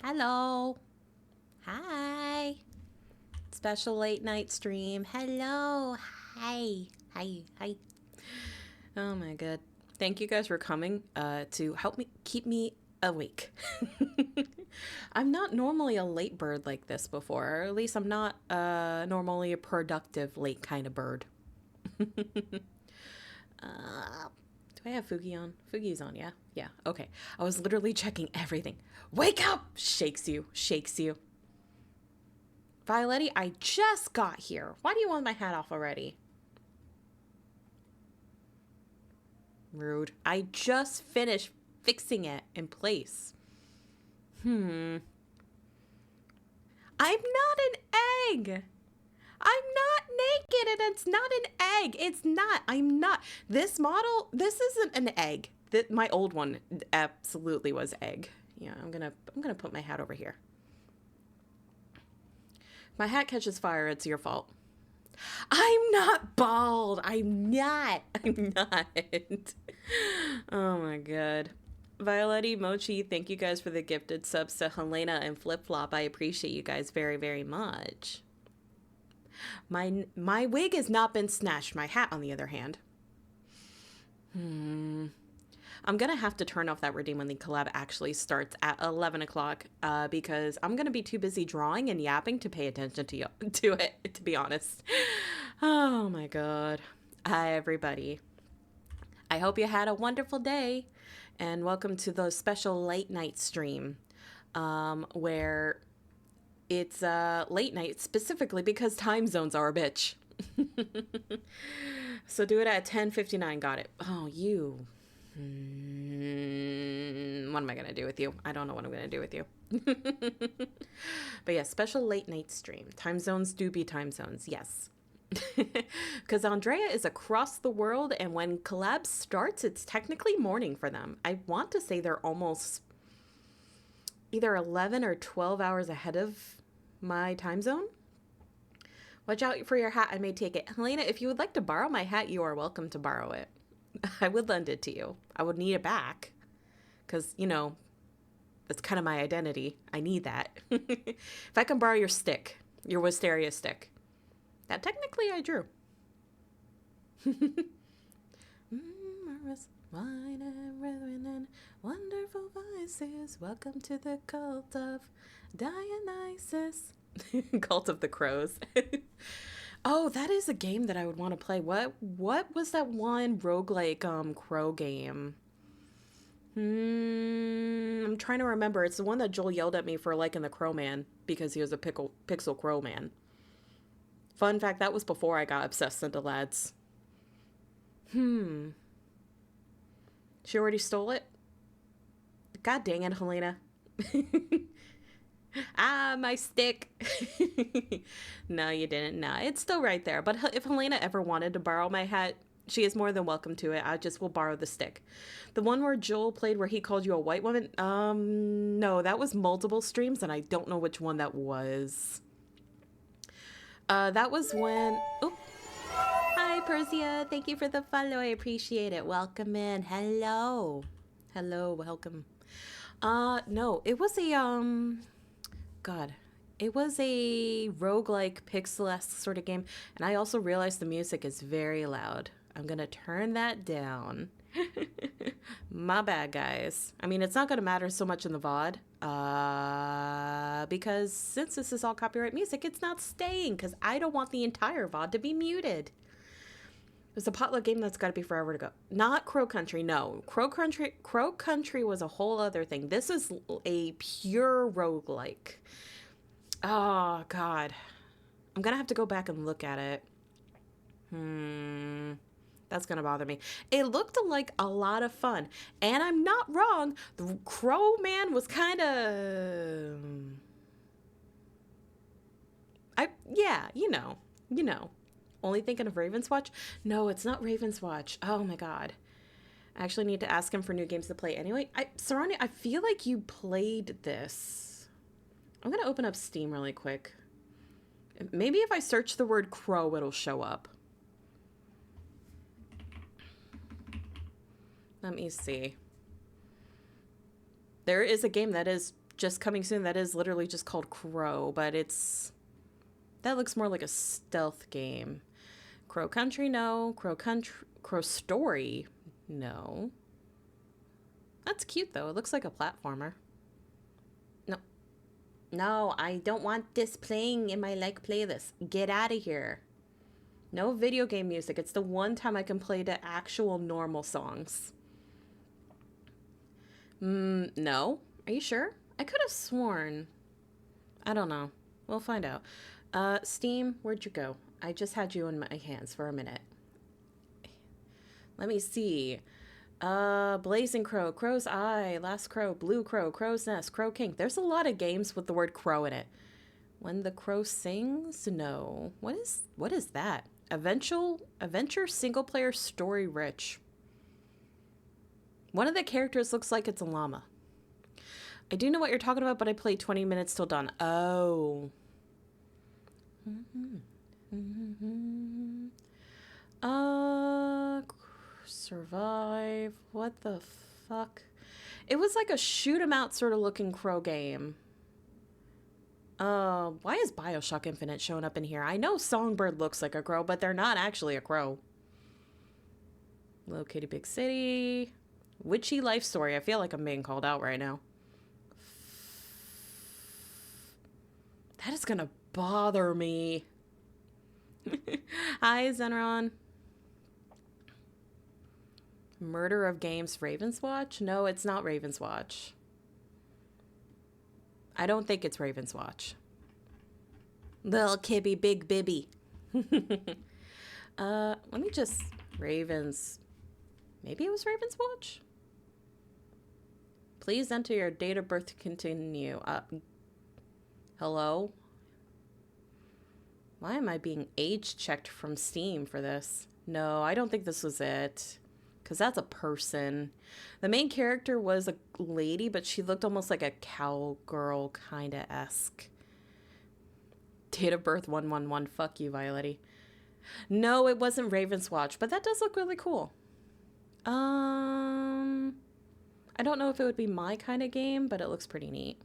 Hello. Hi. Special late night stream. Hello. Hi. Hi. Hi. Oh my god. Thank you guys for coming to help me keep me awake. I'm not normally a late bird like this before, or at least I'm not normally a productive late kind of bird. Do I have Fugi on? Fugi's on, yeah? Yeah, okay. I was literally checking everything. Wake up! Shakes you. Shakes you. Violetti, I just got here. Why do you want my hat off already? Rude. I just finished fixing it in place. I'm not an egg. I'm not naked and it's not an egg. It's not. I'm not. This model, this isn't an egg. My old one absolutely was egg. Yeah, I'm gonna put my hat over here. My hat catches fire, it's your fault. I'm not bald. I'm not. Oh my god. Violetti, Mochi, thank you guys for the gifted subs to Helena and Flip Flop. I appreciate you guys very, very much. My wig has not been snatched. My hat, on the other hand. I'm going to have to turn off that Redeem when the collab actually starts at 11 o'clock because I'm going to be too busy drawing and yapping to pay attention to it, to be honest. Oh my god. Hi, everybody. I hope you had a wonderful day and welcome to the special late night stream where it's late night specifically because time zones are a bitch. So do it at 10:59. Got it. Oh, you. What am I going to do with you? I don't know what I'm going to do with you. But yeah, special late night stream. Time zones do be time zones. Yes. Because Andrea is across the world, and when collab starts, it's technically morning for them. I want to say they're almost either 11 or 12 hours ahead of my time zone. Watch out for your hat. I may take it. Helena, if you would like to borrow my hat, you are welcome to borrow it. I would lend it to you. I would need it back because, you know, that's kind of my identity. I need that. If I can borrow your stick, your wisteria stick, that technically I drew. Wine and rhythm and wonderful voices. Welcome to the cult of Dionysus. Cult of the Crows. Oh, that is a game that I would want to play. What was that one roguelike crow game? I'm trying to remember. It's the one that Joel yelled at me for liking the Crow Man because he was a pixel crow man. Fun fact, that was before I got obsessed into lads. She already stole it? God dang it, Helena. My stick. No, you didn't. No, it's still right there. But if Helena ever wanted to borrow my hat, she is more than welcome to it. I just will borrow the stick. The one where Joel played where he called you a white woman? No, that was multiple streams, and I don't know which one that was. That was when... Oh. Hi, Persia. Thank you for the follow. I appreciate it. Welcome in. Hello. Hello, welcome. No, it was a, God. It was a roguelike pixel-esque sort of game, and I also realized the music is very loud. I'm gonna turn that down. My bad, guys. I mean, it's not gonna matter so much in the VOD, because since this is all copyright music, it's not staying, because I don't want the entire VOD to be muted. It's a potluck game that's got to be forever to go. Not Crow Country, no. Crow Country was a whole other thing. This is a pure roguelike. Oh, God. I'm going to have to go back and look at it. That's going to bother me. It looked like a lot of fun. And I'm not wrong. The Crow Man was kind of... Yeah, you know. Only thinking of Ravenswatch? No, it's not Ravenswatch. Oh my god. I actually need to ask him for new games to play anyway. Sarani, I feel like you played this. I'm going to open up Steam really quick. Maybe if I search the word crow, it'll show up. Let me see. There is a game that is just coming soon. That is literally just called Crow, but that looks more like a stealth game. Crow Country, no. Crow Story, no. That's cute though. It looks like a platformer. No. No, I don't want this playing in my like playlist. Get out of here. No video game music. It's the one time I can play the actual normal songs. No. Are you sure? I could have sworn. I don't know. We'll find out. Steam, where'd you go? I just had you in my hands for a minute. Let me see. Blazing Crow, Crow's Eye, Last Crow, Blue Crow, Crow's Nest, Crow King. There's a lot of games with the word crow in it. When the Crow Sings? No. What is that? Adventure single player story rich. One of the characters looks like it's a llama. I do know what you're talking about, but I played 20 minutes till dawn. Oh. Survive. What the fuck? It was like a shoot 'em out sort of looking crow game. Why is BioShock Infinite showing up in here? I know Songbird looks like a crow, but they're not actually a crow. Located big city. Witchy life story. I feel like I'm being called out right now. That is gonna bother me. Hi, Zenron. Murder of Games Raven's Watch? No, it's not Raven's Watch. I don't think it's Raven's Watch. Little Kibby, big Bibby. Let me just... Raven's... Maybe it was Raven's Watch? Please enter your date of birth to continue. Hello? Why am I being age checked from Steam for this? No, I don't think this was it. Because that's a person. The main character was a lady, but she looked almost like a cowgirl kind of esque. Date of birth 111. Fuck you, Violety. No, it wasn't Raven's Watch, but that does look really cool. I don't know if it would be my kind of game, but it looks pretty neat.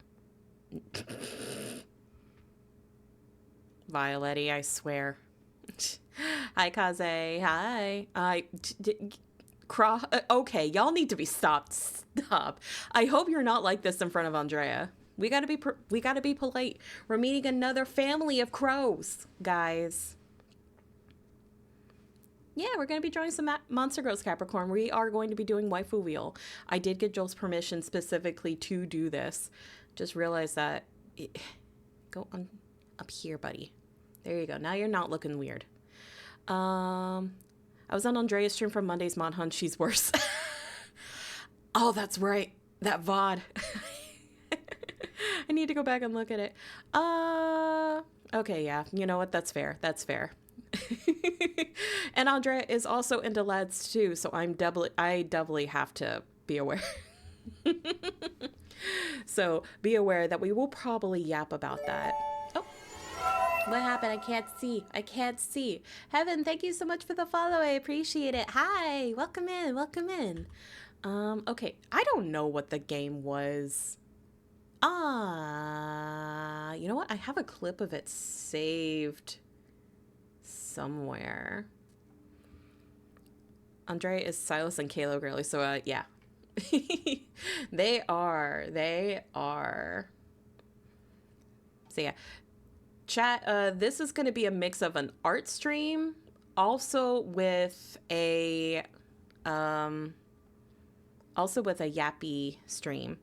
Violety, I swear. Hi, Kaze. Hi. Okay, y'all need to be stopped. Stop. I hope you're not like this in front of Andrea. We gotta be polite. We're meeting another family of crows, guys. Yeah, we're going to be drawing some Monster Girls Capricorn. We are going to be doing Waifu Wheel. I did get Joel's permission specifically to do this. Just realized that... Go on up here, buddy. There you go. Now you're not looking weird. I was on Andrea's stream from Monday's Mod Hunt. She's worse. Oh, that's right. That VOD. I need to go back and look at it. Okay, yeah. You know what? That's fair. That's fair. And Andrea is also into lads too, so I doubly have to be aware. So be aware that we will probably yap about that. Oh, what happened? I can't see. Heaven, thank you so much for the follow. I appreciate it. Hi, welcome in. Okay, I don't know what the game was. You know what? I have a clip of it saved somewhere. Andrea is Silas and Kayla girly, so yeah. They are. So yeah. Chat, this is going to be a mix of an art stream also with a Yappy stream.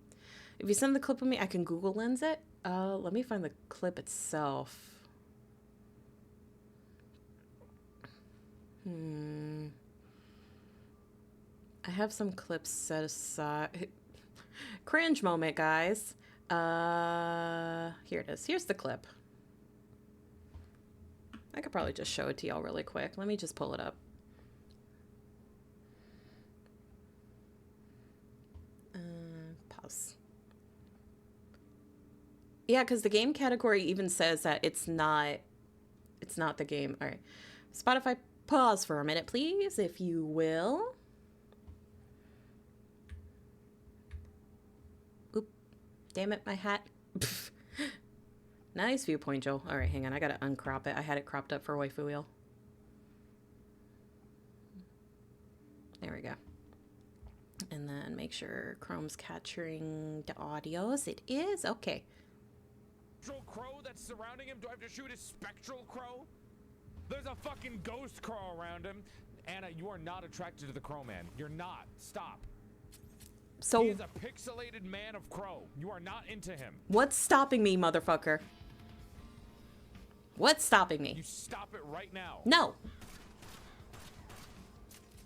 If you send the clip of me, I can Google Lens it. Let me find the clip itself. I have some clips set aside. Cringe moment, guys. Here it is. Here's the clip. I could probably just show it to y'all really quick. Let me just pull it up. Pause. Yeah, because the game category even says that it's not the game. All right. Spotify, pause for a minute, please, if you will. Oop. Damn it, my hat. Nice viewpoint, Joel. All right, hang on. I gotta uncrop it. I had it cropped up for waifu wheel. There we go. And then make sure Chrome's capturing the audios. It is? Okay. Spectral crow that's surrounding him? Do I have to shoot a spectral crow? There's a fucking ghost crow around him. Anna, you are not attracted to the crow man. You're not. Stop. So... He is a pixelated man of crow. You are not into him. What's stopping me, motherfucker? What's stopping me? You stop it right now. No.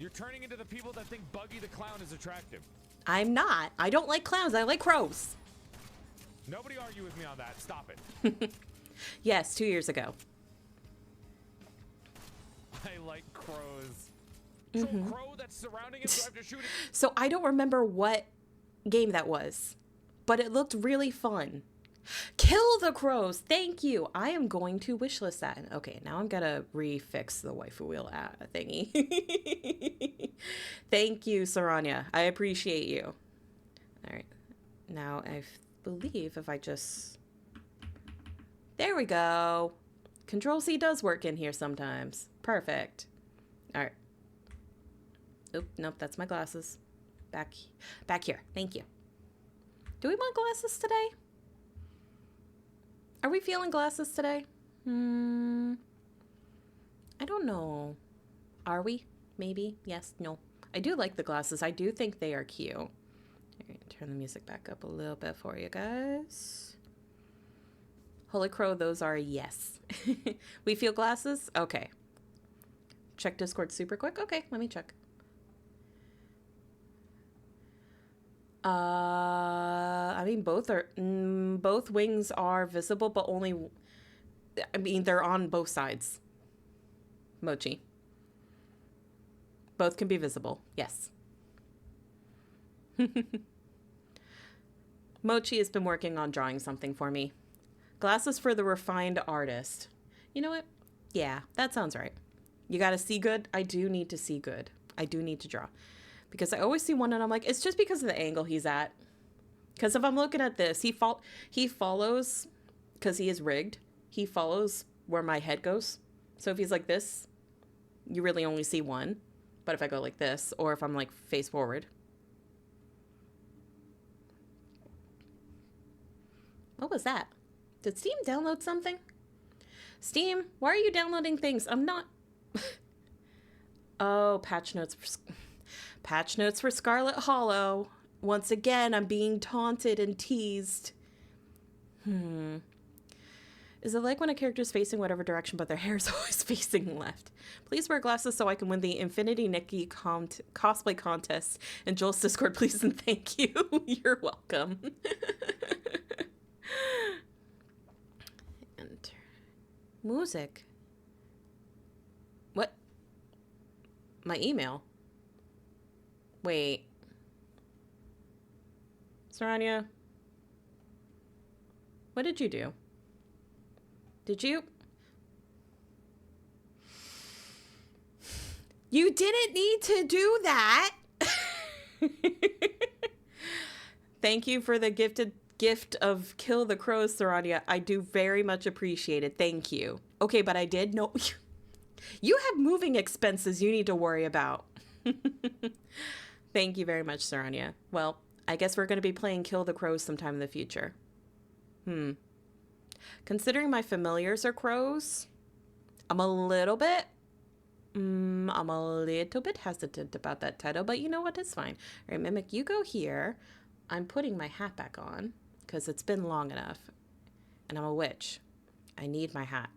You're turning into the people that think Buggy the Clown is attractive. I'm not. I don't like clowns. I like crows. Nobody argue with me on that. Stop it. Yes, 2 years ago. I like crows. Mm-hmm. Crow that's surrounding him, so I have to shoot it. So I don't remember what game that was, but it looked really fun. Kill the crows. Thank you. I am going to wishlist that. Okay, now I'm gonna refix the waifu wheel thingy. Thank you, Saranya. I appreciate you. All right. Now I believe if I just... There we go. Control-C does work in here sometimes. Perfect. All right. Oop, nope, that's my glasses. Back here. Thank you. Do we want glasses today? Are we feeling glasses today? I don't know. Are we? Maybe. Yes. No. I do like the glasses. I do think they are cute. All right, turn the music back up a little bit for you guys. Holy crow, those are yes. We feel glasses? Okay. Check Discord super quick. Okay, let me check. I mean, both wings are visible, but only, I mean, they're on both sides. Mochi. Both can be visible. Yes. Mochi has been working on drawing something for me. Glasses for the refined artist. You know what? Yeah, that sounds right. You gotta see good. I do need to see good. I do need to draw. Because I always see one and I'm like, it's just because of the angle he's at. Because if I'm looking at this, he follows, because he is rigged, he follows where my head goes. So if he's like this, you really only see one. But if I go like this, or if I'm like face forward. What was that? Did Steam download something? Steam, why are you downloading things? I'm not... Oh, patch notes for Scarlet Hollow. Once again, I'm being taunted and teased. Is it like when a character's facing whatever direction, but their hair's always facing left? Please wear glasses so I can win the Infinity Nikki cosplay contest. And Joel's Discord, please and thank you. You're welcome. Enter. Music. What? My email? Wait. Saranya? What did you do? Did you? You didn't need to do that. Thank you for the gift of Kill the Crows, Saranya. I do very much appreciate it. Thank you. Okay, but I did know... You have moving expenses you need to worry about. Thank you very much, Saranya. Well, I guess we're going to be playing Kill the Crows sometime in the future. Considering my familiars are crows, I'm a little bit hesitant about that title, but you know what? It's fine. All right, Mimic, you go here. I'm putting my hat back on because it's been long enough. And I'm a witch. I need my hat.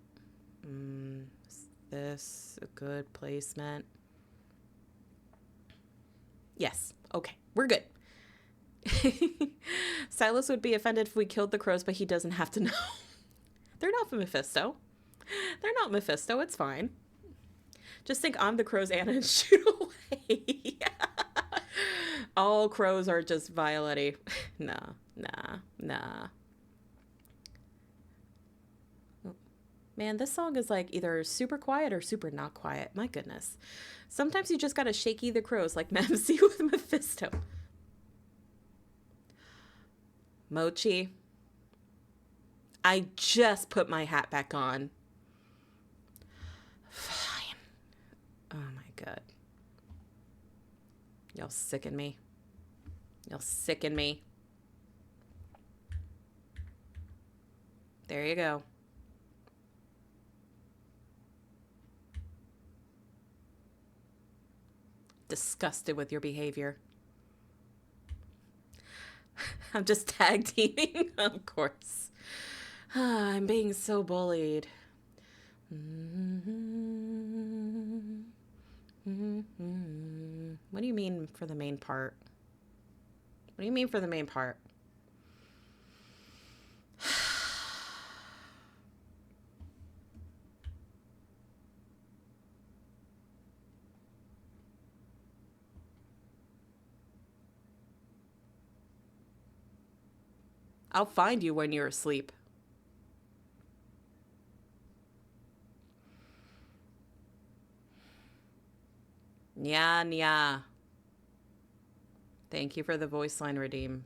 Is this a good placement? Yes. Okay, we're good. Silas would be offended if we killed the crows, but he doesn't have to know. They're not Mephisto. They're not Mephisto. It's fine. Just think I'm the crow's Anna and shoot away. All crows are just violet-y. Nah. Man, this song is like either super quiet or super not quiet. My goodness. Sometimes you just gotta shaky the crows like Mamsie with Mephisto. Mochi, I just put my hat back on. Fine. Oh my god. Y'all sicken me. Y'all sicken me. There you go. Disgusted with your behavior. I'm just tag teaming, of course. I'm being so bullied. What do you mean for the main part? What do you mean for the main part? I'll find you when you're asleep. Nya, nya. Thank you for the voice line redeem.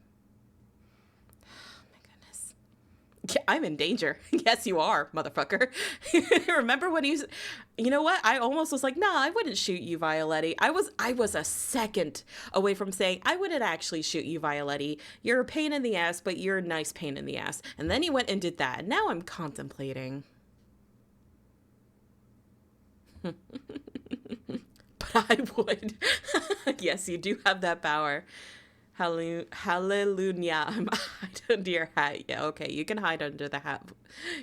Oh my goodness. Yeah, I'm in danger. Yes, you are, motherfucker. Remember when you know what? I almost was like, nah, I wouldn't shoot you, Violetti. I was a second away from saying, I wouldn't actually shoot you, Violetti. You're a pain in the ass, but you're a nice pain in the ass. And then he went and did that. And now I'm contemplating. But I would. Yes, you do have that power. Hallelujah. Hide under your hat. Yeah, okay. You can hide under the hat.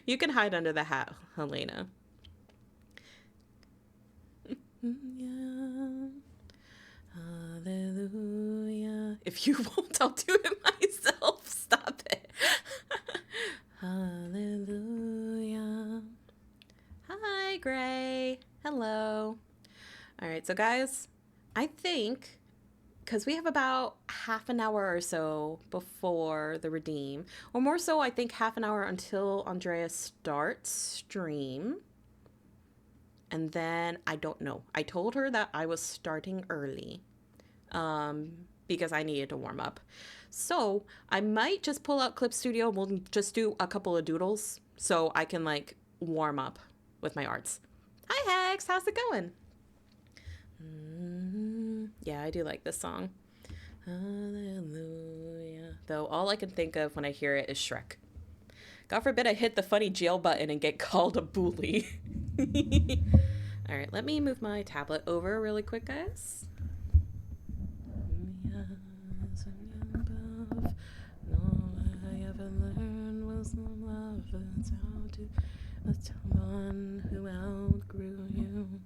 You can hide under the hat, Helena. Hallelujah. If you won't, I'll do it myself. Stop it. Hallelujah. Hi, Gray. Hello. All right, so guys, I think because we have about half an hour or so before the redeem, or more so, I think half an hour until Andrea starts stream. And then I don't know. I told her that I was starting early because I needed to warm up. So I might just pull out Clip Studio. We'll just do a couple of doodles so I can like warm up with my arts. Hi, Hex. How's it going? Yeah, I do like this song. Hallelujah. Though all I can think of when I hear it is Shrek. God forbid I hit the funny jail button and get called a bully. All right, let me move my tablet over really quick, guys. All I ever learned was the love is how to someone who outgrew you.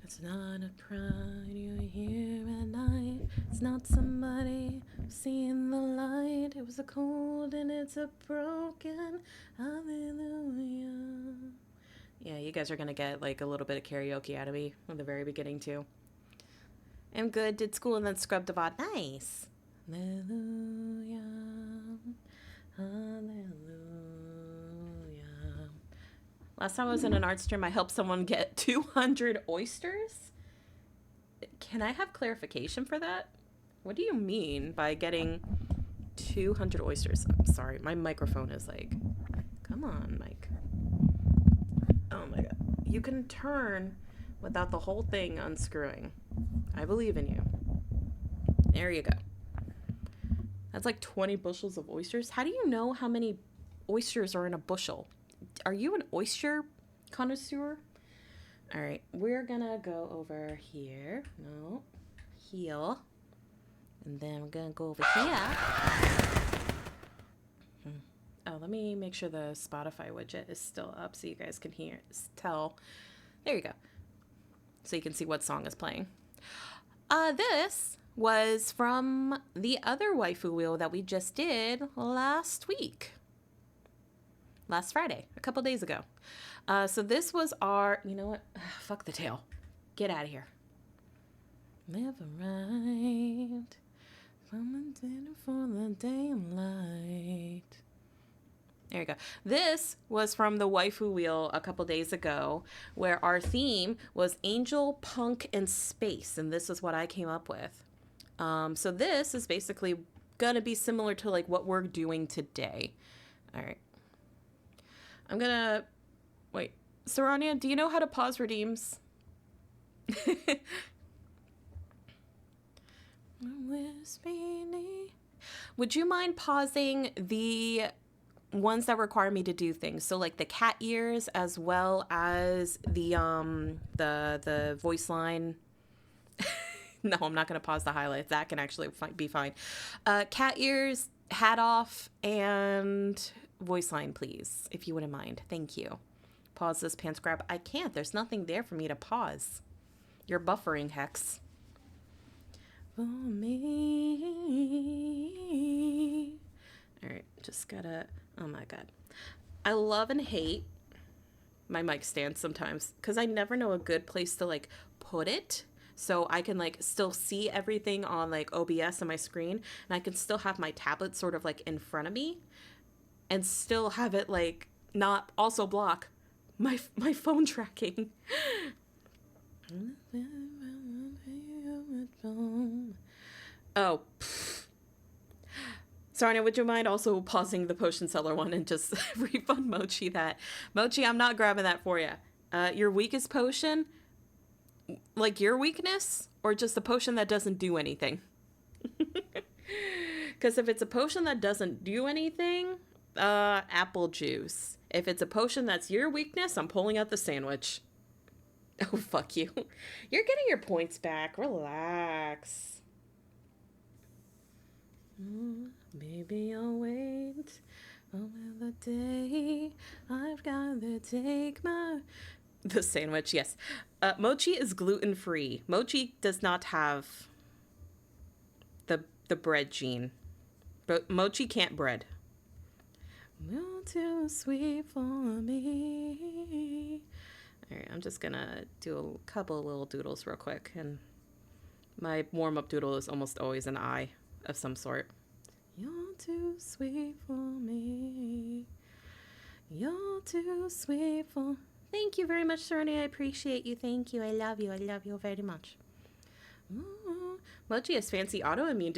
It's not a pride you're here at night. It's not somebody seeing the light. It was a cold and it's a broken hallelujah. Yeah, you guys are gonna get like a little bit of karaoke out of me from the very beginning too. I'm good, did school and then scrubbed the VOD. Nice. Hallelujah. Hallelujah. Last time I was in an art stream, I helped someone get 200 oysters. Can I have clarification for that? What do you mean by getting 200 oysters? I'm sorry, my microphone is like, come on, Mike. Oh my god. You can turn without the whole thing unscrewing. I believe in you. There you go. That's like 20 bushels of oysters. How do you know how many oysters are in a bushel? Are you an oyster connoisseur? All right, we're gonna go over here. No, here. And then we're gonna go over here. Oh, let me make sure the Spotify widget is still up so you guys can tell. There you go. So you can see what song is playing. This was from the other waifu wheel that we just did last week. Last Friday, a couple days ago. So this was our, you know what? Fuck the tail. Get out of here. Live right. Someone dinner for the daylight. There you go. This was from the waifu wheel a couple days ago, where our theme was angel, punk, and space. And this is what I came up with. So this is basically gonna be similar to like what we're doing today. All right. I'm gonna wait. Sarania, do you know how to pause redeems? Would you mind pausing the ones that require me to do things? So like the cat ears, as well as the voice line. No, I'm not going to pause the highlights. That can actually be fine. Cat ears, hat off, and voice line, please, if you wouldn't mind. Thank you. Pause this pants grab. I can't. There's nothing there for me to pause. You're buffering, Hex. For me. All right, just gotta... Oh my god. I love and hate my mic stand sometimes because I never know a good place to like put it so I can like still see everything on like OBS on my screen, and I can still have my tablet sort of like in front of me and still have it like not also block my phone tracking. Oh, Sarnia, would you mind also pausing the potion seller one and just refund Mochi that? Mochi, I'm not grabbing that for you. Your weakest potion? Like your weakness? Or just a potion that doesn't do anything? Because if it's a potion that doesn't do anything, apple juice. If it's a potion that's your weakness, I'm pulling out the sandwich. Oh, fuck you. You're getting your points back. Relax. Baby, I'll wait over the day. I've got to take the sandwich, yes. Mochi is gluten-free. Mochi does not have the bread gene. But Mochi can't bread. You're too sweet for me. All right, I'm just gonna do a couple of little doodles real quick. And my warm-up doodle is almost always an eye of some sort. You're too sweet for me. You're too sweet for... Thank you very much, Serena. I appreciate you. Thank you. I love you. I love you very much. Ooh. Mochi has fancy autoimmune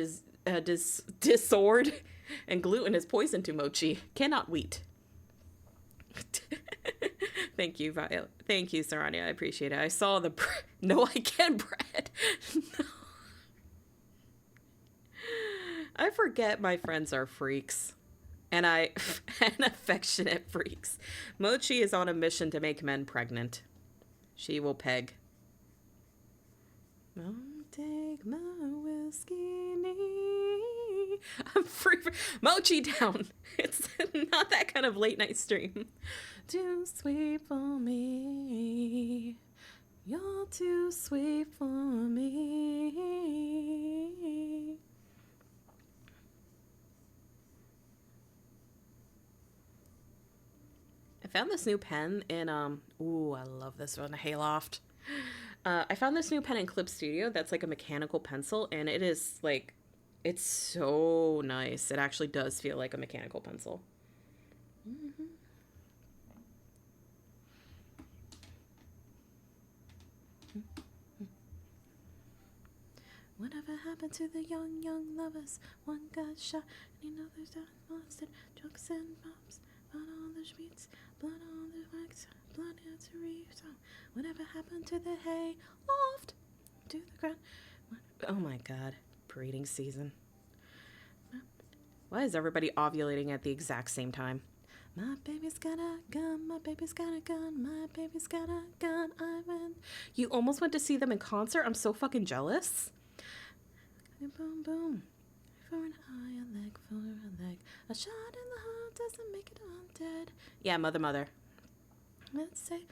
disord, and gluten is poison to Mochi. Cannot wheat. Thank you, Violet. Thank you, Sarania. I appreciate it. I saw the... No, I can't bread. No. I forget my friends are freaks. And affectionate freaks. Mochi is on a mission to make men pregnant. She will peg. Don't take my whiskey knee. I'm free. Mochi down. It's not that kind of late night stream. Too sweet for me. You're too sweet for me. I found this new pen in, ooh, I love this one, Hayloft. I found this new pen in Clip Studio that's like a mechanical pencil, and it is like, it's so nice. It actually does feel like a mechanical pencil. Mm-hmm. Whatever happened to the young lovers? One got shot, and another's done molested. Drugs and bombs, blood on the streets, blood on the wax, blood had to reef. So, whatever happened to the hay loft? To the ground. Oh my god, breeding season. Why is everybody ovulating at the exact same time? My baby's got a gun, my baby's got a gun, my baby's got a gun, I went. You almost went to see them in concert? I'm so fucking jealous. Boom, boom. For an eye, a leg, for a leg. A shot in the heart doesn't make it haunted. Yeah, mother. Let's say.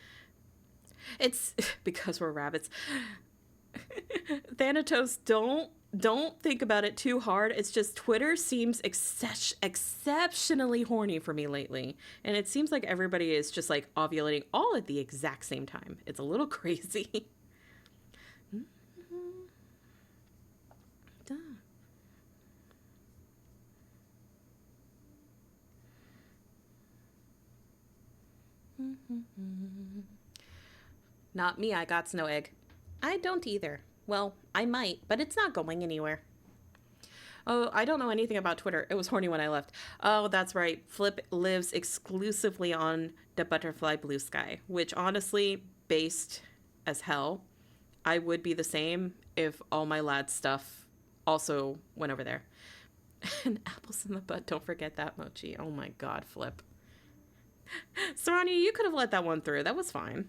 It's because we're rabbits. Thanatos, don't think about it too hard. It's just Twitter seems exceptionally horny for me lately. And it seems like everybody is just like ovulating all at the exact same time. It's a little crazy. Not me, I got snow egg. I don't either. Well, I might, but it's not going anywhere. Oh, I don't know anything about Twitter. It was horny when I left. Oh, that's right. Flip lives exclusively on the butterfly blue sky, which honestly, based as hell, I would be the same if all my lad stuff also went over there. And apples in the butt. Don't forget that, Mochi. Oh my god, Flip. Sarani, you could have let that one through. That was fine.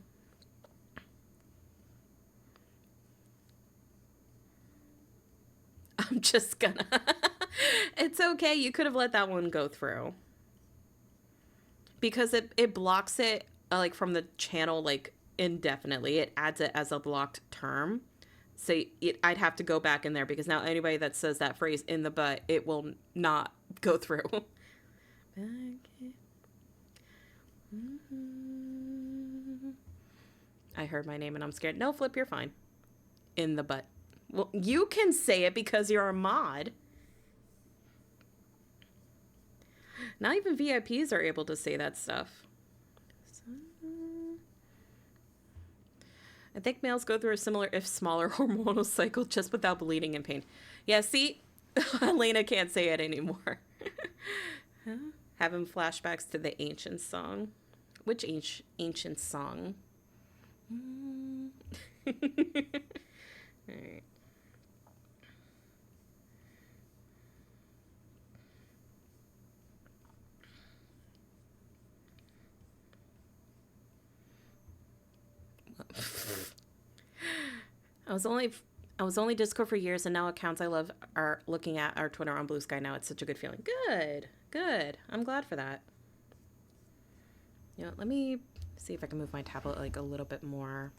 I'm just gonna. It's okay. You could have let that one go through. Because it blocks it like from the channel like indefinitely. It adds it as a blocked term. So I'd have to go back in there because now anybody that says that phrase in the butt, it will not go through. I heard my name and I'm scared. No, Flip, you're fine. In the butt. Well, you can say it because you're a mod. Not even VIPs are able to say that stuff. I think males go through a similar, if smaller, hormonal cycle just without bleeding and pain. Yeah, see? Elena can't say it anymore. Having flashbacks to the ancient song. Which ancient song? All right. I was only Discord for years, and now accounts I love are looking at our Twitter on Blue Sky now. It's such a good feeling. Good, good. I'm glad for that. You know, let me see if I can move my tablet like a little bit more.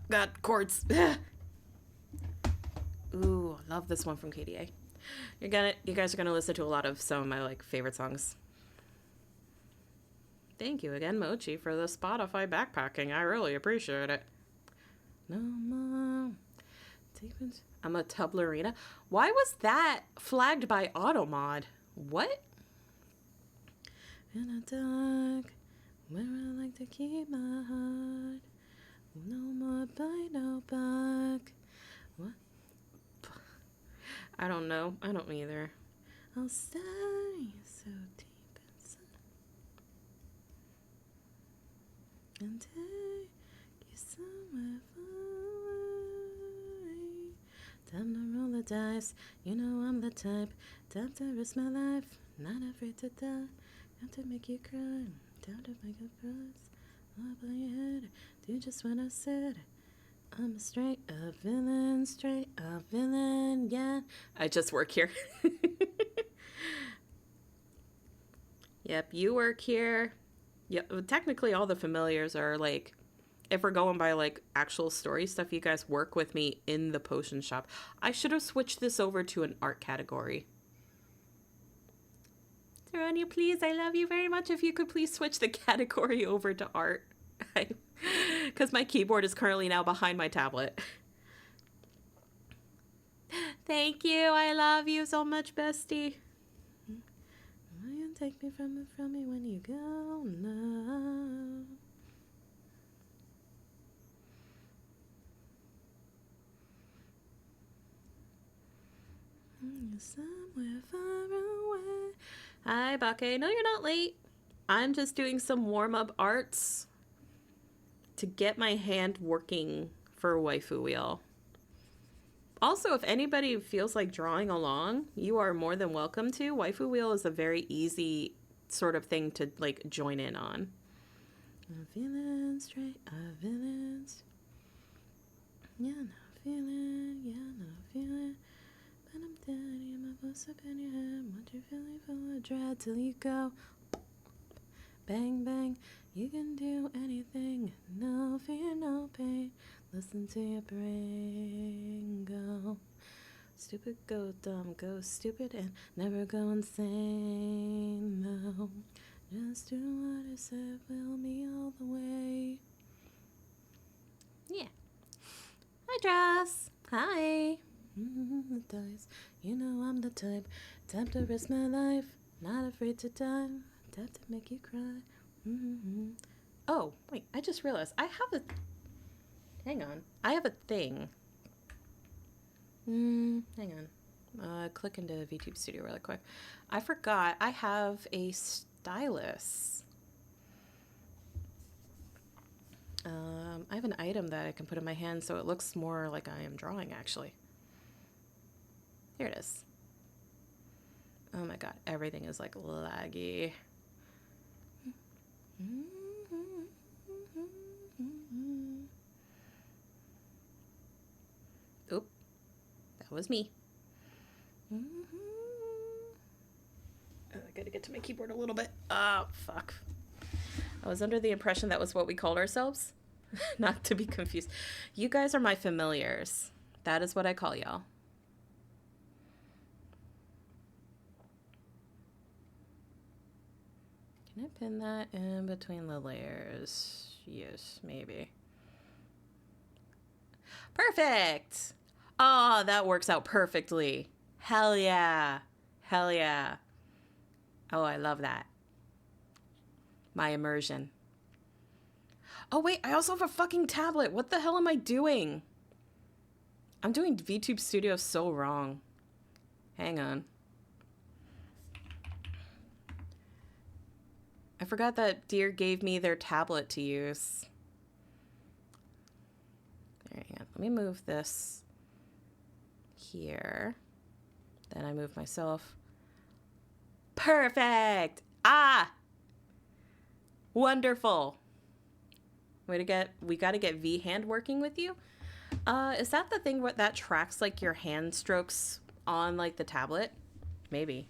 God, cords. Ooh, love this one from KDA. You guys are gonna listen to a lot of some of my like favorite songs. Thank you again, Mochi, for the Spotify backpacking. I really appreciate it. No more. I'm a Tublerina. Why was that flagged by Automod? What? In the dark, where I like to keep my heart. No more bite, no bark. What? I don't know. I don't either. I'll stay so deep inside and take you somewhere far away. Time to roll the dice. You know I'm the type. Time to risk my life. Not afraid to die. Time to make you cry. Time to make a prize. Up on your head. Do just what I said. I'm a straight up villain, yeah. I just work here. Yep, you work here. Yeah, technically all the familiars are like, if we're going by like actual story stuff, you guys work with me in the potion shop. I should have switched this over to an art category. Serenia, please, I love you very much. If you could please switch the category over to art. Because my keyboard is currently now behind my tablet. Thank you. I love you so much, bestie. Will you take me from me when you go now? You're somewhere far away. Hi, Bake. No, you're not late. I'm just doing some warm-up arts to get my hand working for Waifu Wheel. Also, if anybody feels like drawing along, you are more than welcome to. Waifu Wheel is a very easy sort of thing to like join in on. I'm feeling straight, I'm feeling. Yeah, no feeling, yeah, no feeling. But I'm daddy, my voice up in your head. What you feeling full of dread till you go. Bang, bang, you can do anything. No fear, no pain. Listen to your brain go. Stupid, go dumb, go stupid, and never go insane, no. Just do what I said, will me all the way. Yeah. Hi, Joss. Hi. The dice. You know I'm the type to risk my life. Not afraid to die. Time to make you cry. Oh, wait, I just realized I have a... Hang on. I have a thing. Hang on. Click into VTube Studio really quick. I forgot I have a stylus. I have an item that I can put in my hand so it looks more like I am drawing, actually. Here it is. Oh my god, everything is like laggy. Oop, that was me. I gotta get to my keyboard a little bit. Oh, fuck. I was under the impression that was what we called ourselves. Not to be confused. You guys are my familiars. That is what I call y'all. Can I pin that in between the layers? Yes, maybe. Perfect! Oh, that works out perfectly. Hell yeah. Hell yeah. Oh, I love that. My immersion. Oh, wait, I also have a fucking tablet. What the hell am I doing? I'm doing VTube Studio so wrong. Hang on. I forgot that Deer gave me their tablet to use. There you go. Let me move this here. Then I move myself. Perfect! Ah! Wonderful. We gotta get V hand working with you. Is that the thing that tracks like your hand strokes on like the tablet? Maybe.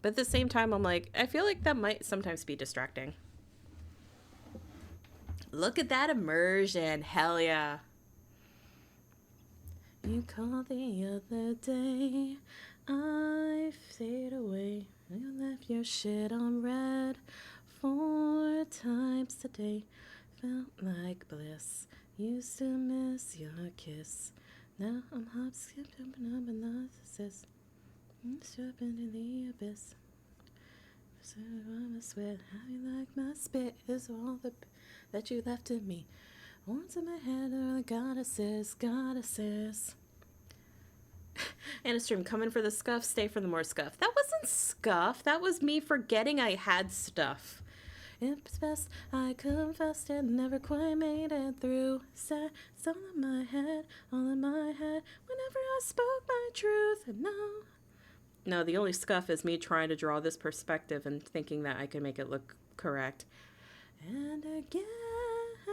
But at the same time, I'm like, I feel like that might sometimes be distracting. Look at that immersion. Hell yeah. You called the other day. I fade away. You left your shit on red 4 times a day. Felt like bliss. Used to miss your kiss. Now I'm hop, skip, jumping up and narcissist. I'm stepping into the abyss. So I'm a sweat. How you like my spit is all that you left in me. Once in my head are the goddesses. And a stream coming for the scuff, stay for the more scuff. That wasn't scuff. That was me forgetting I had stuff. It's best I confessed it, never quite made it through. Said it's all in my head, all in my head. Whenever I spoke my truth, no, the only scuff is me trying to draw this perspective and thinking that I can make it look correct. And again, I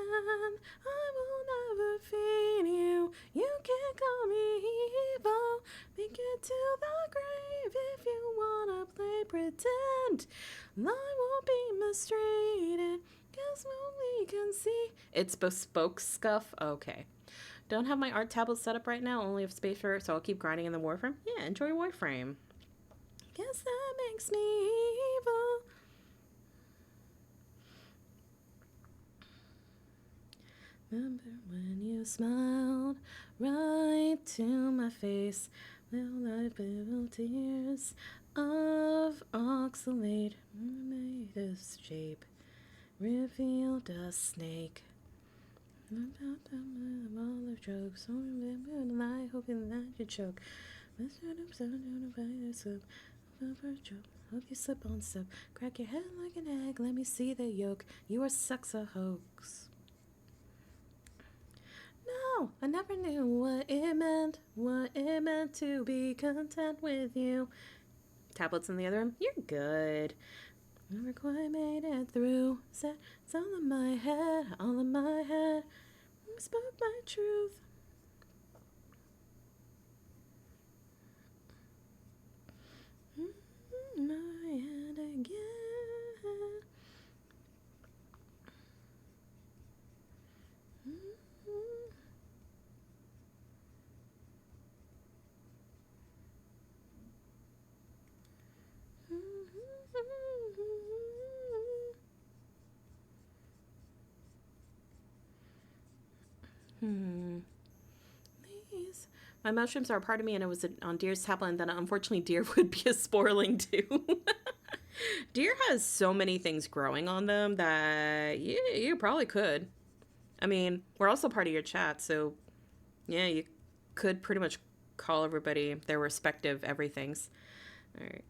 will never feed you. You can't call me evil. Make it to the grave if you wanna play pretend. I won't be mistreated, 'cause what we can see. It's bespoke scuff? Okay. Don't have my art tablet set up right now, only have space for it, so I'll keep grinding in the Warframe. Yeah, enjoy Warframe. Guess that makes me evil. Remember when you smiled right to my face? Little tears of oxalate made a shape, revealed a snake. All the jokes, I hoping that you choke. Hope you slip on step. Crack your head like an egg. Let me see the yolk. You are sex a hoax. No, I never knew what it meant to be content with you. Tablets in the other room. You're good. Never quite made it through. Said it's all in my head, all in my head. I spoke my truth. My head again. Please. My mushrooms are a part of me, and it was on Deer's tablet, and then unfortunately Deer would be a spoiling too. Deer has so many things growing on them that you probably could. I mean, we're also part of your chat, so, Yeah, you could pretty much call everybody their respective everythings. All right.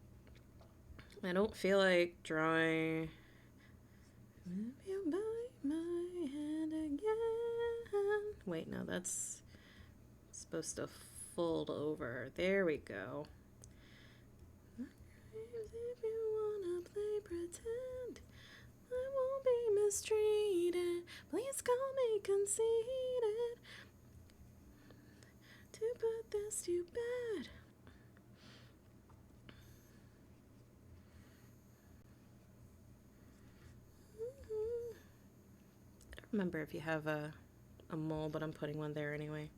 I don't feel like drawing. You bite my hand again. Wait, no, that's supposed to fold over. There we go. If you wanna play pretend, I won't be mistreated. Please call me conceited. To put this to bed. I don't remember if you have a mole, but I'm putting one there anyway.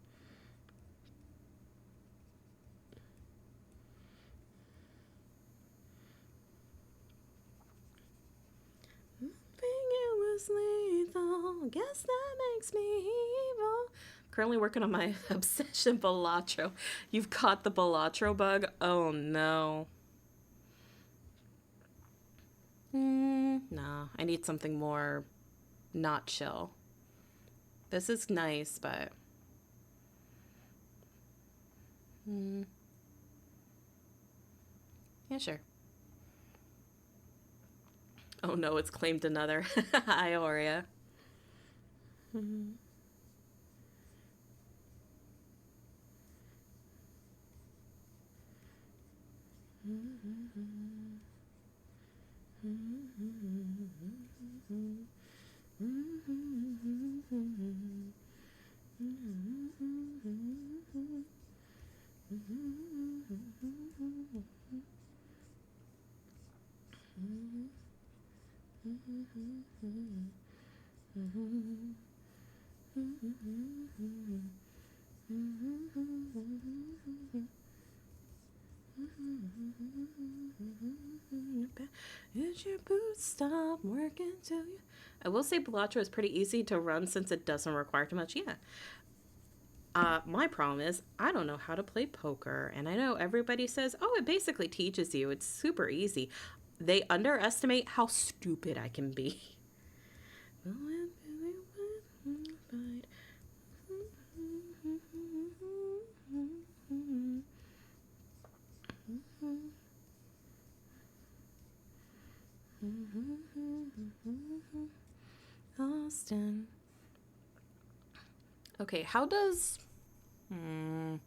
It was lethal. Guess that makes me evil. Currently working on my obsession Balatro. You've caught the Balatro bug? Oh no. Nah, I need something more not chill. This is nice, but yeah, sure. Oh no, it's claimed another. Hi, Aurea. Did your boots stop working till you? I will say Balatro is pretty easy to run since it doesn't require too much. Yeah. My problem is I don't know how to play poker, and I know everybody says, "Oh, it basically teaches you. It's super easy." They underestimate how stupid I can be. Austin. Okay, how does one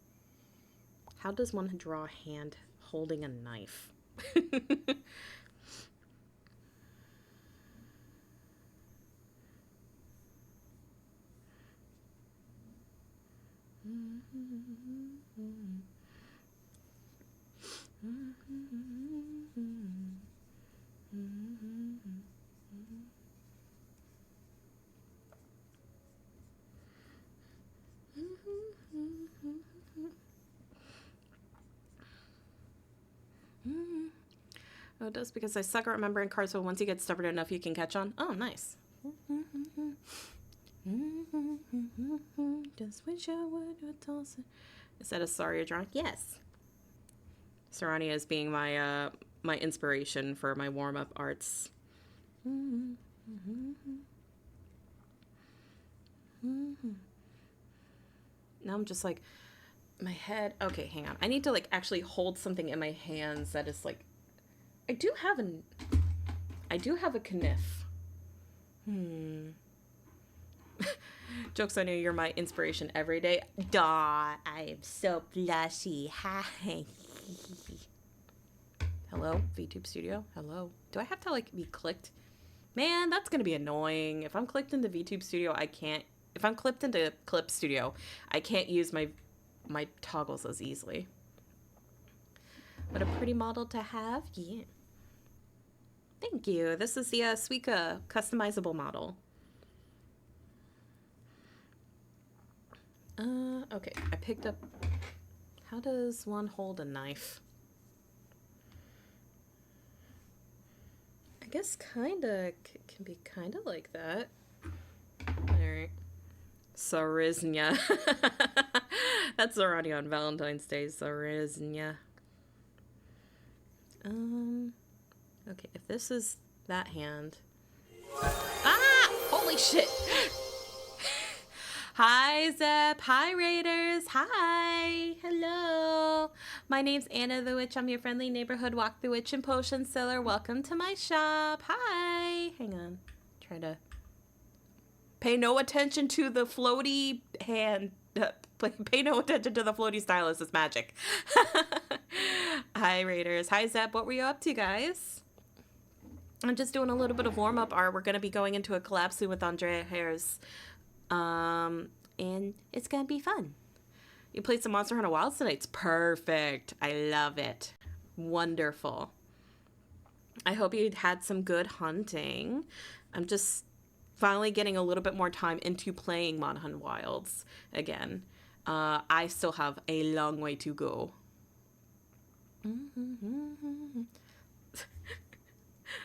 draw a hand holding a knife? Oh, it does because I suck at remembering cards, but once you get stubborn enough, you can catch on. Oh, nice. Just wish I would toss it. Is that a Saria drawing? Yes. Sarania is being my my inspiration for my warm-up arts. Now I'm just like, my head. Okay, hang on. I need to like actually hold something in my hands that is like. I do have a kniff. Jokes on you, you're my inspiration every day. Daw, I'm so blushy. Hi. Hello, VTube Studio. Hello. Do I have to like be clicked? Man, that's gonna be annoying. If I'm clicked into VTube Studio, I can't. If I'm clipped into Clip Studio, I can't use my toggles as easily. What a pretty model to have. Yeah. Thank you. This is the Suica customizable model. Okay. I picked up. How does one hold a knife? I guess kinda can be kinda like that. Alright. Sariznya. That's already on Valentine's Day. Sariznya. Okay, if this is that hand. Ah! Holy shit! Hi, Zep. Hi, Raiders. Hi. Hello. My name's Anna the Witch. I'm your friendly neighborhood walk the witch and potion seller. Welcome to my shop. Hi. Hang on. Try to pay no attention to the floaty hand. Pay no attention to the floaty stylus. It's magic. Hi, Raiders. Hi, Zep. What were you up to, guys? I'm just doing a little bit of warm-up art. We're going to be going into a collab soon with Andrea Hares. And it's going to be fun. You played some Monster Hunter Wilds tonight. It's perfect. I love it. Wonderful. I hope you had some good hunting. I'm just finally getting a little bit more time into playing Monster Hunter Wilds again. I still have a long way to go.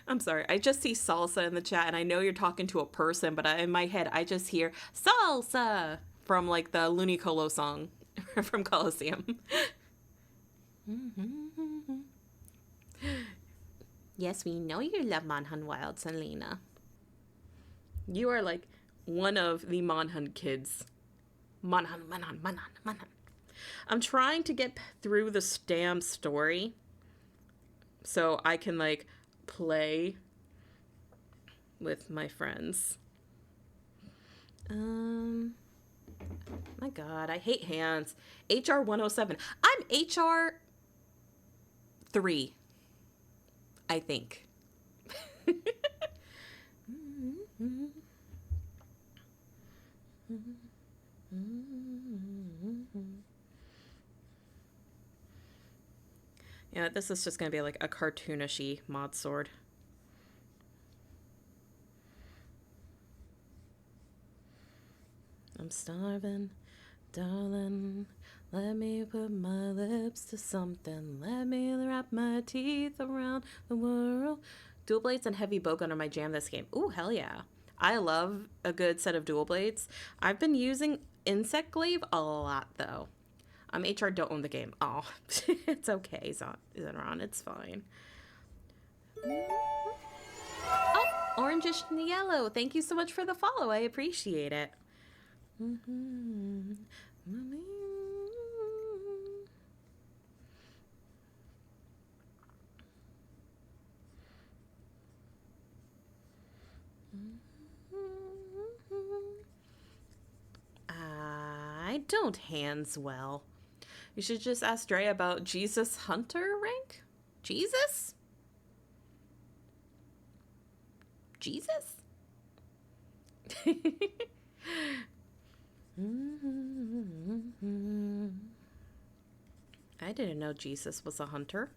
I'm sorry. I just see salsa in the chat, and I know you're talking to a person, but in my head, I just hear salsa from like the Looney Colo song from Coliseum. Yes, we know you love Monhun Wild, Selena. You are like one of the Monhun kids. Monhun. I'm trying to get through the Stam story so I can like play with my friends. My God, I hate hands. HR 107. I'm HR 3, I think. Yeah, this is just gonna be like a cartoonishy mod sword. I'm starving, darling. Let me put my lips to something. Let me wrap my teeth around the world. Dual blades and heavy bowgun are my jam this game. Ooh, hell yeah. I love a good set of dual blades. I've been using insect glaive a lot though. HR don't own the game. Oh, it's okay, Zenron. It's fine. Oh, orangish and yellow. Thank you so much for the follow. I appreciate it. I don't hands well. You should just ask Dre about Jesus Hunter rank? Jesus? Jesus? I didn't know Jesus was a hunter.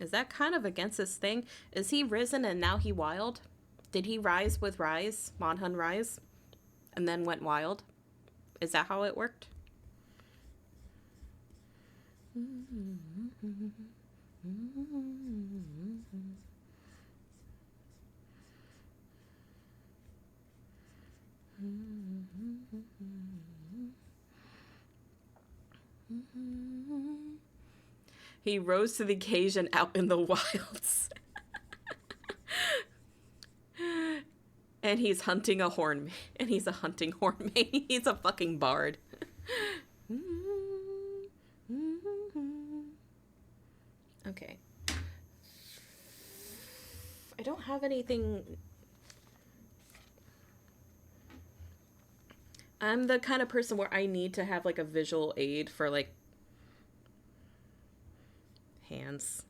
Is that kind of against his thing? Is he risen and now he wild? Did he rise with Rise, Monhun Rise, and then went wild? Is that how it worked? He rose to the occasion out in the wilds. And he's hunting a horn. And he's a hunting horn. He's a fucking bard. Okay. I don't have anything. I'm the kind of person where I need to have like a visual aid for like hands.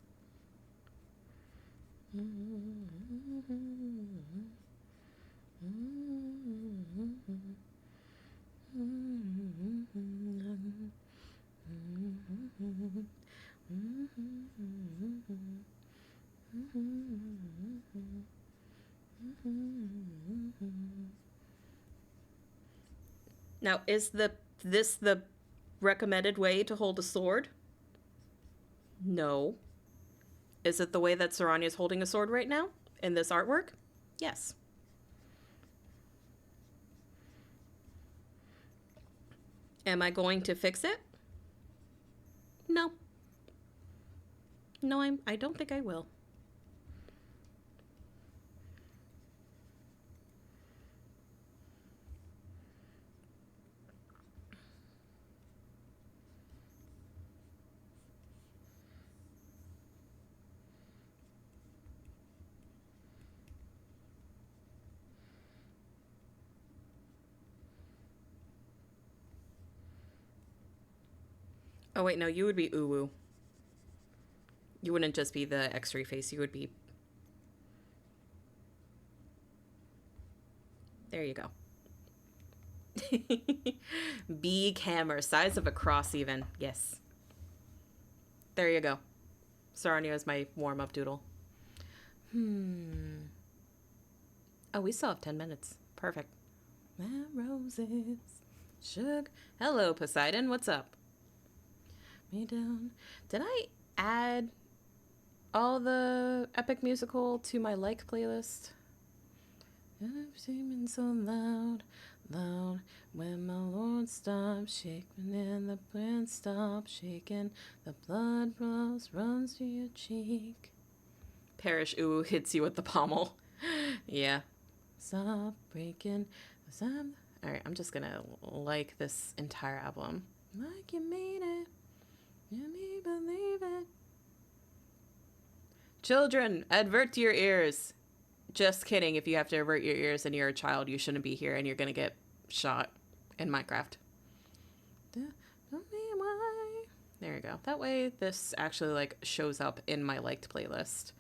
Now, is this the recommended way to hold a sword? No. Is it the way that Saranya is holding a sword right now in this artwork? Yes. Am I going to fix it? No. No, I don't think I will. Oh, wait, no, you would be Uwu. You wouldn't just be the X-ray face. You would be... There you go. Big hammer. Size of a cross, even. Yes. There you go. Sarania is my warm-up doodle. Oh, we still have 10 minutes. Perfect. Roses. Sugar. Hello, Poseidon. What's up? Me down. Did I add all the epic musical to my like playlist? I'm screaming so loud, loud. When my Lord stops shaking and the wind stops shaking, the blood runs to your cheek. Perish Ooh hits you with the pommel. Yeah. Stop breaking. Alright, I'm just gonna like this entire album. Like you mean it. You me believe it. Children, advert your ears. Just kidding. If you have to avert your ears and you're a child, you shouldn't be here and you're gonna get shot in Minecraft. There you go. That way this actually like shows up in my liked playlist.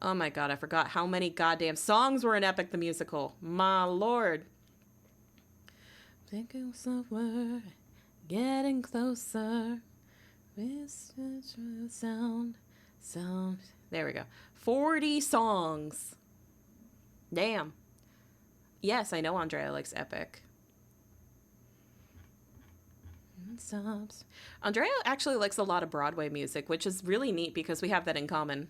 Oh my god, I forgot how many goddamn songs were in Epic the Musical. My lord. Thinking somewhere, getting closer. Sound. There we go. 40 songs. Damn. Yes, I know Andrea likes Epic. Stops. Andrea actually likes a lot of Broadway music, which is really neat because we have that in common.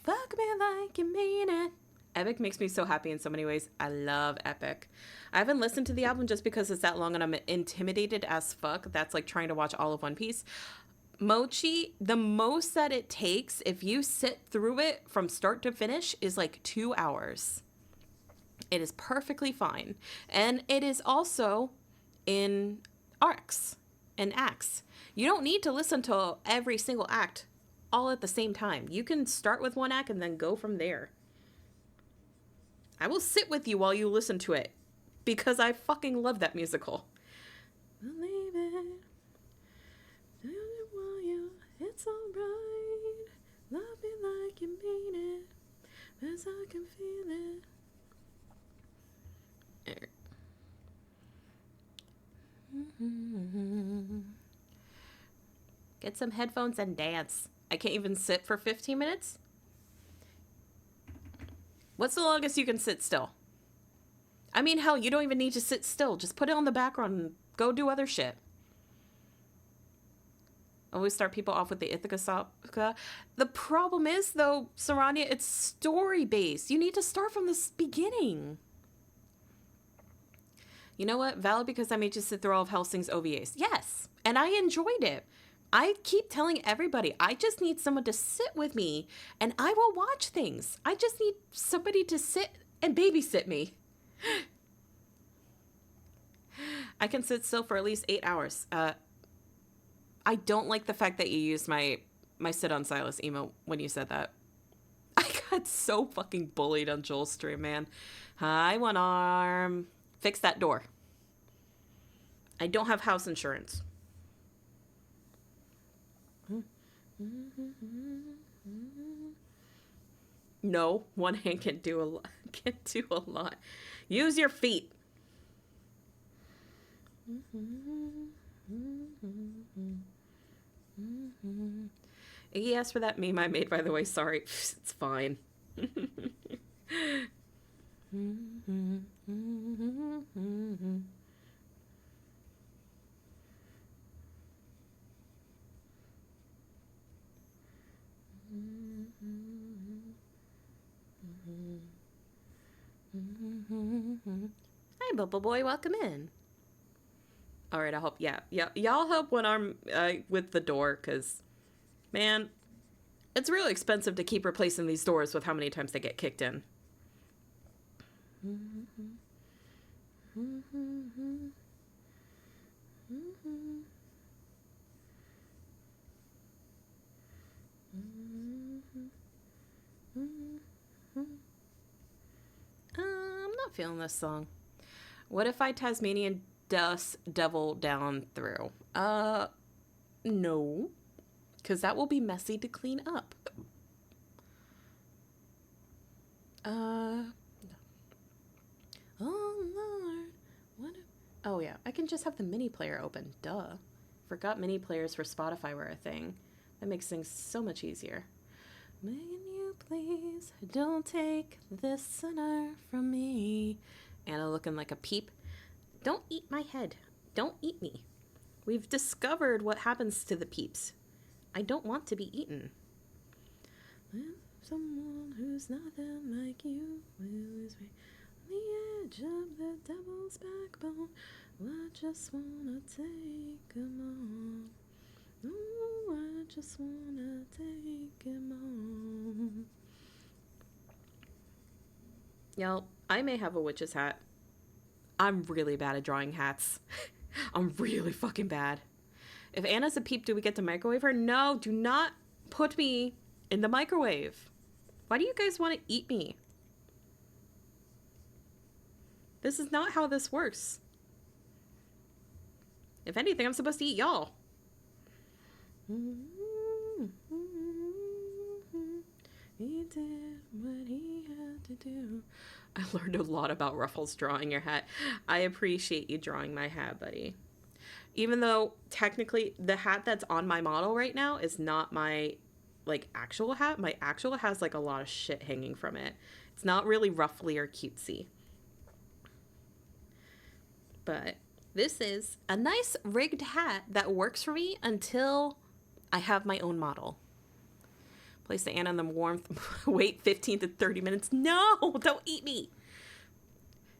Fuck me like you mean it. Epic makes me so happy in so many ways. I love Epic. I haven't listened to the album just because it's that long and I'm intimidated as fuck. That's like trying to watch all of One Piece. Mochi, the most that it takes if you sit through it from start to finish is like 2 hours. It is perfectly fine. And it is also in arcs and acts. You don't need to listen to every single act all at the same time. You can start with one act and then go from there. I will sit with you while you listen to it because I fucking love that musical. Believe it. It's alright. Love me like you mean it. As I can feel it. There. Get some headphones and dance. I can't even sit for 15 minutes. What's the longest you can sit still? I mean, hell, you don't even need to sit still. Just put it on the background and go do other shit. Always start people off with the Ithaca Sopka. The problem is, though, Sarania, it's story-based. You need to start from the beginning. You know what? Valid because I made you sit through all of Hellsing's OVAs. Yes, and I enjoyed it. I keep telling everybody, I just need someone to sit with me, and I will watch things. I just need somebody to sit and babysit me. I can sit still for at least 8 hours. I don't like the fact that you used my sit on Silas emo when you said that. I got so fucking bullied on Joel's stream, man. Hi, One Arm. Fix that door. I don't have house insurance. No, one hand can do a lot. Can do a lot. Use your feet. Iggy asked for that meme I made, by the way. Sorry. It's fine. Hi, Bubble Boy. Welcome in. All right, I hope, yeah, y'all help One Arm with the door, because, man, it's really expensive to keep replacing these doors with how many times they get kicked in. I'm not feeling this song. What if I Tasmanian dust devil down through. No. Because that will be messy to clean up. Oh, Lord. Oh, yeah. I can just have the mini player open. Duh. Forgot mini players for Spotify were a thing. That makes things so much easier. Megan, you please don't take this sinner from me. Anna looking like a peep. Don't eat my head. Don't eat me. We've discovered what happens to the peeps. I don't want to be eaten. Someone who's nothing like you is on the edge of the devil's backbone. I just wanna take him on. Oh, I just wanna take him on. Y'all, I may have a witch's hat. I'm really bad at drawing hats. I'm really fucking bad. If Anna's a peep, do we get to microwave her? No, do not put me in the microwave. Why do you guys want to eat me? This is not how this works. If anything, I'm supposed to eat y'all. He did what he had to do. I learned a lot about Ruffles drawing your hat. I appreciate you drawing my hat, buddy. Even though technically the hat that's on my model right now is not my like actual hat. My actual has like a lot of shit hanging from it. It's not really ruffly or cutesy. But this is a nice rigged hat that works for me until I have my own model. Place the Anna in the warmth. Wait 15 to 30 minutes. No, don't eat me.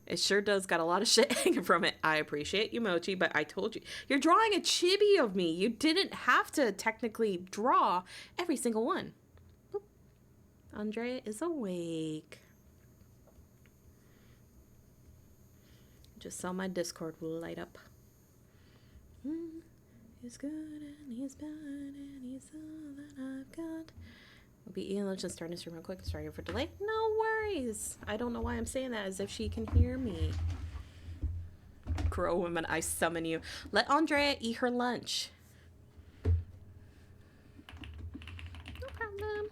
It sure does got a lot of shit hanging from it. I appreciate you, Mochi, but I told you. You're drawing a chibi of me. You didn't have to technically draw every single one. Oop. Andrea is awake. Just saw my Discord light up. He's good and he's bad and he's all that I've got. We'll be eating lunch and starting this real quick. Sorry for delay. No worries. I don't know why I'm saying that, as if she can hear me. Crow woman, I summon you. Let Andrea eat her lunch. No problem.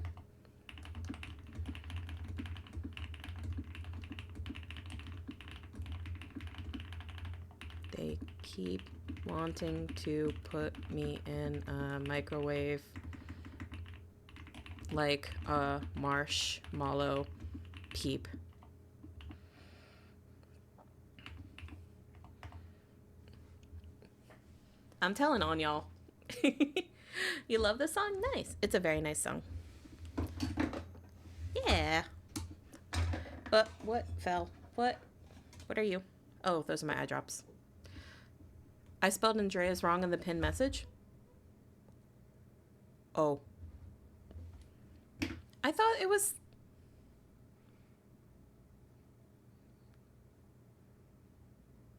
They keep wanting to put me in a microwave like a marshmallow peep. I'm telling on y'all. You love this song? Nice. It's a very nice song. Yeah. What fell? What are you? Oh, those are my eye drops. I spelled Andreas wrong in the pinned message. Oh. I thought it was...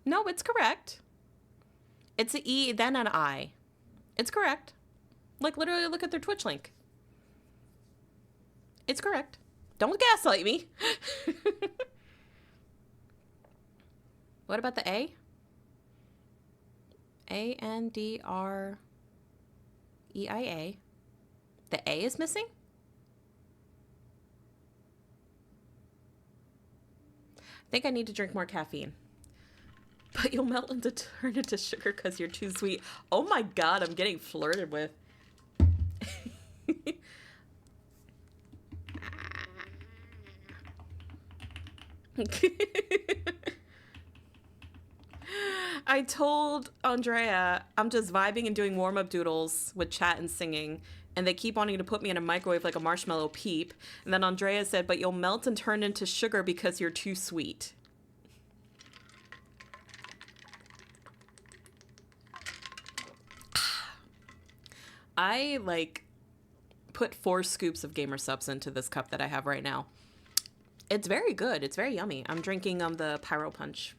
No, it's correct. It's an E, then an I. It's correct. Like, literally look at their Twitch link. It's correct. Don't gaslight me. What about the A? Andrea. The A is missing? I think I need to drink more caffeine. But you'll melt and turn into sugar because you're too sweet. Oh my god, I'm getting flirted with. I told Andrea I'm just vibing and doing warm-up doodles with chat and singing, and they keep wanting to put me in a microwave like a marshmallow peep. And then Andrea said, but you'll melt and turn into sugar because you're too sweet. I, like, put 4 scoops of Gamer Subs into this cup that I have right now. It's very good. It's very yummy. I'm drinking the Pyro Punch.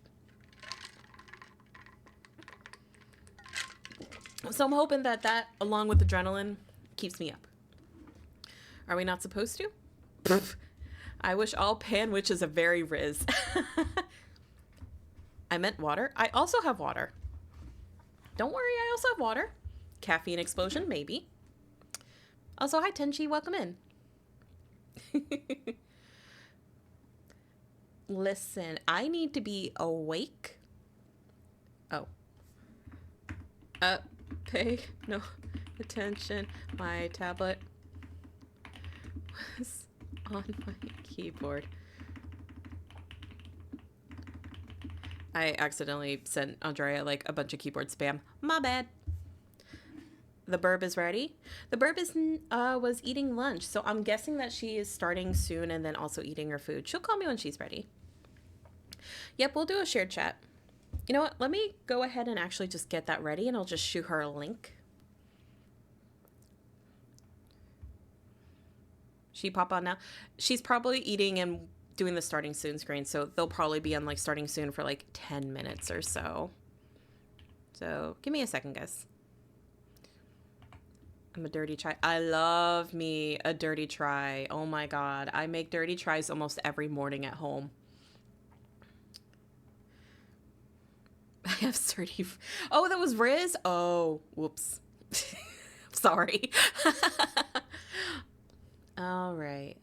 So I'm hoping that, along with adrenaline, keeps me up. Are we not supposed to? I wish all pan witches a very Riz. I meant water. I also have water. Don't worry, I also have water. Caffeine explosion, maybe. Also, hi Tenchi, welcome in. Listen, I need to be awake. Oh. Pay no attention. My tablet was on my keyboard. I accidentally sent Andrea like a bunch of keyboard spam. My bad. The burb is ready. The burb is was eating lunch, so I'm guessing that she is starting soon and then also eating her food. She'll call me when she's ready. Yep, we'll do a shared chat. You know what? Let me go ahead and actually just get that ready, and I'll just shoot her a link. She pop on now. She's probably eating and doing the starting soon screen, so they'll probably be on like starting soon for like 10 minutes or so. So give me a second, guys. I'm a dirty try. I love me a dirty try. Oh my god. I make dirty tries almost every morning at home. I have 30. Oh, that was Riz? Oh, whoops. Sorry. All right.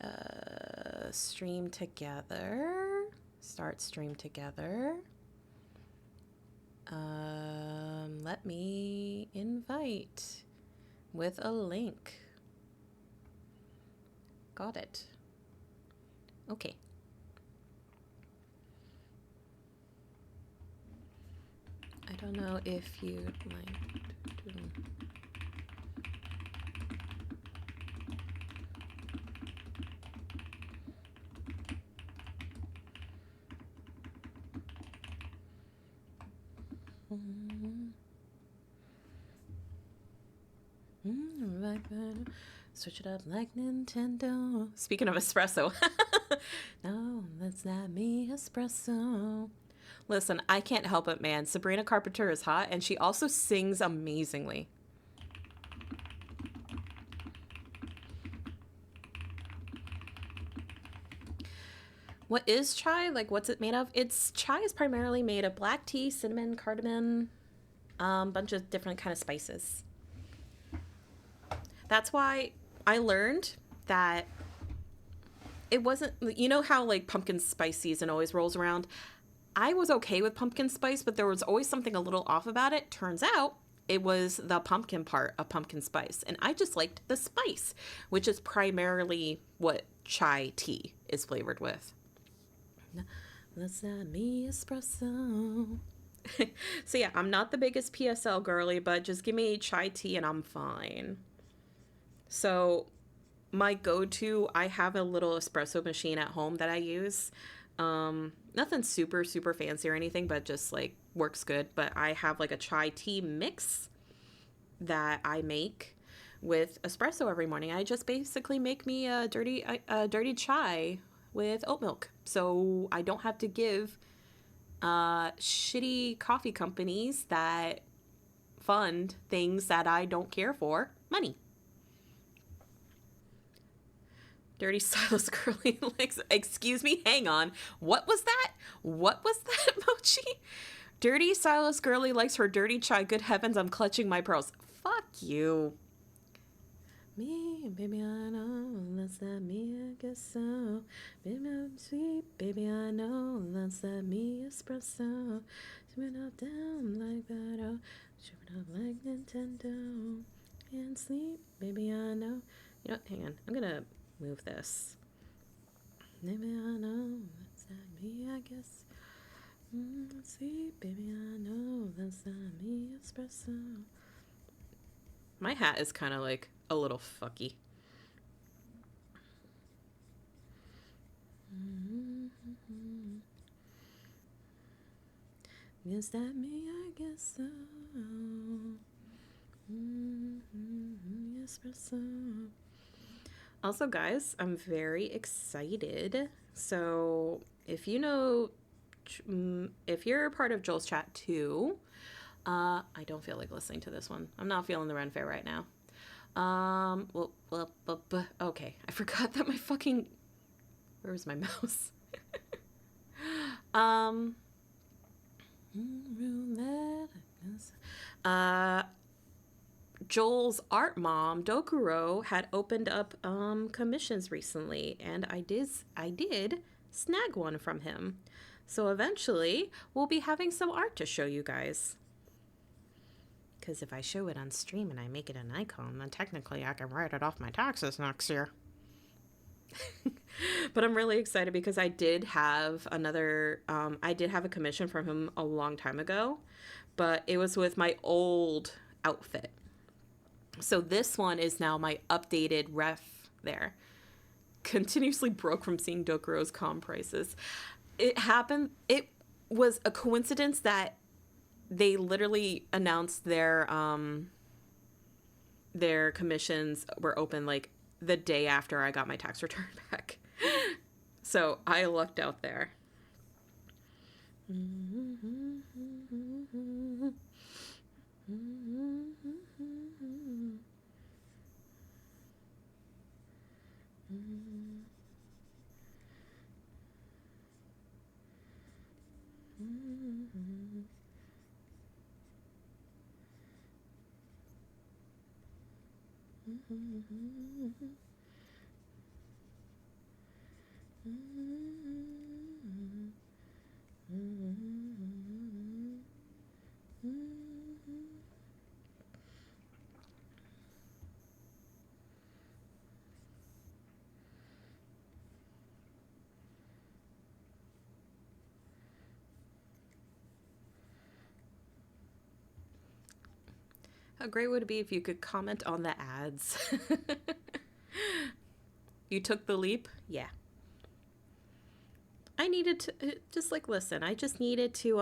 Stream together. Start stream together. Let me invite with a link. Got it. Okay. I don't know if you'd like to... Switch it up like Nintendo. Speaking of espresso. No, that's not me, espresso. Listen, I can't help it, man. Sabrina Carpenter is hot, and she also sings amazingly. What is chai? Like, what's it made of? Chai is primarily made of black tea, cinnamon, cardamom, bunch of different kind of spices. That's why I learned that it wasn't, you know how like pumpkin spice season always rolls around? I was okay with pumpkin spice, but there was always something a little off about it. Turns out it was the pumpkin part of pumpkin spice. And I just liked the spice, which is primarily what chai tea is flavored with. That's not me, espresso. So yeah, I'm not the biggest PSL girly, but just give me chai tea and I'm fine. So my go-to, I have a little espresso machine at home that I use. Nothing super, super fancy or anything, but just like works good. But I have like a chai tea mix that I make with espresso every morning. I just basically make me a dirty chai with oat milk. So I don't have to give shitty coffee companies that fund things that I don't care for money. Dirty stylist curly legs. Excuse me, hang on. What was that? What was that emoji? Dirty stylist girly likes her dirty chai. Good heavens, I'm clutching my pearls. Fuck you. Me, baby, I know that's not me, I guess so. Baby, I'm sweet, baby, I know that's not me, espresso. Shooting up down like that, oh, shooting up like Nintendo. And sleep, baby, I know. You know what, hang on, I'm gonna move this. Maybe I know that's not me, I guess. Sleep, baby, I know that's not me, espresso. My hat is kind of like a little fucky. Is that me? I guess so. Espresso. Also, guys, I'm very excited. So, if you know, if you're a part of Joel's chat too, I don't feel like listening to this one. I'm not feeling the Ren Fair right now. Okay. I forgot that my fucking... Where's my mouse? Uh, Joel's art mom, Dokuro, had opened up commissions recently, and I did snag one from him. So eventually, we'll be having some art to show you guys. Because if I show it on stream and I make it an icon, then technically I can write it off my taxes next year. But I'm really excited because I did have a commission from him a long time ago, but it was with my old outfit. So this one is now my updated ref there. Continuously broke from seeing Dokuro's com prices. It was a coincidence that they literally announced their commissions were open like the day after I got my tax return back. So I lucked out there. How great would it be if you could comment on the ads? You took the leap? Yeah. I needed to just like listen. I just needed to you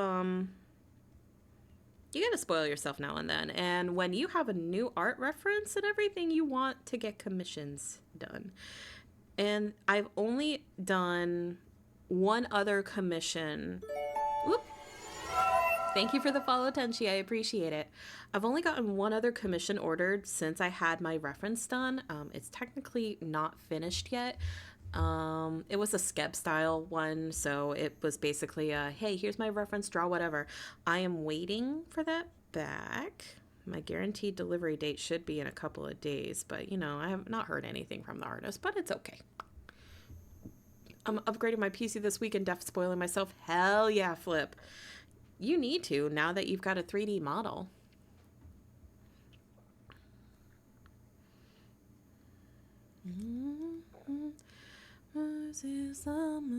gotta spoil yourself now and then. And when you have a new art reference and everything, you want to get commissions done. And I've only done one other commission. Whoop. Thank you for the follow, Tenchi. I appreciate it. I've only gotten one other commission ordered since I had my reference done. It's technically not finished yet. It was a skeb style one, so it was basically a, hey, here's my reference, draw whatever. I am waiting for that back. My guaranteed delivery date should be in a couple of days, but you know, I have not heard anything from the artist, but it's okay. I'm upgrading my PC this week and def spoiling myself. Hell yeah, Flip. You need to now that you've got a 3D model. This is the moon.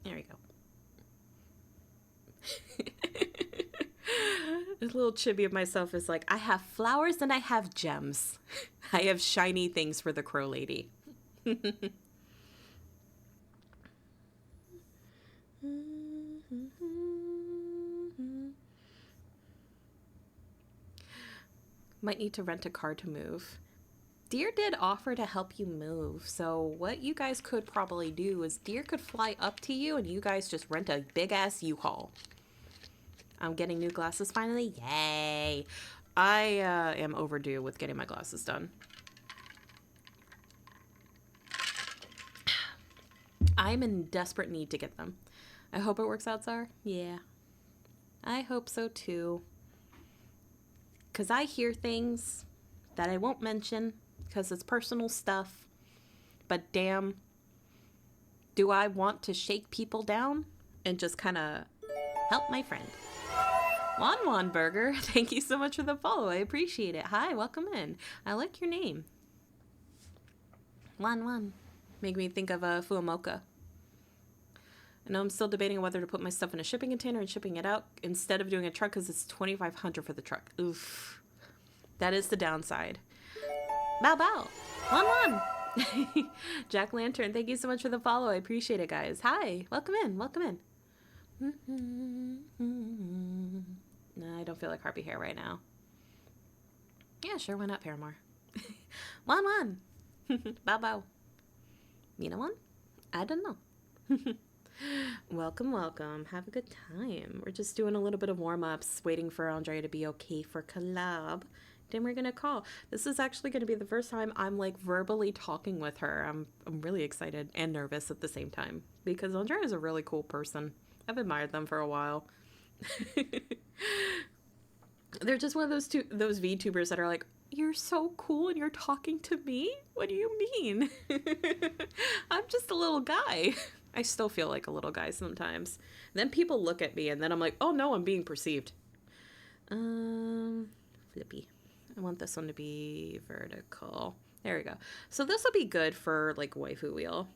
There we go. This little chibi of myself is like, I have flowers and I have gems. I have shiny things for the crow lady. Might need to rent a car to move. Deer did offer to help you move, so what you guys could probably do is Deer could fly up to you and you guys just rent a big-ass U-Haul. I'm getting new glasses finally. Yay! I am overdue with getting my glasses done. I'm in desperate need to get them. I hope it works out, Czar. Yeah. I hope so too. Because I hear things that I won't mention because it's personal stuff. But damn, do I want to shake people down and just kind of help my friend. Wan Burger, thank you so much for the follow. I appreciate it. Hi, welcome in. I like your name. Wan. Make me think of Fuamoka. I know I'm still debating whether to put my stuff in a shipping container and shipping it out instead of doing a truck because it's $2,500 for the truck. Oof. That is the downside. Bow. Wan. Jack Lantern, thank you so much for the follow. I appreciate it, guys. Hi. Welcome in. No, I don't feel like Harpy Hair right now. Yeah, sure, why not, Paramore? Wan. Bow bow. Minawan? I don't know. Welcome, welcome. Have a good time. We're just doing a little bit of warm-ups, waiting for Andrea to be okay for collab. Then we're gonna call. This is actually gonna be the first time I'm like verbally talking with her. I'm really excited and nervous at the same time because Andrea is a really cool person. I've admired them for a while. They're just one of those VTubers that are like, you're so cool and you're talking to me? What do you mean? I'm just a little guy. I still feel like a little guy sometimes. Then people look at me and then I'm like, oh no, I'm being perceived. Flippy. I want this one to be vertical. There we go. So this will be good for like waifu wheel.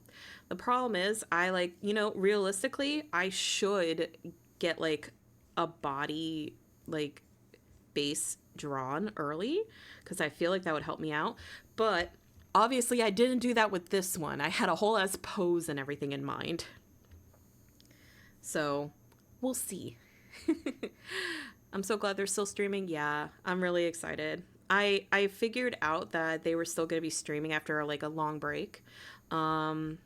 The problem is I like, realistically, I should get like a body like base drawn early because I feel like that would help me out. But obviously I didn't do that with this one. I had a whole ass pose and everything in mind. So we'll see. I'm so glad they're still streaming. Yeah, I'm really excited. I figured out that they were still going to be streaming after like a long break. And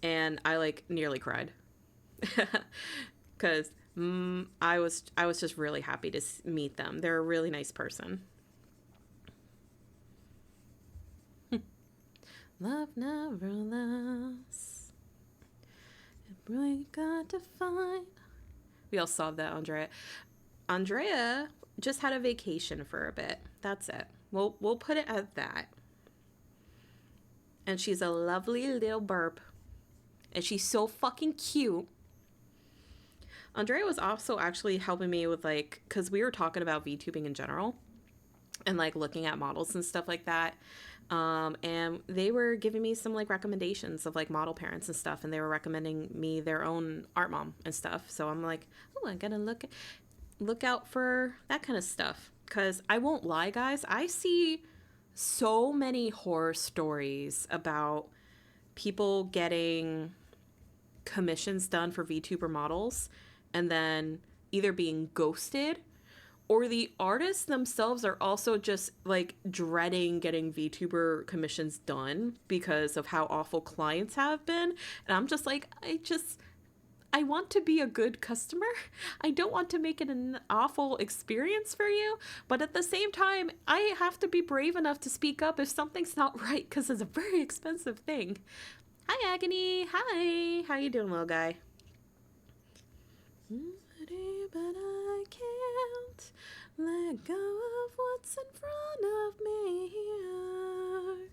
I like nearly cried. Cuz I was just really happy to meet them. They're a really nice person. Love never lasts. It really got to find. We all saw that, Andrea. Andrea just had a vacation for a bit. That's it. We'll put it at that. And she's a lovely little burp. And she's so fucking cute. Andrea was also actually helping me with like, because we were talking about VTubing in general and like looking at models and stuff like that. And they were giving me some like recommendations of like model parents and stuff. And they were recommending me their own art mom and stuff. So I'm like, oh, I gotta look out for that kind of stuff. Because I won't lie, guys, I see so many horror stories about people getting commissions done for VTuber models and then either being ghosted or the artists themselves are also just like dreading getting VTuber commissions done because of how awful clients have been. And I'm just like, I want to be a good customer. I don't want to make it an awful experience for you. But at the same time, I have to be brave enough to speak up if something's not right because it's a very expensive thing. Hi, Agony. Hi. How you doing, little guy? But I can't let go of what's in front of me here.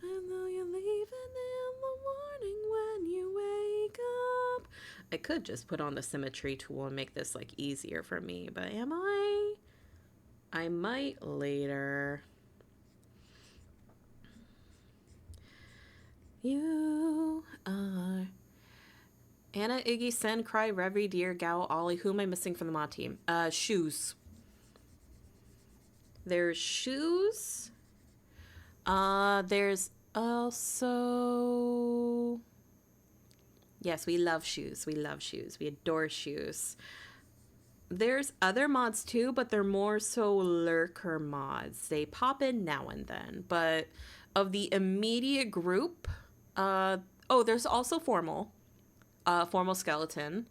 I know you're leaving in the morning when you wake up. I could just put on the symmetry tool and make this like easier for me, but am I? I might later. You are Anna, Iggy, Sen, Cry, Reverie, Dear, Gal, Ollie. Who am I missing from the mod team? Shoes. There's Shoes. There's also... Yes, we love Shoes. We love Shoes. We adore Shoes. There's other mods too, but they're more so lurker mods. They pop in now and then. But of the immediate group... oh, there's also Formal. Formal Skeleton.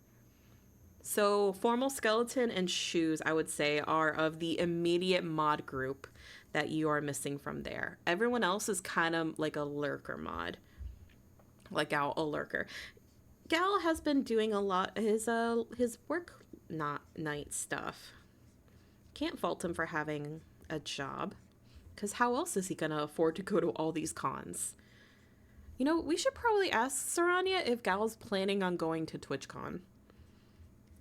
So Formal Skeleton and Shoes, I would say, are of the immediate mod group that you are missing from there. Everyone else is kind of like a lurker mod. Like Gal, a lurker. Gal has been doing a lot his work not night stuff. Can't fault him for having a job. Because how else is he gonna afford to go to all these cons? You know, we should probably ask Sarania if Gal's planning on going to TwitchCon.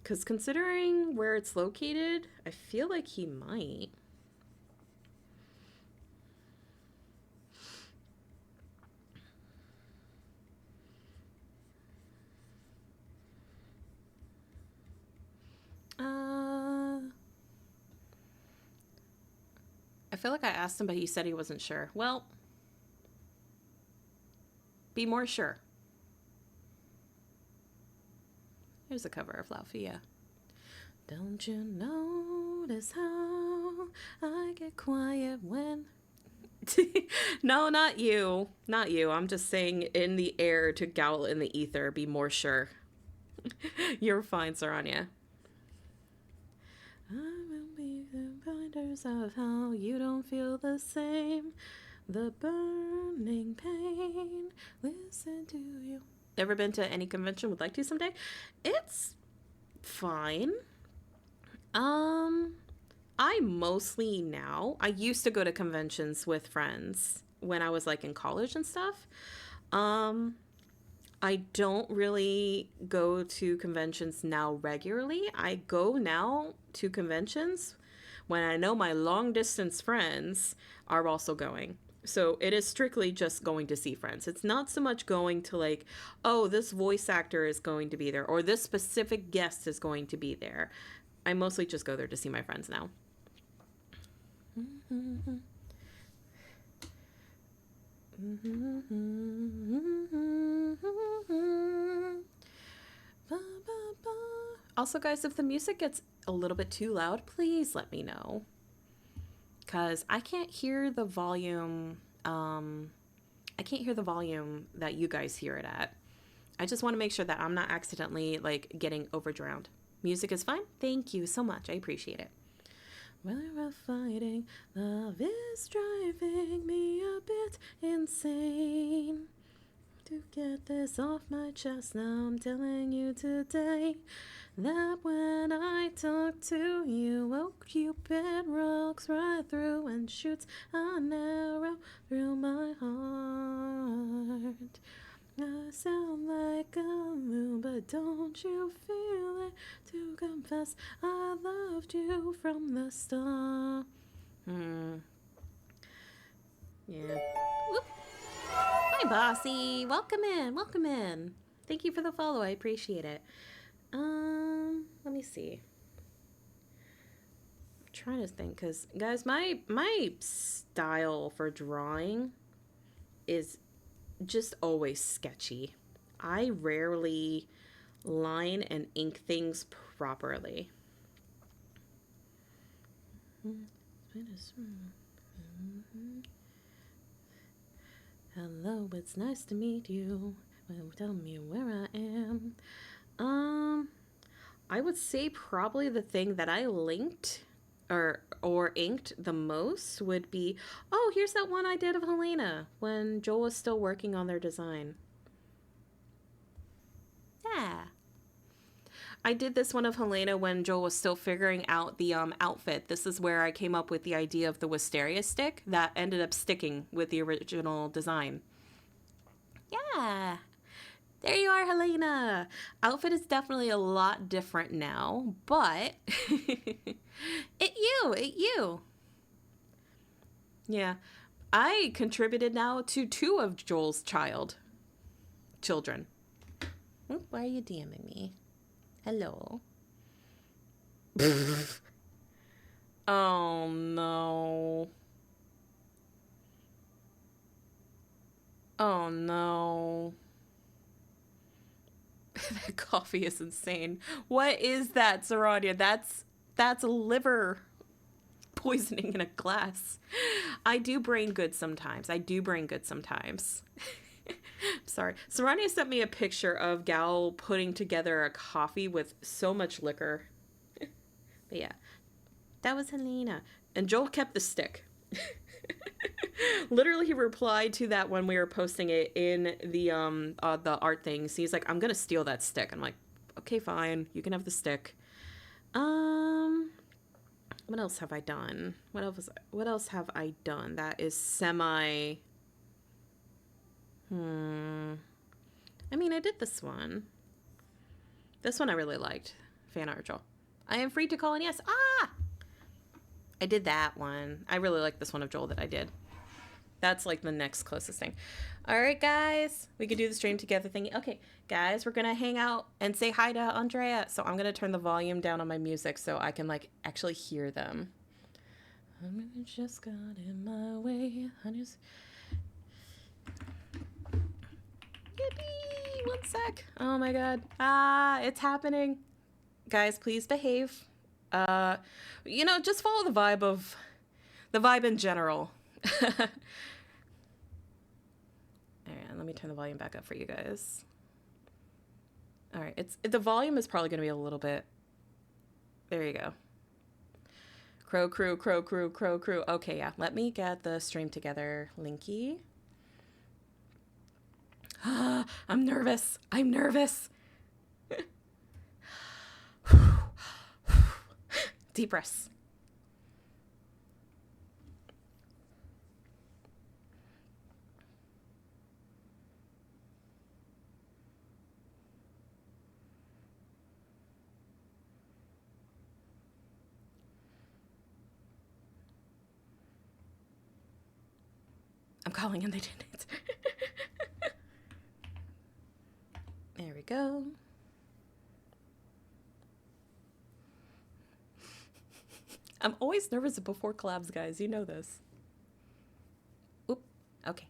Because considering where it's located, I feel like he might. I feel like I asked him, but he said he wasn't sure. Well, be more sure. Here's the cover of Laufey. Don't you know Notice how I get quiet when. No, not you. Not you. I'm just saying in the air to growl in the ether, be more sure. You're fine, Saranya. I will be the reminders of how you don't feel the same. The burning pain. Listen to you. Ever been to any convention? Would like to someday? It's fine. I mostly now. I used to go to conventions with friends when I was like in college and stuff. I don't really go to conventions now regularly. I go now to conventions when I know my long distance friends are also going. So it is strictly just going to see friends. It's not so much going to like, oh, this voice actor is going to be there or this specific guest is going to be there. I mostly just go there to see my friends now. Also, guys, if the music gets a little bit too loud, please let me know. Because I can't hear the volume. I can't hear the volume that you guys hear it at. I just want to make sure that I'm not accidentally like getting overdrowned. Music is fine. Thank you so much. I appreciate it. We're fighting. Love is driving me a bit insane. To get this off my chest, now I'm telling you today that when I talk to you, oh, Cupid rocks right through and shoots an arrow through my heart. I sound like a moon, but don't you feel it? To confess, I loved you from the start. Yeah. Whoop. Hi, bossy. Welcome in. Welcome in. Thank you for the follow. I appreciate it. Let me see. I'm trying to think, cause guys, my style for drawing is just always sketchy. I rarely line and ink things properly. Hello, it's nice to meet you. Well, tell me where I am. I would say probably the thing that I linked or inked the most would be, oh, here's that one I did of Helena when Joel was still working on their design. Yeah. I did this one of Helena when Joel was still figuring out the outfit. This is where I came up with the idea of the wisteria stick that ended up sticking with the original design. Yeah. There you are, Helena. Outfit is definitely a lot different now, but it you. Yeah. I contributed now to 2 of Joel's children. Why are you DMing me? Hello. Oh no. Oh no. That coffee is insane. What is that, Saranya? That's liver poisoning in a glass. I do brain good sometimes. Sorry. Saranya sent me a picture of Gal putting together a coffee with so much liquor. But yeah, that was Helena. And Joel kept the stick. Literally, he replied to that when we were posting it in the art things. He's like, "I'm gonna steal that stick." I'm like, "Okay, fine. You can have the stick." What else have I done? What else have I done that is semi? I mean, I did this one. This one I really liked. Fan art, Joel. I am free to call in. Yes. Ah! I did that one. I really like this one of Joel that I did. That's like the next closest thing. All right, guys. We could do the stream together thing. Okay, guys, we're going to hang out and say hi to Andrea. So I'm going to turn the volume down on my music so I can like actually hear them. I just got in my way. Yippee! 1 sec. Oh my god. Ah, it's happening. Guys, please behave. Just follow the vibe in general. All right, let me turn the volume back up for you guys. All right, the volume is probably going to be a little bit. There you go. Crow crew, crow crew, crow crew. Okay, yeah. Let me get the stream together, Linky. I'm nervous. I'm nervous. Deep breaths. I'm calling and they didn't. There we go. I'm always nervous before collabs, guys. You know this. Oop. Okay.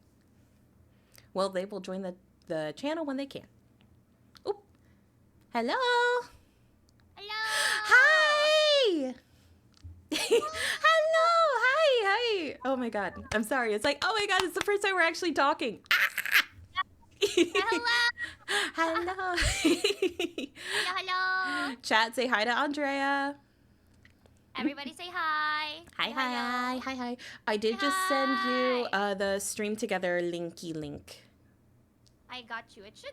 Well, they will join the channel when they can. Oop. Hello. Hello. Hi. Hello. Hi. Oh my God. I'm sorry. It's like, oh my God, it's the first time we're actually talking. Hello. Hello. Hello. Chat, say hi to Andrea. Everybody say hi. Hi. I did just send you the stream together linky link. I got you. It shows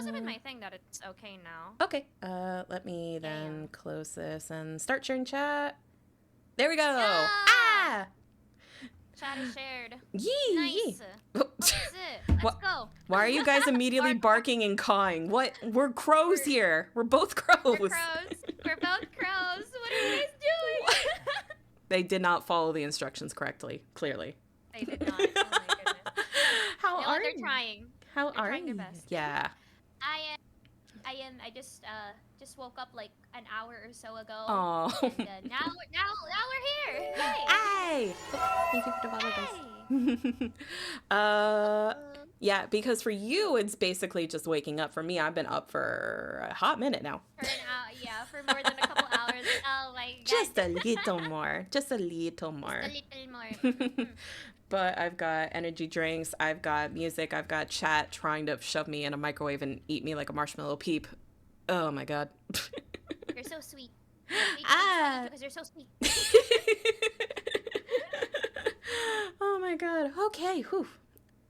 up in my thing that it's okay now. Okay. Let me then close this and start sharing chat. There we go. Yeah. Ah! Chat is shared. Yee. Nice. What is it? Let's go. Why are you guys immediately barking and cawing? What? We're crows here. We're both crows. We're crows. We're both crows. What are you guys doing? They did not follow the instructions correctly, clearly. They did not. Oh my goodness. How are They're you? trying. How They're are trying you? their best. Yeah. I just woke up like an hour or so ago. Oh. And now we're here. Yay. Hey! Thank you for the follow, guys. Yeah, because for you, it's basically just waking up. For me, I've been up for a hot minute now. For an hour, yeah, for more than a couple hours. Oh my God. Just a little more. Just a little more. Just a little more. But I've got energy drinks, I've got music, I've got chat trying to shove me in a microwave and eat me like a marshmallow peep. Oh my God. You're so sweet. Because you're so sweet. Oh my God. Okay. Whew.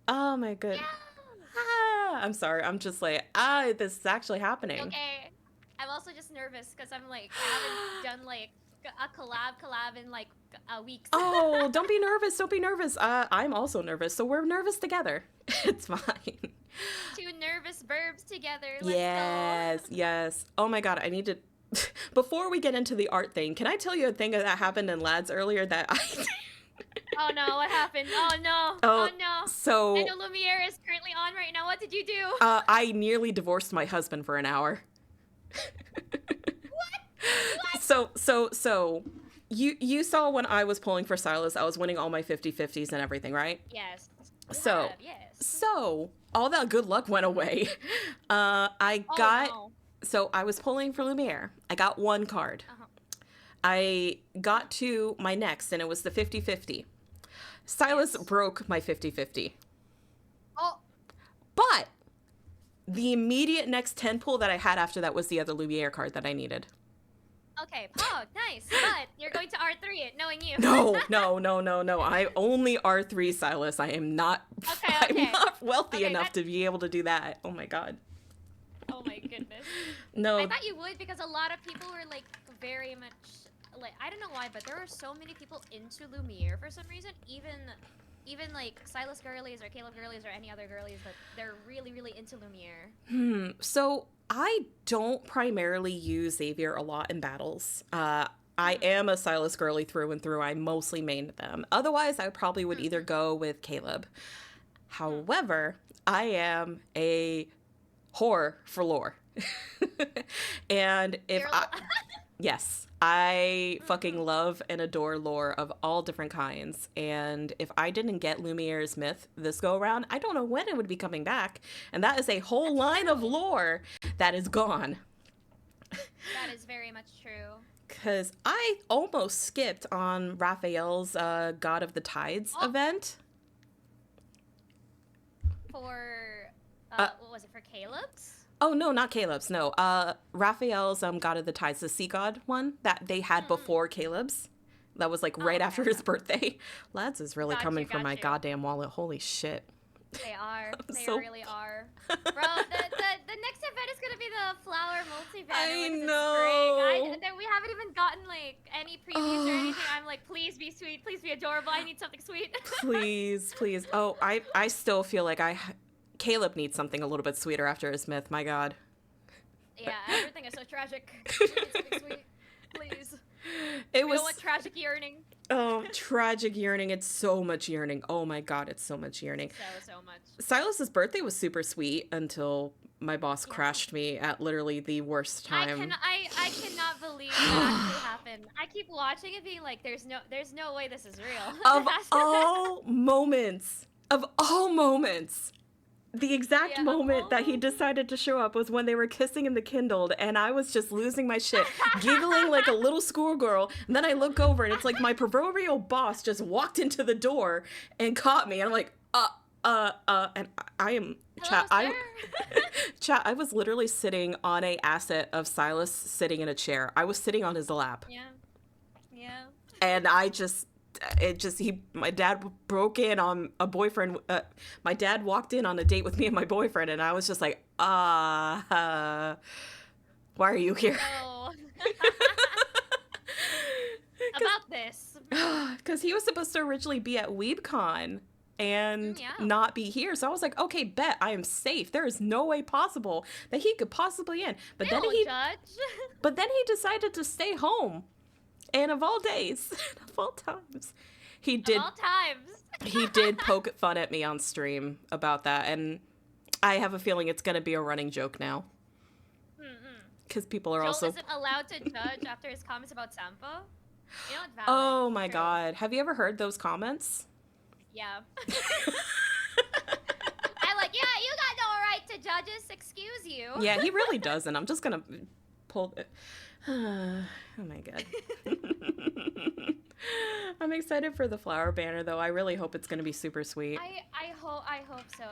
Oh my God. Yeah. I'm sorry. I'm just like, this is actually happening. Okay. I'm also just nervous because I'm like, I haven't done like a collab in like a week. Oh, don't be nervous. Don't be nervous. I'm also nervous. So we're nervous together. It's fine. Two nervous burbs together. Let's go. Yes. Oh my God. I need to, before we get into the art thing, can I tell you a thing that happened in Lads earlier that I Oh no, what happened? Oh no. Oh, No. So I know Lumiere is currently on right now. What did you do? I nearly divorced my husband for an hour. What? So you saw when I was pulling for Silas, I was winning all my 50-50s and everything, right? Yes. Yes. So all that good luck went away. So I was pulling for Lumiere. I got one card. Uh-huh. I got to my next, and it was the 50-50. Silas broke my 50-50. Oh. But the immediate next 10 pull that I had after that was the other Lumiere card that I needed. Okay. Oh, nice. But you're going to R3 it, knowing you. No. I only R3 Silas. I am not. Okay. I'm not wealthy enough that's... to be able to do that. Oh my God. Oh my goodness. No. I thought you would because a lot of people were like very much like I don't know why, but there were so many people into Lumiere for some reason. Even like Silas girlies or Caleb girlies or any other girlies, but they're really into Lumiere. So I don't primarily use Xavier a lot in battles. I am a Silas girly through and through. I mostly main them. Otherwise, I probably would either go with Caleb. However, I am a whore for lore. And if yes, I fucking love and adore lore of all different kinds. And if I didn't get Lumiere's myth this go around, I don't know when it would be coming back. And that is a whole line of lore that is gone. That is very much true. Because I almost skipped on Raphael's God of the Tides event. For, what was it, for Caleb's? Oh, no, not Caleb's, no. Raphael's God of the Tides, the sea god one that they had before Caleb's. That was like right after his birthday. Lads is really coming for my goddamn wallet. Holy shit. They are. They so... really are. Bro, the next event is gonna be the flower multi-banner. I know. We haven't even gotten like any previews or anything. I'm like, please be sweet, please be adorable. I need something sweet. Please, please. Oh, I still feel like Caleb needs something a little bit sweeter after his myth. My God. Yeah, everything is so tragic. I need something sweet, please. We don't want tragic yearning. Oh, tragic yearning. It's so much yearning. Oh my God, it's so much yearning. So much. Silas's birthday was super sweet until my boss crashed me at literally the worst time. I cannot believe that actually happened. I keep watching it being like, there's no way this is real. Of all moments, the exact moment that he decided to show up was when they were kissing in the kindled, and I was just losing my shit, giggling like a little schoolgirl. And then I look over, and it's like my proverbial boss just walked into the door and caught me. And I'm like, and I am, chat, I was literally sitting on a asset of Silas sitting in a chair. I was sitting on his lap. Yeah. And my dad broke in on a boyfriend. My dad walked in on a date with me and my boyfriend, and I was just like, why are you here? No. About this. Because he was supposed to originally be at WeebCon and not be here. So I was like, okay, bet I am safe. There is no way possible that he could possibly in. But then he decided to stay home. And of all days, of all times, he did poke fun at me on stream about that, and I have a feeling it's going to be a running joke now. Because people are Joel also isn't allowed to judge after his comments about Sampo. You know, it's valid. Oh my God, have you ever heard those comments? Yeah. I'm like, yeah, you got no right to judge us. Excuse you. Yeah, he really doesn't. I'm just gonna pull it. Oh my God. I'm excited for the flower banner though. I really hope it's gonna be super sweet. I hope so.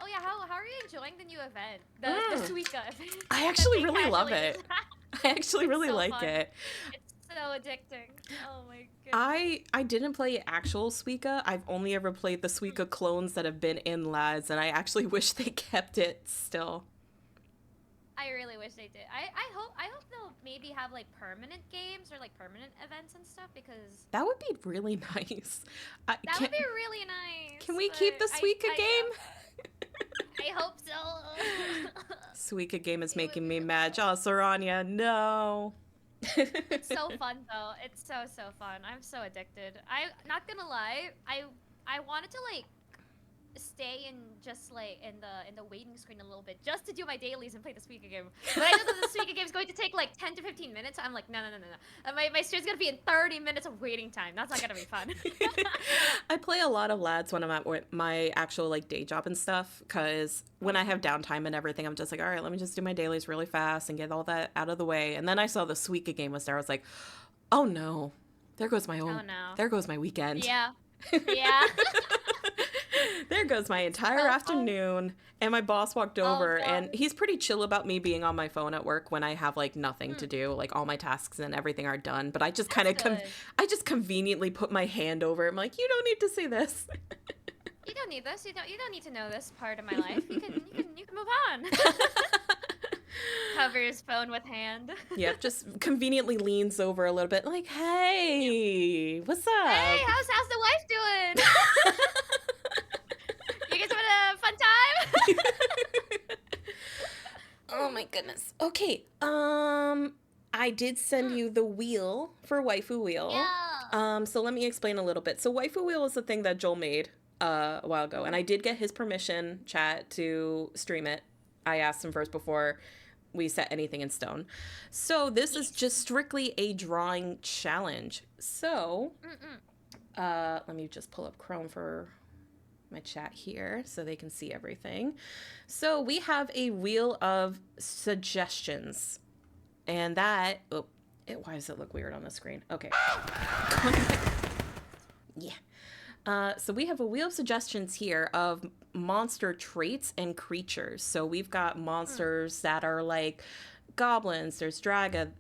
Oh yeah, how are you enjoying the new event? The Suika event? I actually really love it. I actually really like it. It's so addicting. Oh my goodness. I didn't play actual Suika. I've only ever played the Suika clones that have been in LADs, and I actually wish they kept it still. I really wish they did. I hope they'll maybe have like permanent games or like permanent events and stuff, because that would be really nice. That would be really nice. Can we keep the Suika game? I hope so. Suika game is making me mad. Oh, Saranya, no. It's so fun though. It's so fun. I'm so addicted. I'm not gonna lie. I wanted to like stay in just like in the waiting screen a little bit just to do my dailies and play the Suika game. But I know that the Suika game is going to take like 10 to 15 minutes. I'm like, no. My stream's gonna be in 30 minutes of waiting time. That's not gonna be fun. I play a lot of LADs when I'm at my actual like day job and stuff, because when I have downtime and everything, I'm just like, all right, let me just do my dailies really fast and get all that out of the way. And then I saw the Suika game was there. I was like, oh no, there goes my there goes my weekend. Yeah. There goes my entire afternoon. And my boss walked over, and he's pretty chill about me being on my phone at work when I have like nothing to do, like all my tasks and everything are done. But I just kind of I just conveniently put my hand over. I'm like, you don't need to see this. You don't need this. You don't need to know this part of my life. You can move on. Cover his phone with hand. Yep, just conveniently leans over a little bit, like, hey, what's up? Hey, how's the wife doing? You guys having a fun time? Oh my goodness. Okay, I did send you the wheel for Waifu Wheel. Yeah. So let me explain a little bit. So Waifu Wheel is the thing that Joel made a while ago, and I did get his permission, chat, to stream it. I asked him first before we set anything in stone. So this is just strictly a drawing challenge. So let me just pull up Chrome for my chat here so they can see everything. So we have a wheel of suggestions. And that, why does it look weird on the screen? Okay. Yeah. So we have a wheel of suggestions here of monster traits and creatures. So we've got monsters that are like goblins, there's dragon,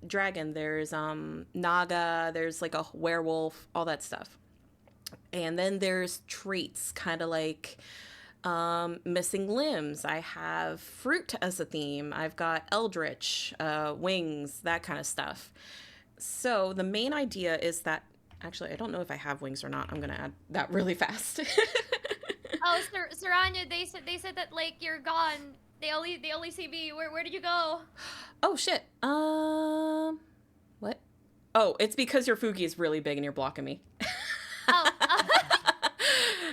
there's naga, there's like a werewolf, all that stuff. And then there's traits, kind of like missing limbs. I have fruit as a theme. I've got eldritch, wings, that kind of stuff. So the main idea is that, actually, I don't know if I have wings or not. I'm gonna add that really fast. Oh, Saranya, they said that like you're gone. They only see me. Where did you go? Oh shit. What? Oh, it's because your Fugi is really big and you're blocking me. Oh.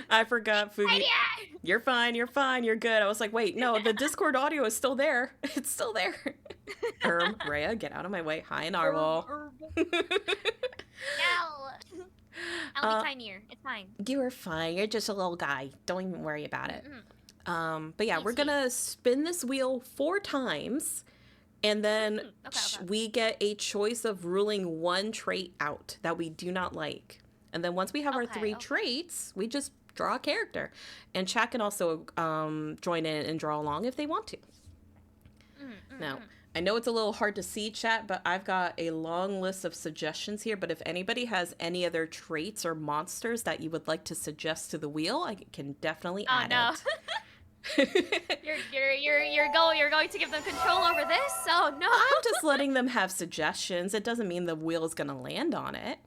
I forgot, Fugi. Right here. You're fine, you're good. I was like, wait, no, the Discord audio is still there. It's still there. Rhea, get out of my way. Hi, Narwhal. No. I'll be tinier. It's fine. You are fine. You're just a little guy. Don't even worry about it. But yeah, Easy. we're gonna spin this wheel 4 times, and then Okay. we get a choice of ruling one trait out that we do not like. And then once we have our 3 traits, we just draw a character. And chat can also join in and draw along if they want to. Now, I know it's a little hard to see, chat, but I've got a long list of suggestions here. But if anybody has any other traits or monsters that you would like to suggest to the wheel, I can definitely add it. You're going to give them control over this? Oh no. I'm just letting them have suggestions. It doesn't mean the wheel is going to land on it.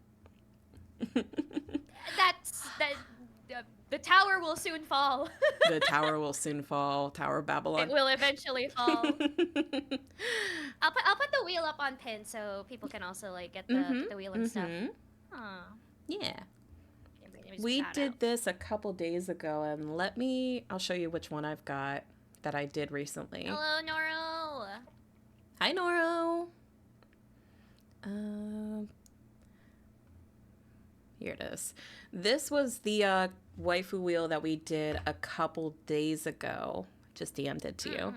The tower will soon fall. The tower will soon fall. Tower of Babylon. It will eventually fall. I'll put the wheel up on pin so people can also like get the wheel and stuff. Aw. Yeah. Maybe We shout did out. this a couple days ago, and I'll show you which one I've got that I did recently. Hello, Noro. Hi, Noro. Here it is. This was the waifu wheel that we did a couple days ago. Just DM'd it to you.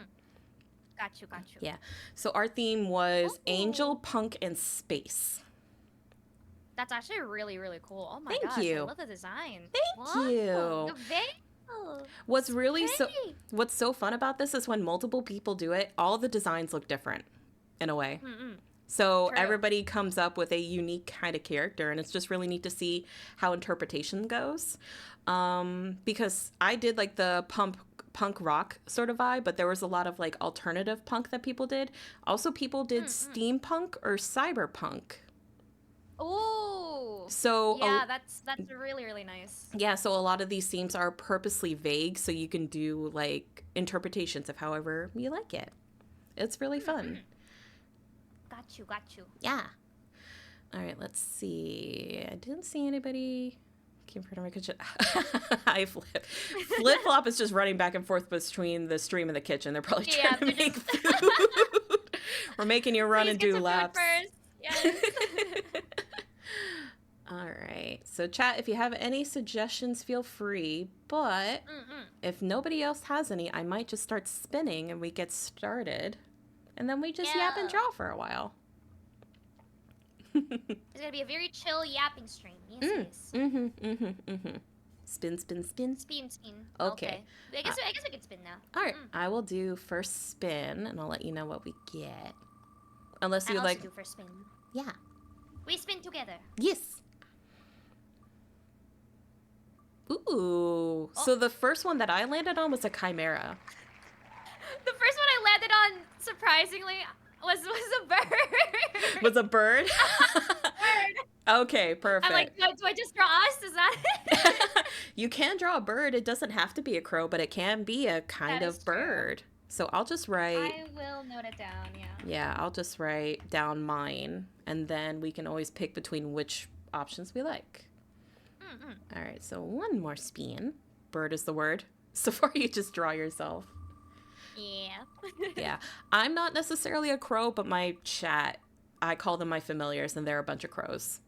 Got you. Yeah. So our theme was angel, punk, and space. That's actually really, really cool. Oh my Thank gosh, I you. love the design. Thank you. Very cool. What's so fun about this is when multiple people do it, all the designs look different in a way. So True. everybody comes up with a unique kind of character, and it's just really neat to see how interpretation goes. Because I did like the punk rock sort of vibe, but there was a lot of like alternative punk that people did. Also, people did steampunk or cyberpunk. Ooh. So yeah, that's really, really nice. yeah, so a lot of these themes are purposely vague, so you can do like interpretations of however you like it. It's really fun. Got you. Yeah. All right, let's see. I didn't see anybody. Came from my kitchen. I flip-flop is just running back and forth between the stream and the kitchen. They're probably trying to make food. We're making you run Please and get do some laps. food first. Yes. All right. So chat, if you have any suggestions, feel free. But if nobody else has any, I might just start spinning and we get started. And then we just yap and draw for a while. It's gonna be a very chill yapping stream. Yes. Spin. Spin. Okay. I guess we can spin now. All right. I will do first spin, and I'll let you know what we get. Unless you I also like. do first spin. Yeah. We spin together. Yes. Ooh. So the first one that I landed on was a chimera. The first one I landed on, surprisingly, was a bird. Was a bird? Okay, perfect. I'm like, do I just draw us? Is that it? You can draw a bird. It doesn't have to be a crow, but it can be a kind That of is true. bird. So I'll just write. I will note it down, yeah. Yeah, I'll just write down mine, and then we can always pick between which options we like. All right, so one more spin. Bird is the word. So far, you just draw yourself. Yeah. Yeah, I'm not necessarily a crow, but my chat, I call them my familiars, and they're a bunch of crows.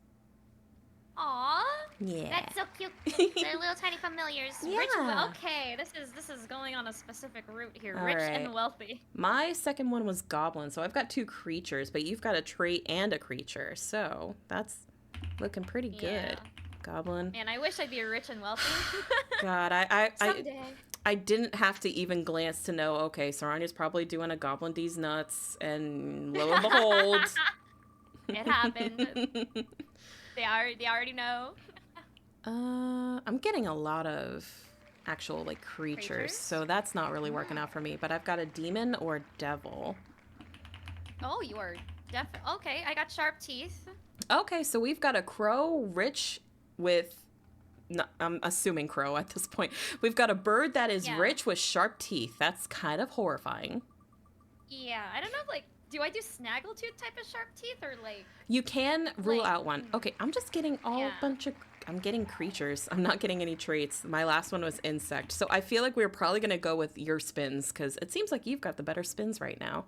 Aw. Yeah. That's so cute. They're little tiny familiars. Rich and Yeah. okay. This is going on a specific route here. All Rich right. and wealthy. My second one was goblin, so I've got 2 creatures, but you've got a trait and a creature, so that's looking pretty good. Yeah. Goblin. Man, I wish I'd be rich and wealthy. God, I Someday. I didn't have to even glance to know, okay, Sarania's probably doing a Goblin D's nuts, and lo and behold. It happened. They already know. I'm getting a lot of actual, like, creatures, so that's not really working out for me, but I've got a demon or devil. Oh, you are definitely... Okay, I got sharp teeth. Okay, so we've got a crow rich with... No, I'm assuming crow at this point. We've got a bird that is rich with sharp teeth. That's kind of horrifying. Yeah, I don't know if, like, do I do snaggletooth type of sharp teeth or, like... You can rule out one. Okay, I'm just getting I'm getting creatures. I'm not getting any traits. My last one was insect. So I feel like we're probably going to go with your spins because it seems like you've got the better spins right now.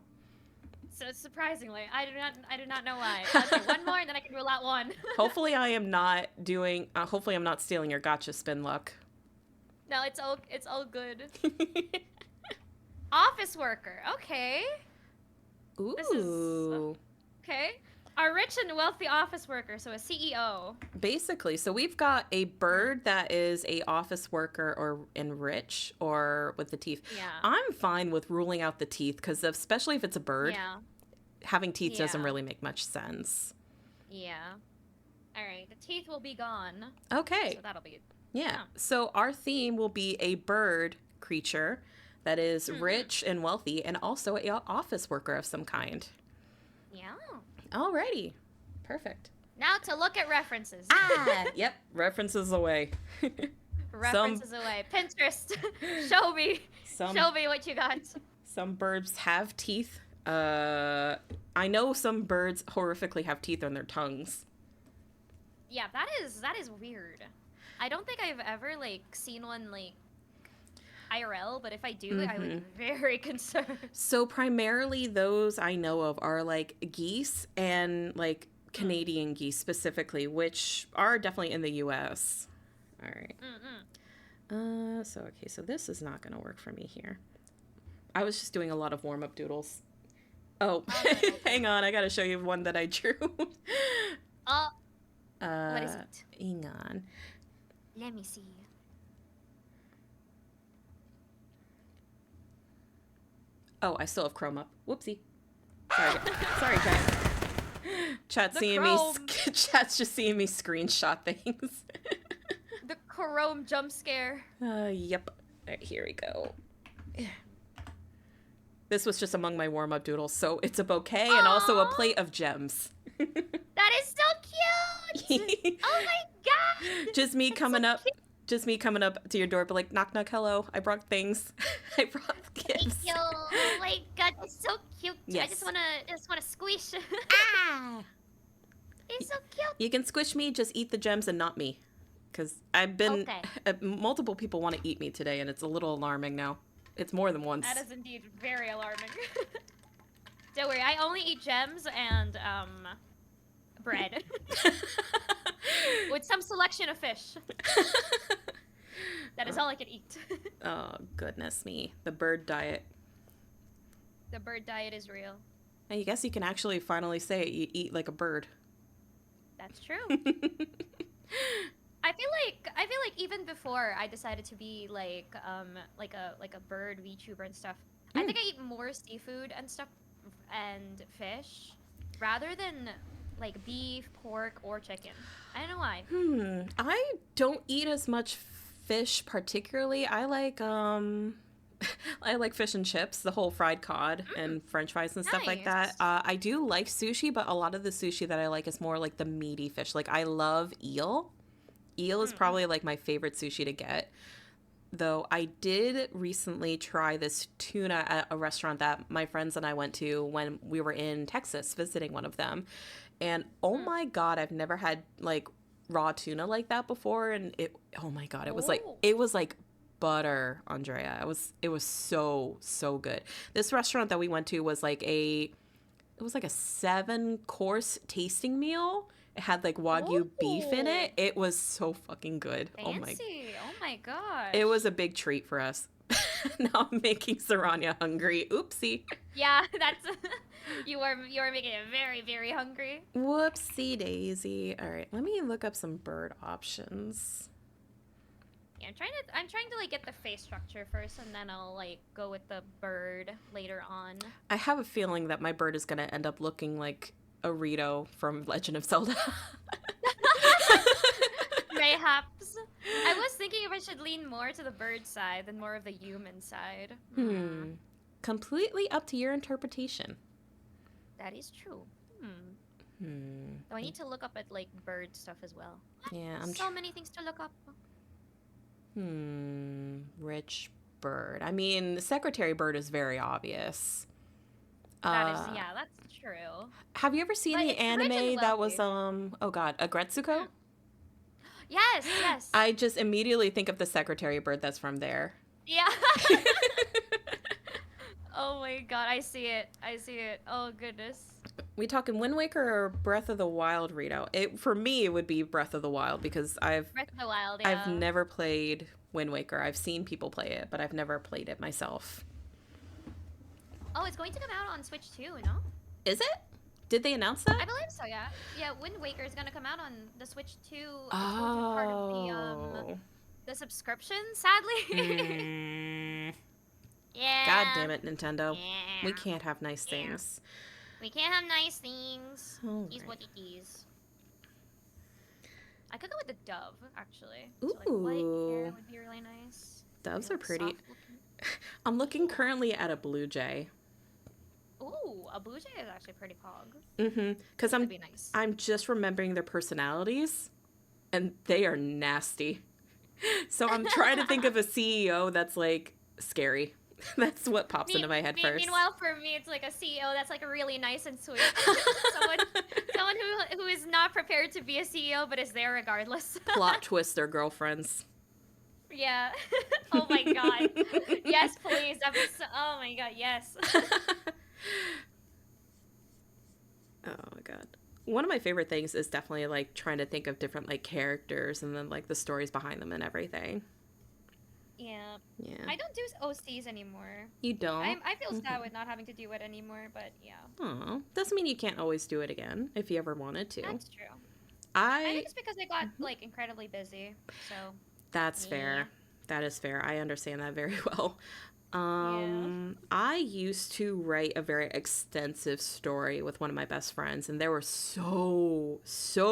So surprisingly, I do not know why. Okay, one more and then I can rule out one. Hopefully I am not doing, hopefully I'm not stealing your gotcha spin luck. No, it's all good. Office worker. Okay. Ooh. This is okay. A rich and wealthy office worker, so a CEO. Basically, so we've got a bird that is a office worker or in rich or with the teeth. Yeah. I'm fine with ruling out the teeth because especially if it's a bird, having teeth doesn't really make much sense. Yeah. All right, the teeth will be gone. Okay. So that'll be Yeah. So our theme will be a bird creature that is rich and wealthy and also an office worker of some kind. Yeah. Alrighty. Perfect. Now to look at references. Yep. References away. References away. Pinterest. Show me. Show me what you got. Some birds have teeth. I know some birds horrifically have teeth on their tongues. Yeah, that is weird. I don't think I've ever like seen one like IRL, but if I do, I would be very concerned. So primarily those I know of are like geese and like Canadian geese specifically, which are definitely in the US. All right. So this is not going to work for me here. I was just doing a lot of warm-up doodles. Oh, hang on. I got to show you one that I drew. What is it? Hang on. Let me see. Oh, I still have Chrome up. Whoopsie. Sorry, chat. Chat's just seeing me screenshot things. The Chrome jump scare. Yep. All right, here we go. This was just among my warm-up doodles, so it's a bouquet and also a plate of gems. That is so cute! Oh my god! Just me coming up. Just me coming up to your door, but like, knock, knock, hello. I brought things. I brought gifts. Thank you. Oh my god, it's so cute. Yes. I just wanna squish. It's so cute. You can squish me, just eat the gems and not me. Because I've been, multiple people want to eat me today, and it's a little alarming now. It's more than once. That is indeed very alarming. Don't worry, I only eat gems and, bread. With some selection of fish. That is all I can eat. Oh, goodness me. The bird diet. The bird diet is real. I guess you can actually finally say it. You eat like a bird. That's true. I feel like even before I decided to be like a bird VTuber and stuff, I think I eat more seafood and stuff and fish rather than like beef, pork, or chicken. I don't know why. I don't eat as much fish particularly. I like fish and chips, the whole fried cod and french fries and stuff like that. I do like sushi, but a lot of the sushi that I like is more like the meaty fish. Like I love eel. Eel is probably like my favorite sushi to get. Though I did recently try this tuna at a restaurant that my friends and I went to when we were in Texas visiting one of them. And oh my god, I've never had like raw tuna like that before, and it was like butter, Andrea. It was so good. This restaurant that we went to was like a 7-course tasting meal, It had like Wagyu beef in Oh, it. It was so fucking good. fancy. Oh my gosh. It was a big treat for us. Now I'm making Saranya hungry. Oopsie. Yeah, that's you are making it very, very hungry. Whoopsie daisy. All right, let me look up some bird options. Yeah, I'm trying to like get the face structure first, and then I'll like go with the bird later on. I have a feeling that my bird is going to end up looking like a Rito from Legend of Zelda. Mayhaps. I was thinking if I should lean more to the bird side than more of the human side. Completely up to your interpretation. That is true. Hmm. So I need to look up at like bird stuff as well. Yeah, So many things to look up. Rich bird. I mean, the secretary bird is very obvious. That is, yeah, that's true. Have you ever seen But the it's rich and anime that was wealthy. oh god, Agretsuko? Yes, yes. I just immediately think of the secretary bird that's from there. Yeah. Oh my god, I see it. I see it. Oh goodness. We talking Wind Waker or Breath of the Wild, Rito? For me, it would be Breath of the Wild because Breath of the Wild, yeah. I've never played Wind Waker. I've seen people play it, but I've never played it myself. Oh, it's going to come out on Switch too, no? Is it? Did they announce that? I believe so, yeah. Yeah, Wind Waker is gonna come out on the Switch too. It's Oh. part of the subscription, sadly. Yeah. God damn it, Nintendo. Yeah. We can't have nice Yeah. things. We can't have nice things. All Is right. what it is. I could go with the dove, actually. So, like, white hair Ooh. would be really nice. Doves Really are pretty. soft-looking. I'm looking currently at a blue jay. Ooh, a blue jay is actually pretty pog. Because That'd be nice. I'm just remembering their personalities, and they are nasty. So I'm trying to think of a CEO that's like scary. That's what pops into my head first. Meanwhile, for me, it's like a CEO that's like really nice and sweet. someone who is not prepared to be a CEO but is there regardless. Plot twist, they're girlfriends. Yeah. Oh my god. Yes, please. Oh my god. Yes. Oh my god. One of my favorite things is definitely like trying to think of different like characters and then like the stories behind them and everything. Yeah. Yeah. I don't do OCs anymore. You don't? I feel sad with not having to do it anymore, but yeah. Oh, doesn't mean you can't always do it again if you ever wanted to. That's true. I think it's because I got like incredibly busy. So That's yeah. fair. That is fair. I understand that very well. I used to write a very extensive story with one of my best friends, and there were so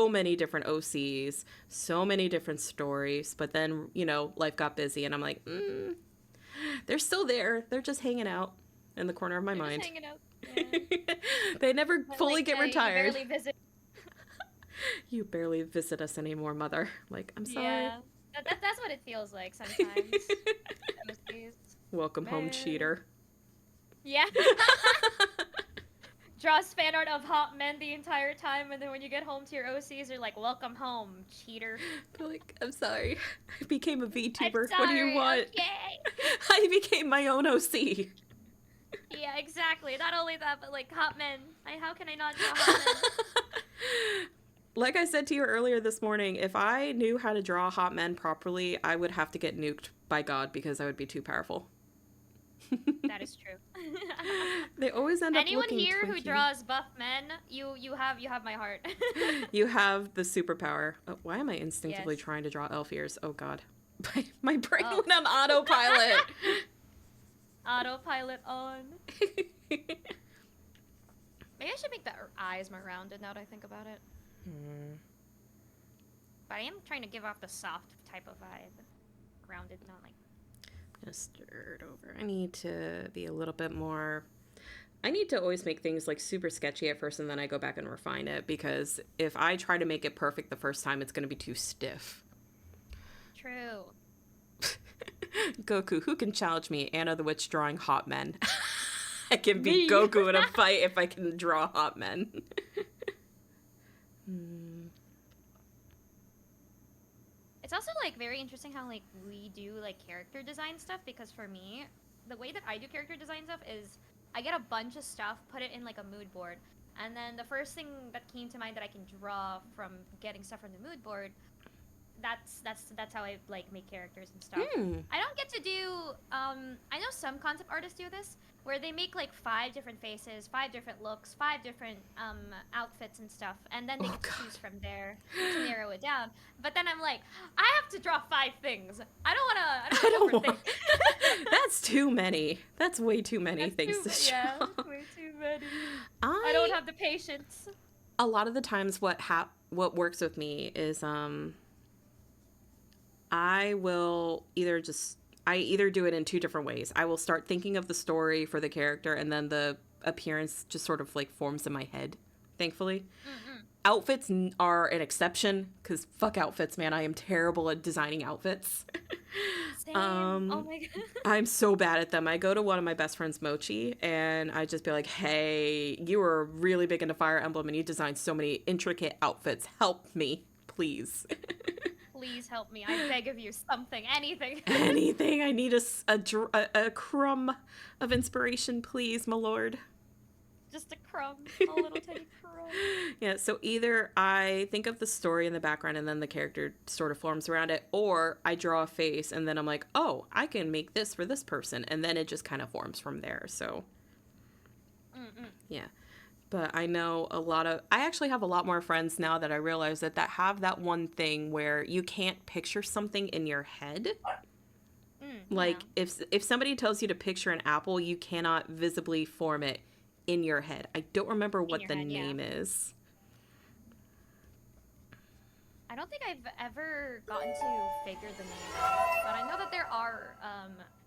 many different OCs, so many different stories. But then, you know, life got busy, and I'm like, they're still there. They're just hanging out in the corner of my mind. Just hanging out. Yeah. They never fully Like, get you retired. barely visit. You barely visit us anymore, mother. Like, I'm sorry. Yeah. That's what it feels like sometimes. OCs. Welcome home, Man. cheater. Yeah. Draws fan art of hot men the entire time, and then when you get home to your OCs, you're like, "Welcome home, cheater." They're like, I'm sorry. I became a I'm VTuber. sorry, What do you want? Okay. I became my own OC. Yeah, exactly. Not only that, but like hot men. How can I not draw hot men? Like I said to you earlier this morning, if I knew how to draw hot men properly, I would have to get nuked by God because I would be too powerful. That is true. They always end up Anyone looking here who twinky. draws buff men, you have my heart. You have the superpower. Oh, why am I instinctively Yes. trying to draw elf ears? Oh God. My brain Oh. went on autopilot. Autopilot on. Maybe I should make the eyes more rounded now that I think about it. But I am trying to give off the soft type of vibe. Grounded, not like... I'm gonna stir it over. I need to be a little bit more... I need to always make things like super sketchy at first and then I go back and refine it because if I try to make it perfect the first time, it's gonna be too stiff. True. Goku, who can challenge me? Anna the Witch drawing hot men. I can be Me. Goku in a fight if I can draw hot men. It's also like very interesting how like we do like character design stuff, because for me, the way that I do character design stuff is I get a bunch of stuff, put it in like a mood board, And then the first thing that came to mind that I can draw from getting stuff from the mood board, that's how I like make characters and stuff. I don't get to do I know some concept artists do this where they make like 5 different faces, 5 different looks, 5 different outfits and stuff, and then they get to choose from there to narrow it down. But then I'm like, I have to draw 5 things. I don't want to overthink. That's too many. That's way too many things to draw. Yeah, way too many. I don't have the patience. A lot of the times what works with me is I either do it in 2 different ways. I will start thinking of the story for the character, and then the appearance just sort of like forms in my head, thankfully. Outfits are an exception, because fuck outfits, man. I am terrible at designing outfits. Same. Oh my god. I'm so bad at them. I go to one of my best friends, Mochi, and I just be like, hey, you are really big into Fire Emblem, and you designed so many intricate outfits. Help me, please. Please help me. I beg of you, something, anything. Anything. I need a crumb of inspiration, please, my lord. Just a crumb. A little tiny crumb. Yeah, so either I think of the story in the background and then the character sort of forms around it, or I draw a face and then I'm like, oh, I can make this for this person. And then it just kind of forms from there. So, yeah. But I know I actually have a lot more friends now that I realize that have that one thing where you can't picture something in your head. Like, if somebody tells you to picture an apple, you cannot visibly form it in your head. I don't remember what the name is. I don't think I've ever gotten to figure the name out, but I know that there are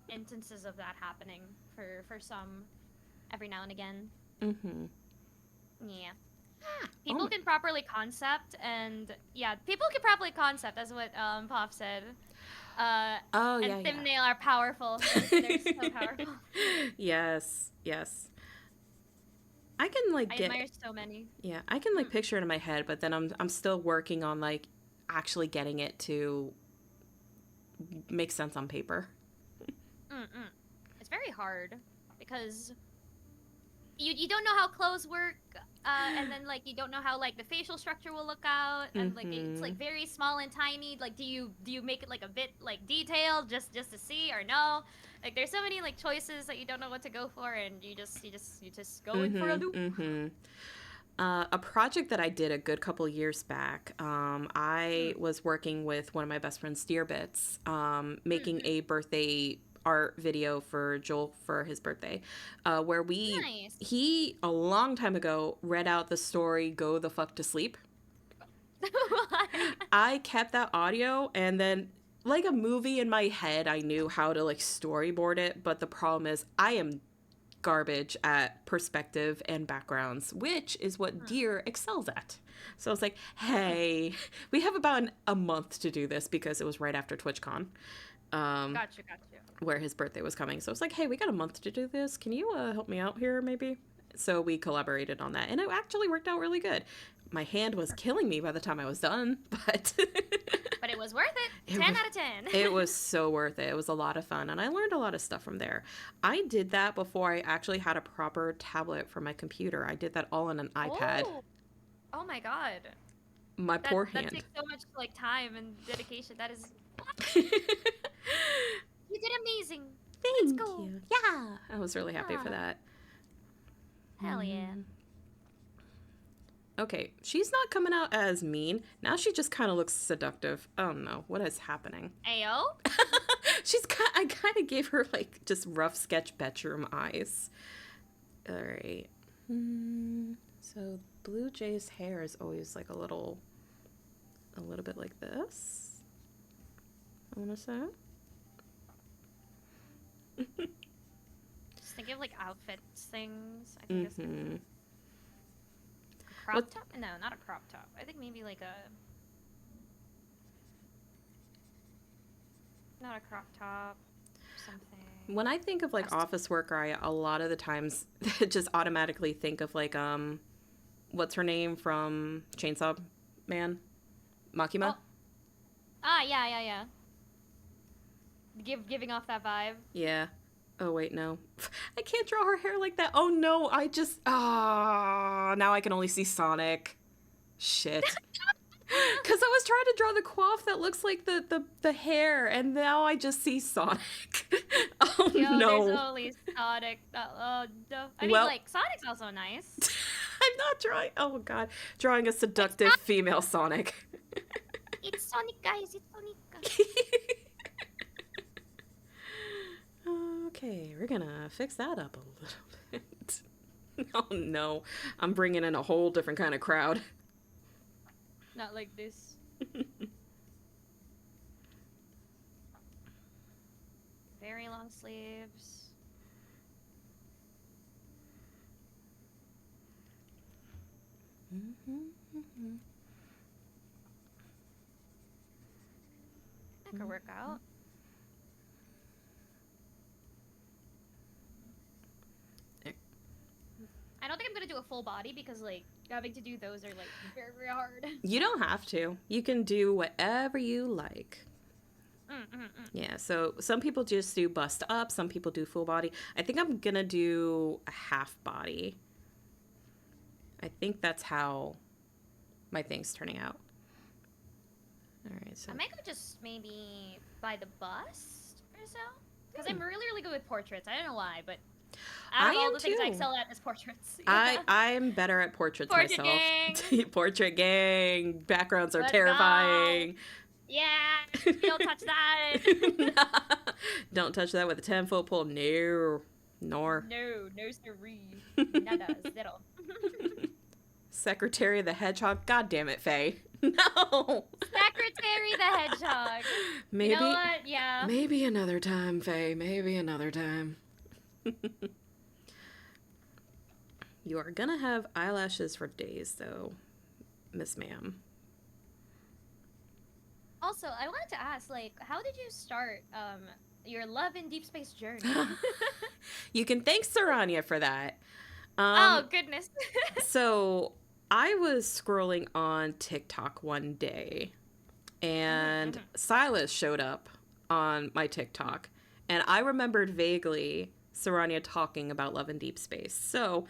instances of that happening for some every now and again. Yeah. People can properly concept, and people can properly concept, as what Pop said. And thumbnail are powerful. They're so powerful. Yes. I can I admire so many. Yeah, I can like picture it in my head, but then I'm still working on like actually getting it to make sense on paper. It's very hard because you don't know how clothes work, and then like you don't know how like the facial structure will look out, and like it's like very small and tiny. Like do you make it like a bit like detailed just to see, or no? Like there's so many like choices that you don't know what to go for, and you just go in for a loop. A project that I did a good couple years back, I was working with one of my best friends, Steerbits, making a birthday art video for Joel for his birthday, where he a long time ago read out the story "Go the fuck to sleep." I kept that audio, and then like a movie in my head, I knew how to like storyboard it, but the problem is I am garbage at perspective and backgrounds, which is what Deer excels at. So I was like, hey, we have about a month to do this because it was right after TwitchCon. Gotcha. Where his birthday was coming. So it's like, hey, we got a month to do this. Can you help me out here maybe? So we collaborated on that, and it actually worked out really good. My hand was killing me by the time I was done, but but it was worth it. 10 out of 10. It was so worth it. It was a lot of fun, and I learned a lot of stuff from there. I did that before I actually had a proper tablet for my computer. I did that all on an iPad. Oh my god. My poor hand. That takes so much like time and dedication. That is You did amazing. Thank you. Yeah. I was really happy for that. Hell yeah. Okay, she's not coming out as mean. Now she just kind of looks seductive. Oh no, what is happening? Ayo? I kind of gave her like just rough sketch bedroom eyes. All right. So Blue Jay's hair is always like a little bit like this. I want to say. Just think of like outfits things. I think it's crop top? No, not a crop top. I think maybe like not a crop top. Something. When I think of like office worker, a lot of the times just automatically think of like what's her name from Chainsaw Man? Makima? Oh. Ah, yeah. Giving off that vibe. Yeah. Oh, wait, no. I can't draw her hair like that. Oh, no. Now I can only see Sonic. Shit. Because I was trying to draw the coif that looks like the hair, and now I just see Sonic. Oh, Yo, no. there's only Sonic. Oh, no. I mean, Well- like, Sonic's also nice. I'm not drawing. Oh, God. Drawing a seductive female Sonic. It's Sonic, guys. It's Sonic. Okay, we're gonna fix that up a little bit. Oh, no. I'm bringing in a whole different kind of crowd. Not like this. Very long sleeves. That could work out. I don't think I'm gonna do a full body because, like, having to do those are, like, very, very hard. You don't have to. You can do whatever you like. Yeah, so some people just do bust up, some people do full body. I think I'm gonna do a half body. I think that's how my thing's turning out. All right, so I might go just maybe by the bust or so. Because I'm really, really good with portraits. I don't know why, but out of all the things I excel at is portraits. Yeah. I'm better at portraits Portrait myself. gang. Portrait gang. Backgrounds are Let's terrifying. Yeah, you don't touch that. Don't touch that with a 10-foot pole. No. Nor. No siree. Nada, zero. Secretary of the Hedgehog. God damn it, Faye. No. Secretary the Hedgehog. Maybe. You know what? Yeah. Maybe another time, Faye. Maybe another time. You are gonna have eyelashes for days, though, Miss Ma'am. Also, I wanted to ask, like, how did you start your love in deep space journey? You can thank Saranya for that. Oh goodness. So I was scrolling on TikTok one day, and Silas showed up on my TikTok, and I remembered vaguely Saranya talking about Love in Deep Space. So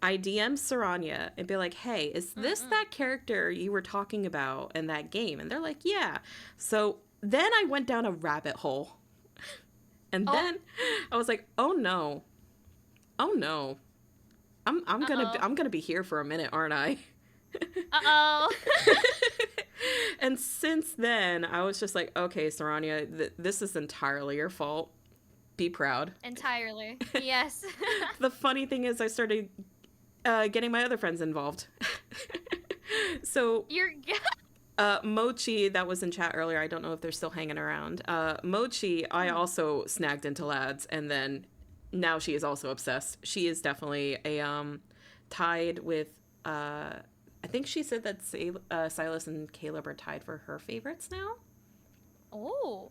I DM'd Saranya and be like, hey, is this that character you were talking about in that game? And they're like, yeah. So then I went down a rabbit hole. And then I was like, oh no. Oh no. I'm gonna be here for a minute, aren't I? Uh-oh. And since then, I was just like, okay, Saranya, this is entirely your fault. Be proud. Entirely. Yes. The funny thing is I started getting my other friends involved. So You're Mochi, that was in chat earlier, I don't know if they're still hanging around. Mochi, I also snagged into lads, and then now she is also obsessed. She is definitely tied with I think she said that Silas and Caleb are tied for her favorites now. Oh.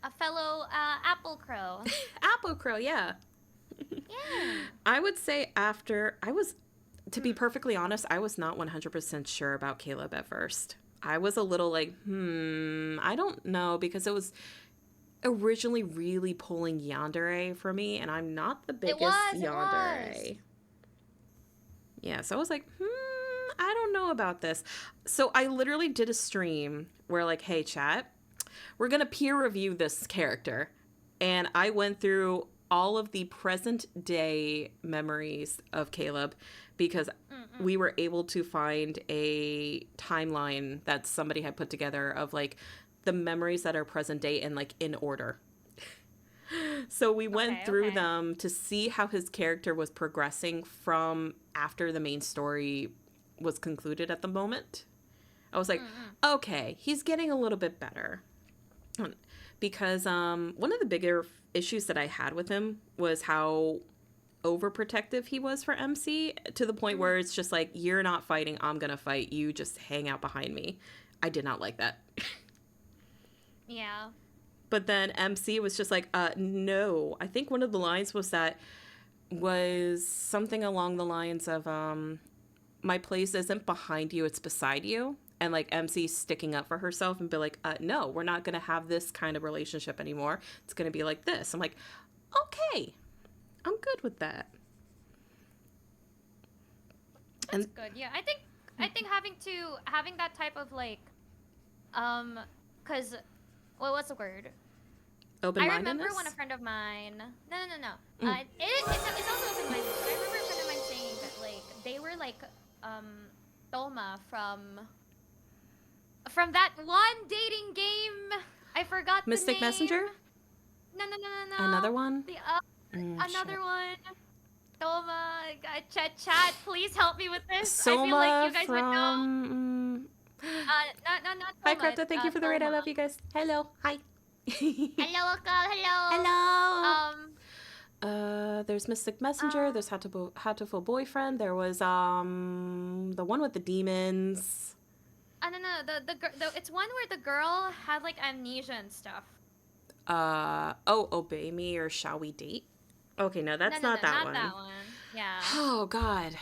A fellow apple crow. Apple Crow, yeah. Yeah. I would say to be perfectly honest, I was not 100% sure about Caleb at first. I was a little like, I don't know, because it was originally really pulling yandere for me, and I'm not the biggest yandere. Yeah, so I was like, I don't know about this. So I literally did a stream where, like, hey, chat, we're going to peer review this character. And I went through all of the present day memories of Caleb because we were able to find a timeline that somebody had put together of, like, the memories that are present day and, like, in order. So we went through them to see how his character was progressing from after the main story was concluded at the moment. I was like, okay, he's getting a little bit better. Because one of the bigger issues that I had with him was how overprotective he was for MC, to the point where it's just like, you're not fighting, I'm gonna fight, you just hang out behind me. I did not like that. Yeah. But then MC was just like, no. I think one of the lines was something along the lines of, my place isn't behind you, it's beside you. and like MC sticking up for herself and be like, no, we're not gonna have this kind of relationship anymore. It's gonna be like this. I'm like, okay, I'm good with that. That's good. Yeah, I think having that type of like, cause, well, what's the word? I remember when a friend of mine. No. It's also open-minded. I remember a friend of mine saying that like they were like Toma from that one dating game. I forgot the Mystic name. Messenger? No. Another one? The another shit. one. Toma, chat, please help me with this. Soma I feel like you guys would know. from... Not Hi, Toma. Crypto. Thank you for the raid. I love you guys. Hello. Hi. Hello, Uncle. Hello. There's Mystic Messenger. There's Hatoful Boyfriend. There was the one with the demons. No. It's one where the girl had like amnesia and stuff. Obey Me or Shall We Date? Okay, no, that's not that one. Not that one. Yeah. Oh God.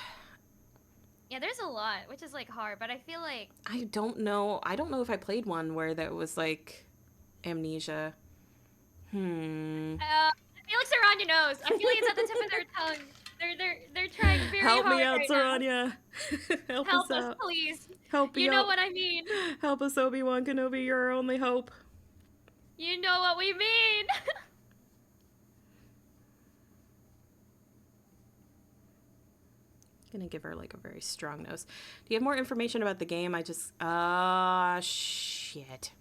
Yeah, there's a lot, which is like hard, but I feel like I don't know if I played one where that was like amnesia. I feel like Saranya knows. I feel like it's at the tip of their tongue. They're trying very Help hard me out, right Saranya. now. Help us out. Please. Help you me know out. what I mean. Help us, Obi-Wan Kenobi. You're our only hope. You know what we mean. Gonna give her like a very strong nose. Do you have more information about the game? I just shit.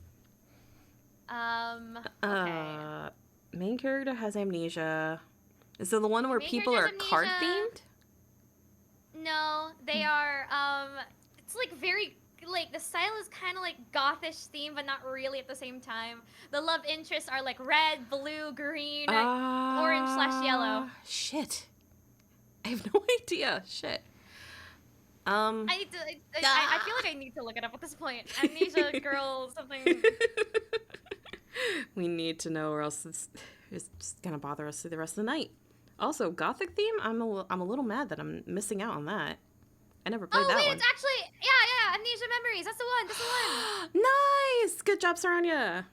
Okay. Main character has amnesia. Is it the one where people are card themed? No, they are it's like very like the style is kind of like gothish theme, but not really at the same time. The love interests are like red, blue, green, orange/yellow. Shit. I have no idea. Shit. I feel like I need to look it up at this point. Amnesia girl something. We need to know, or else it's just gonna bother us through the rest of the night. Also, gothic theme. I'm a little mad that I'm missing out on that. I never played that one. Oh wait, it's actually yeah. Amnesia Memories. That's the one. That's the one. Nice. Good job, Saranya.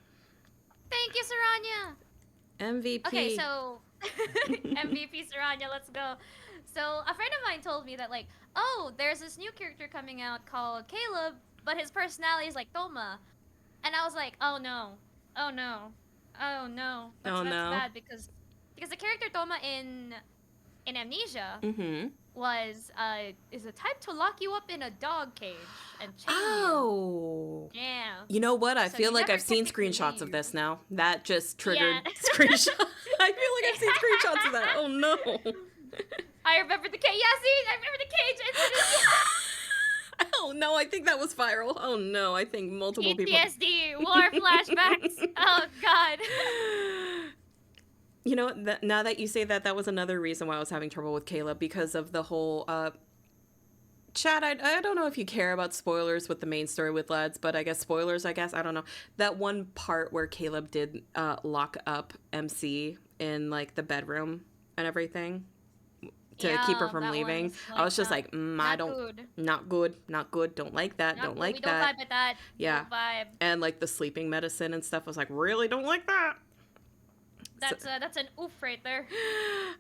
Thank you, Saranya. MVP. Okay, so MVP Saranya, let's go. So a friend of mine told me that like, oh, there's this new character coming out called Caleb, but his personality is like Toma, and I was like, oh no. That's bad because the character Toma in Amnesia was is a type to lock you up in a dog cage and chain you. Yeah. You know what? I feel like I've seen screenshots of this now. That just triggered screenshots. I feel like I've seen screenshots of that. Oh no. I remember the cage. Yeah, see, I remember the cage incident. Oh no, I think that was viral. Oh no, I think multiple people. PTSD, war flashbacks. Oh God. You know, now that you say that, that was another reason why I was having trouble with Caleb, because of the whole Chad, I don't know if you care about spoilers with the main story with lads, but I guess spoilers, I don't know. That one part where Caleb did lock up MC in like the bedroom and everything to keep her from leaving. Like I was just like, not good, don't like that, don't like that. Don't vibe with that. Yeah. Don't vibe. And like the sleeping medicine and stuff, I was like, really don't like that. That's an oof right there.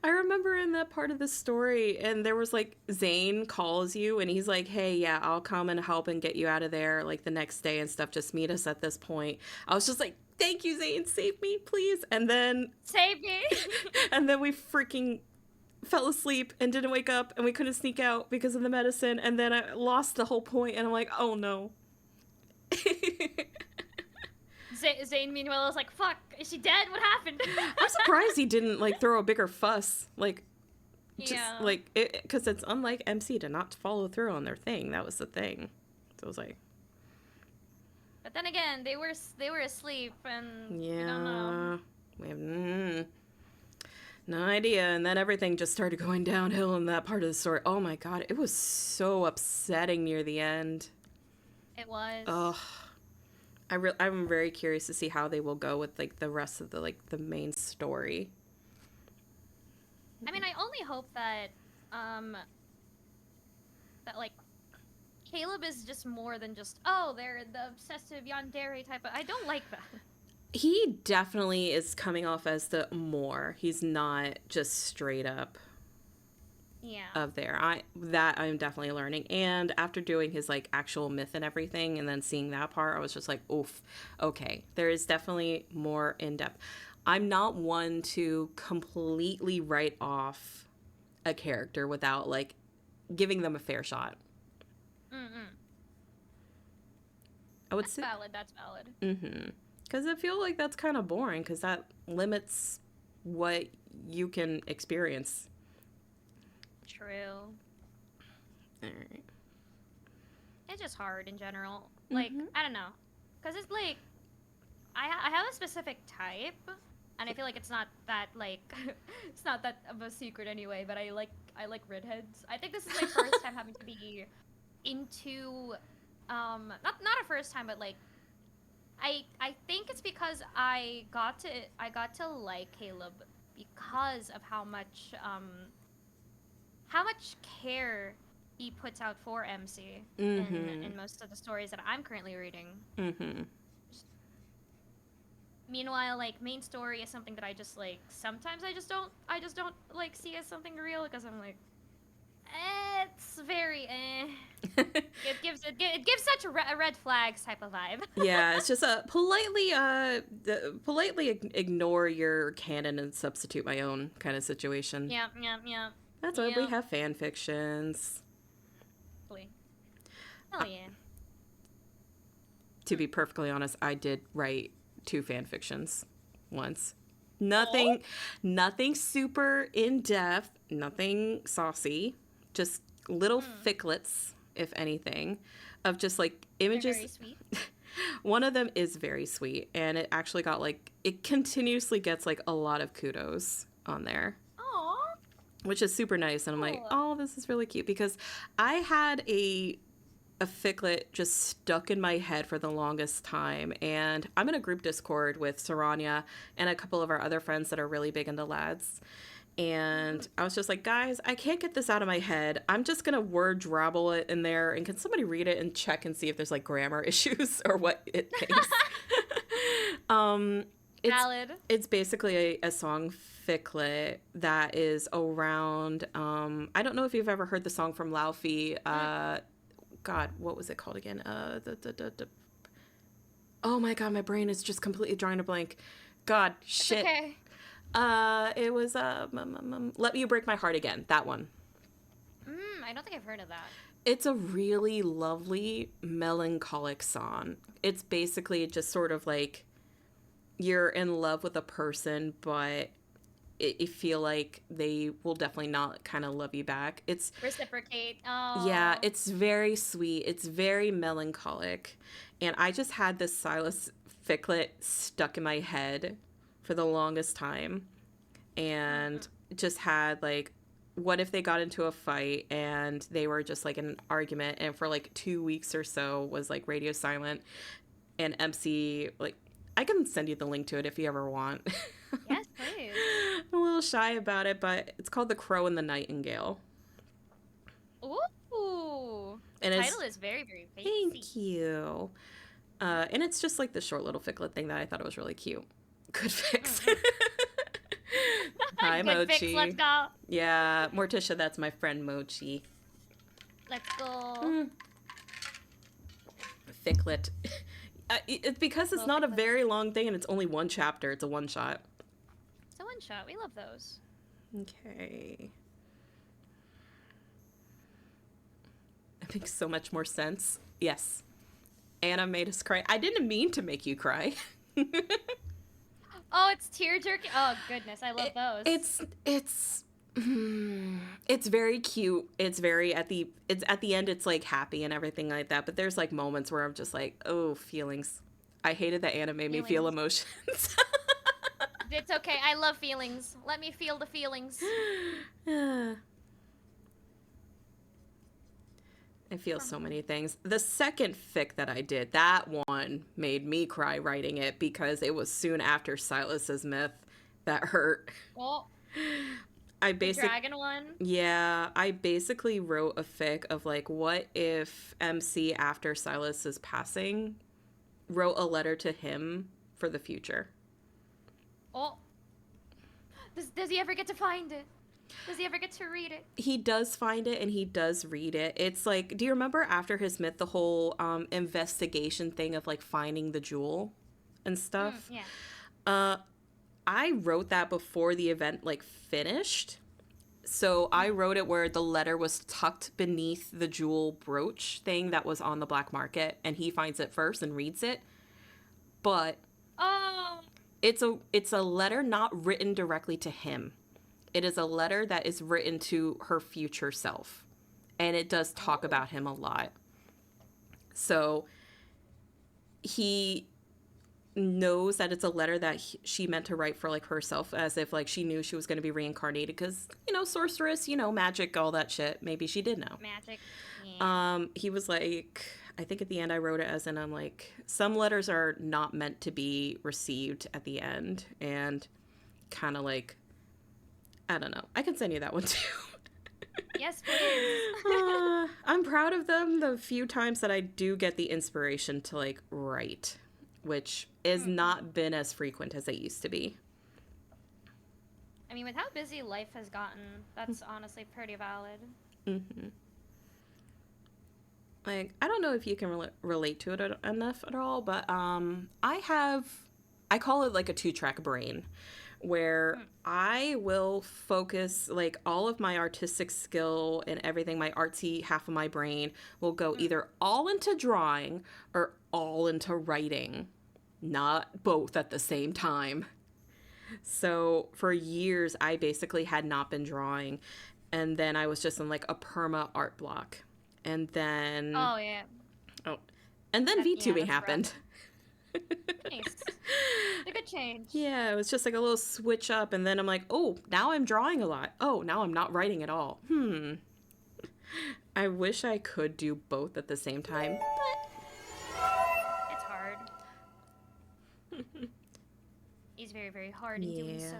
I remember in that part of the story, and there was like Zane calls you and he's like, hey, yeah, I'll come and help and get you out of there like the next day and stuff. Just meet us at this point. I was just like, thank you, Zane, save me, please. And then save me. And then we freaking fell asleep and didn't wake up and we couldn't sneak out because of the medicine. And then I lost the whole point and I'm like, oh no. Zane, meanwhile, was like, fuck, is she dead? What happened? I'm surprised he didn't, like, throw a bigger fuss. Like, just, yeah. like, because it's unlike MC to not follow through on their thing. That was the thing. So it was like... But then again, they were asleep, and yeah, we don't know. We have no idea. And then everything just started going downhill in that part of the story. Oh my god, it was so upsetting near the end. It was. Ugh. I'm very curious to see how they will go with like the rest of the main story. I mean, I only hope that that like Caleb is just more than just, oh, they're the obsessive yandere type of. I don't like that. He definitely is coming off as the more. He's not just straight up Yeah. of there. I'm definitely learning. And after doing his like actual myth and everything and then seeing that part, I was just like, oof, okay. There is definitely more in depth. I'm not one to completely write off a character without like giving them a fair shot. Mm-mm. I would That's say valid. That's valid. mm-hmm. Because I feel like that's kind of boring because that limits what you can experience. True. All right. It's just hard in general. Like, I don't know. Because it's like, I have a specific type, and I feel like it's not that, like, it's not that of a secret anyway, but I like redheads. I think this is my first time having to be into, not a first time, but like, I think it's because I got to like Caleb because of how much care he puts out for MC in most of the stories that I'm currently reading. Meanwhile, like, main story is something that I just like sometimes I just don't like see as something real because I'm like, it's very it gives such a red flags type of vibe. Yeah, it's just a politely ignore your canon and substitute my own kind of situation. Yeah. That's why we have fan fictions. Oh yeah. To be perfectly honest, I did write 2 fan fictions once. Nothing super in depth, nothing saucy, just little ficklets, if anything, of just like images. They're very sweet. One of them is very sweet, and it actually got like, it continuously gets like a lot of kudos on there. Aww. Which is super nice, and I'm like, oh, this is really cute, because I had a ficlet just stuck in my head for the longest time, and I'm in a group Discord with Saranya and a couple of our other friends that are really big into lads, and I was just like, guys, I can't get this out of my head. I'm just gonna word drabble it in there, and can somebody read it and check and see if there's like grammar issues or what it thinks. Valid. It's basically a song ficlet that is around, I don't know if you've ever heard the song from Laufey, God, what was it called again? Oh my God, my brain is just completely drawing a blank. God, shit. It's okay. It was Let Me Break My Heart Again. That one. I don't think I've heard of that. It's a really lovely melancholic song. It's basically just sort of like you're in love with a person, but you feel like they will definitely not kind of love you back. It's reciprocate. Oh. Yeah, it's very sweet. It's very melancholic. And I just had this Silas ficlet stuck in my head for the longest time. And just had like, what if they got into a fight and they were just like in an argument, and for like 2 weeks or so was like radio silent, and MC, like, I can send you the link to it if you ever want. Yes, please. I'm a little shy about it, but it's called The Crow and the Nightingale. Ooh. The title is very, very fancy. Thank you. And it's just like the short little ficlet thing that I thought it was really cute. Good fix. Hi, Good Mochi. fix, let's go. Yeah, Morticia, that's my friend Mochi. Let's go. Ficlet. It's because it's not a very long thing and it's only one chapter. It's a one-shot. It's a one-shot. We love those. Okay. It makes so much more sense. Yes. Anna made us cry. I didn't mean to make you cry. Oh, it's tear-jerking. Oh, goodness. I love those. It's very cute. It's at the end, it's like happy and everything like that. But there's like moments where I'm just like, oh, feelings. I hated that Anna made me feel emotions. It's okay. I love feelings. Let me feel the feelings. I feel so many things. The second fic that I did, that one made me cry writing it because it was soon after Silas's myth that hurt. Oh. I The basically, dragon one. yeah, I basically wrote a fic of like, what if MC after Silas's passing wrote a letter to him for the future? Oh, does he ever get to find it? Does he ever get to read it? He does find it and he does read it. It's like, do you remember after his myth, the whole investigation thing of like finding the jewel and stuff? Yeah. I wrote that before the event like finished. So I wrote it where the letter was tucked beneath the jewel brooch thing that was on the black market, and he finds it first and reads it. But Oh. it's a letter not written directly to him. It is a letter that is written to her future self. And it does talk about him a lot. So he knows that it's a letter that she meant to write for like herself, as if like she knew she was going to be reincarnated because, you know, sorceress, you know, magic, all that shit. Maybe she did know. Magic. Yeah. He was like, I think at the end I wrote it as in, I'm like, some letters are not meant to be received at the end, and kind of like, I don't know. I can send you that one too. Yes, please. I'm proud of them the few times that I do get the inspiration to like write, which has not been as frequent as it used to be. I mean, with how busy life has gotten, that's honestly pretty valid. Mm-hmm. Like, I don't know if you can relate to it enough at all, but I call it like a 2-track brain, where I will focus like all of my artistic skill and everything, my artsy half of my brain will go either all into drawing or all into writing, not both at the same time. So for years, I basically had not been drawing, and then I was just in like a perma art block. And then Oh, yeah. and then Yeah, VTubing that's happened. Nice. It's a good change. Yeah, it was just like a little switch up, and then I'm like, oh, now I'm drawing a lot. Oh, now I'm not writing at all. I wish I could do both at the same time, but It's hard. It's very, very hard in doing Yeah. so.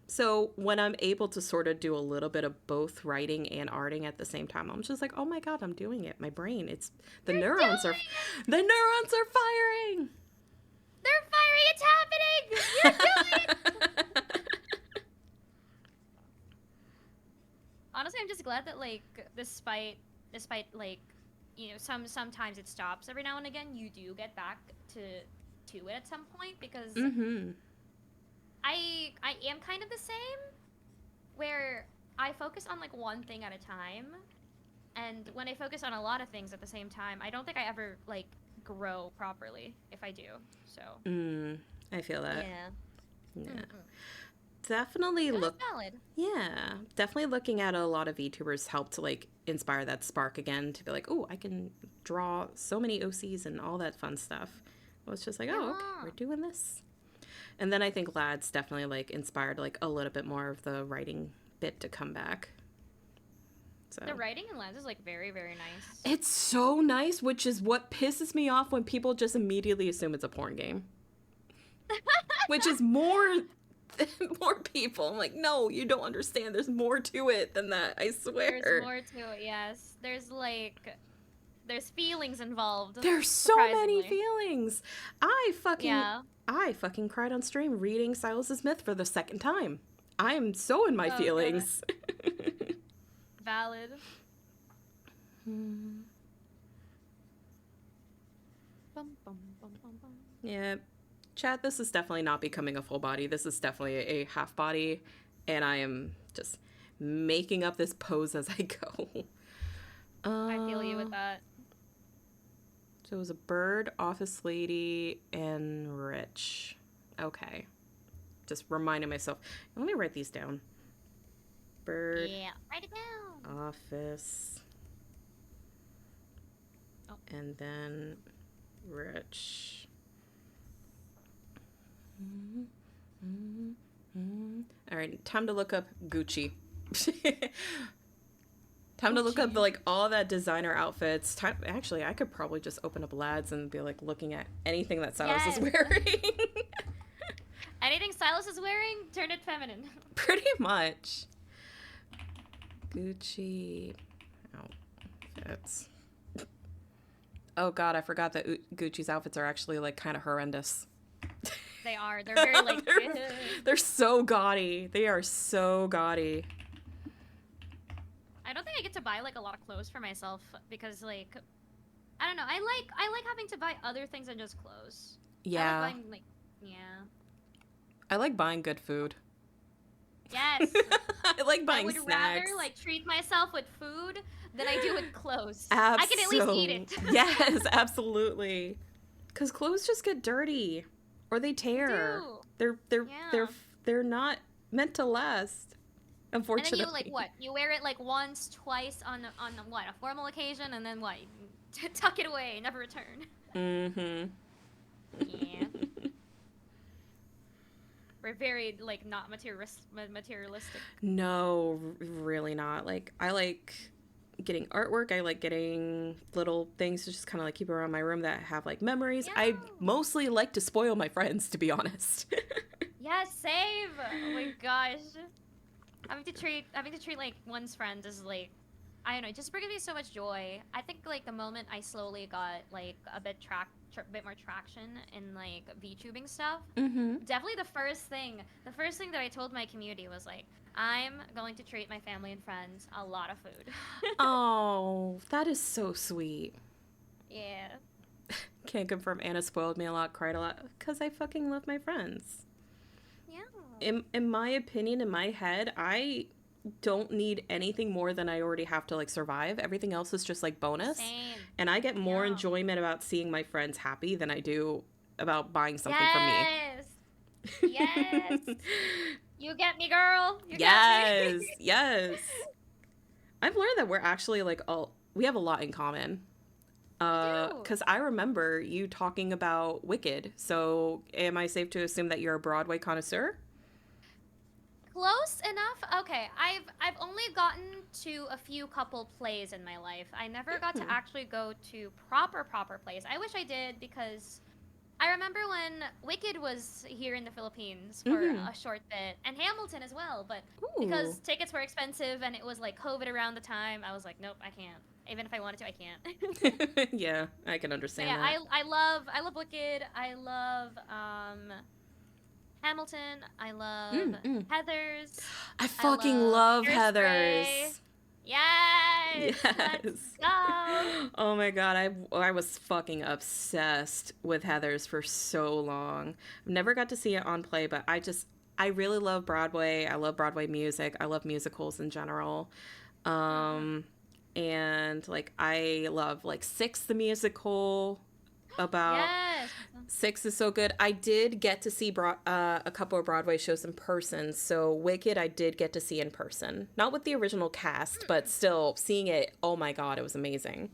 So when I'm able to sort of do a little bit of both writing and arting at the same time, I'm just like, oh my god, I'm doing it. My brain, it's the neurons are firing. They're firing! It's happening! You're doing it! Honestly, I'm just glad that like despite like, you know, sometimes it stops every now and again, you do get back to it at some point, because I am kind of the same, where I focus on like one thing at a time, and when I focus on a lot of things at the same time, I don't think I ever like grow properly if I do. So I feel that. yeah. Yeah. Definitely That's look. valid. Yeah, definitely looking at a lot of VTubers helped to like inspire that spark again to be like, oh, I can draw so many OCs and all that fun stuff. I was just like, oh, okay, Yeah. we're doing this. And then I think Lads definitely like inspired like a little bit more of the writing bit to come back. So The writing in Lens is like very, very nice. it's so nice, which is what pisses me off when people just immediately assume it's a porn game. Which is more people. I'm like, no, you don't understand. There's more to it than that. I swear. There's more to it, yes. There's feelings involved. There's so many surprisingly. feelings. I fucking cried on stream reading Silas's Myth for the second time. I am so in my Oh, feelings. Valid. Bum, bum, bum, bum, bum. Yeah. Chat, this is definitely not becoming a full body. This is definitely a half body. And I am just making up this pose as I go. I feel you with that. So it was a bird, office lady, and rich. Okay. Just reminding myself. Let me write these down. Bird, Yeah, write it down. office, Oh. and then rich. All right, time to look up Gucci. Time to look up like all that designer outfits. Actually, I could probably just open up Lads and be like looking at anything that Silas is Yes. wearing. Anything Silas is wearing, turn it feminine. Pretty much. Gucci outfits. Oh god, I forgot that Gucci's outfits are actually like kind of horrendous. They are. They're very like. They're so gaudy. They are so gaudy. I don't think I get to buy like a lot of clothes for myself because like, I don't know. I like having to buy other things than just clothes. Yeah. I like buying like, yeah. I like buying good food. Yes. I like buying I would snacks. rather like treat myself with food than I do with clothes. I can at least eat it. Yes, absolutely. Because clothes just get dirty, or they tear. They're not meant to last. Unfortunately. And then you like what? You wear it like once, twice on what? A formal occasion, and then what? Tuck it away, never return. Mm-hmm. Yeah. We're very like not materialistic. No, really not. Like I like getting artwork. I like getting little things to just kind of like keep around my room that have like memories. Yeah. I mostly like to spoil my friends, to be honest. Yeah, same. Oh my gosh. Having to treat like one's friends is like, I don't know, it just brings me so much joy. I think like the moment I slowly got like a bit more traction in like VTubing stuff, definitely the first thing that I told my community was like, I'm going to treat my family and friends a lot of food. Oh, that is so sweet. Yeah. Can't confirm Anna spoiled me a lot, cried a lot, because I fucking love my friends. Yeah. In my opinion, in my head, I don't need anything more than I already have to like survive. Everything else is just like bonus. Same. And I get more enjoyment about seeing my friends happy than I do about buying something yes. from me. Yes. You get me, girl. You yes. get me. Yes. I've learned that we're actually like we have a lot in common. Because I remember you talking about Wicked. So am I safe to assume that you're a Broadway connoisseur? Close enough. Okay, I've only gotten to a few couple plays in my life. I never got to actually go to proper plays. I wish I did because I remember when Wicked was here in the Philippines for a short bit, and Hamilton as well. But because tickets were expensive and it was like COVID around the time, I was like, nope, I can't. Even if I wanted to, I can't. Yeah, I can understand that. I love Wicked. I love Hamilton. I love Heathers. I fucking love Heathers. Yes. Let's go. Oh my god, I was fucking obsessed with Heathers for so long. I never got to see it on play, but I really love Broadway. I love Broadway music. I love musicals in general. And like I love like Six the musical. Six is so good. I did get to see a couple of Broadway shows in person. So Wicked I did get to see in person. Not with the original cast, but still seeing it, oh my god, it was amazing.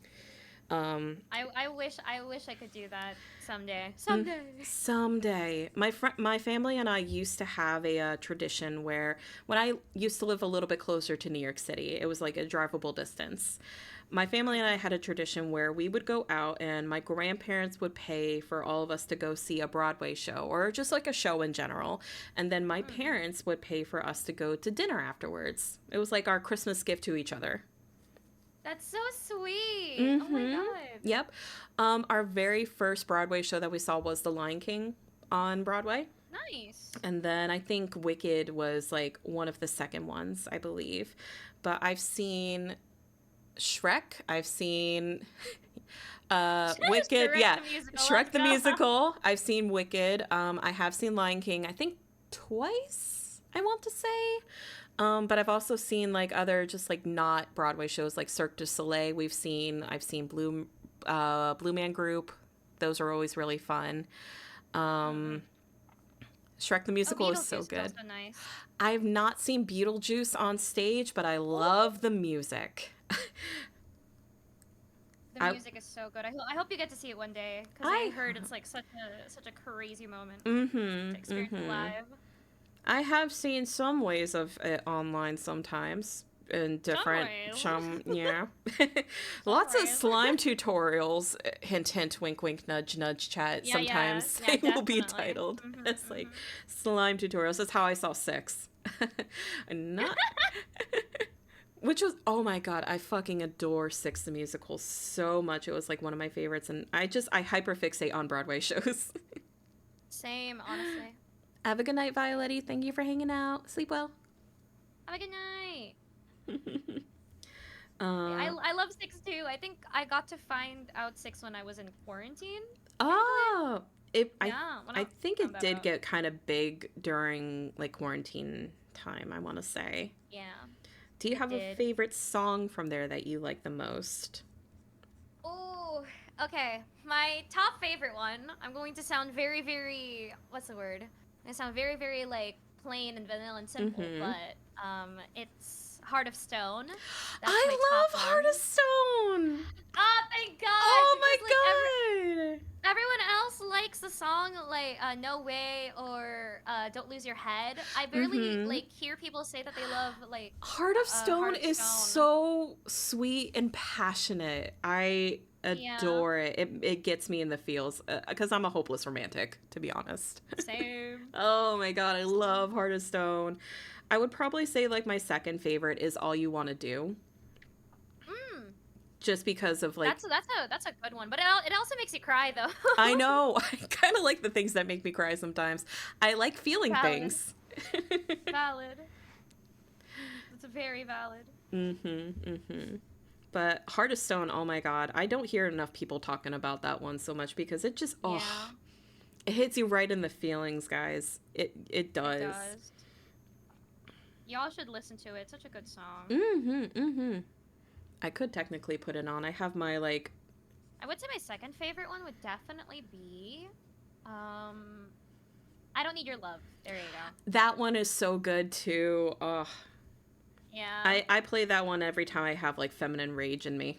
I wish I could do that someday. Someday. My family and I used to have a tradition where when I used to live a little bit closer to New York City, it was like a drivable distance. My family and I had a tradition where we would go out and my grandparents would pay for all of us to go see a Broadway show or just like a show in general. And then my parents would pay for us to go to dinner afterwards. It was like our Christmas gift to each other. That's so sweet. Oh my god. Yep. Our very first Broadway show that we saw was The Lion King on Broadway. Nice. And then I think Wicked was like one of the second ones, I believe. But I've seen Shrek. I've seen Wicked. Shrek the musical. I've seen Wicked. I have seen Lion King, I think twice, I want to say. But I've also seen like other just like not Broadway shows like Cirque du Soleil. I've seen Blue Man Group. Those are always really fun. Shrek the musical is so good. Also nice. I've not seen Beetlejuice on stage, but I love the music. The music is so good. I hope you get to see it one day because I heard it's like such a crazy moment to experience it live. I have seen some ways of it online sometimes in different lots of slime tutorials, hint hint, wink wink, nudge nudge, chat. Sometimes they will be titled as like slime tutorials. That's how I saw Six. Not Which was, oh my god, I fucking adore Six the Musical so much. It was like one of my favorites, and I hyperfixate on Broadway shows. Same, honestly. Have a good night, Violetti. Thank you for hanging out. Sleep well. Have a good night. uh, I love Six too. I think I got to find out Six when I was in quarantine. oh, Yeah, I think it did out. get kind of big during like quarantine time, I want to say. Yeah. Do you have a favorite song from there that you like the most? Oh, okay. My top favorite one. I'm going to sound very, very. What's the word? I sound very, very like plain and vanilla and simple, but it's Heart of Stone. That's I my love top Heart one. of Stone. Oh, thank God! Oh my Because, god! everyone else likes the song like No Way or Don't Lose Your Head. I barely like hear people say that they love like Heart of Stone Heart of is Stone. so sweet and passionate. I adore it. It gets me in the feels because I'm a hopeless romantic, to be honest. Same. Oh my god, I love Heart of Stone. I would probably say like my second favorite is All You Want to Do. Just because of like that's a good one, but it also makes you cry though. I know. I kind of like the things that make me cry sometimes. I like feeling things. Valid. It's very valid. But Heart of Stone, oh my god, I don't hear enough people talking about that one so much because it just it hits you right in the feelings, guys. It does. It does. Y'all should listen to it. It's such a good song. I could technically put it on. I have my like. I would say my second favorite one would definitely be, I Don't Need Your Love. There you go. That one is so good too. Oh. Yeah. I play that one every time I have like feminine rage in me.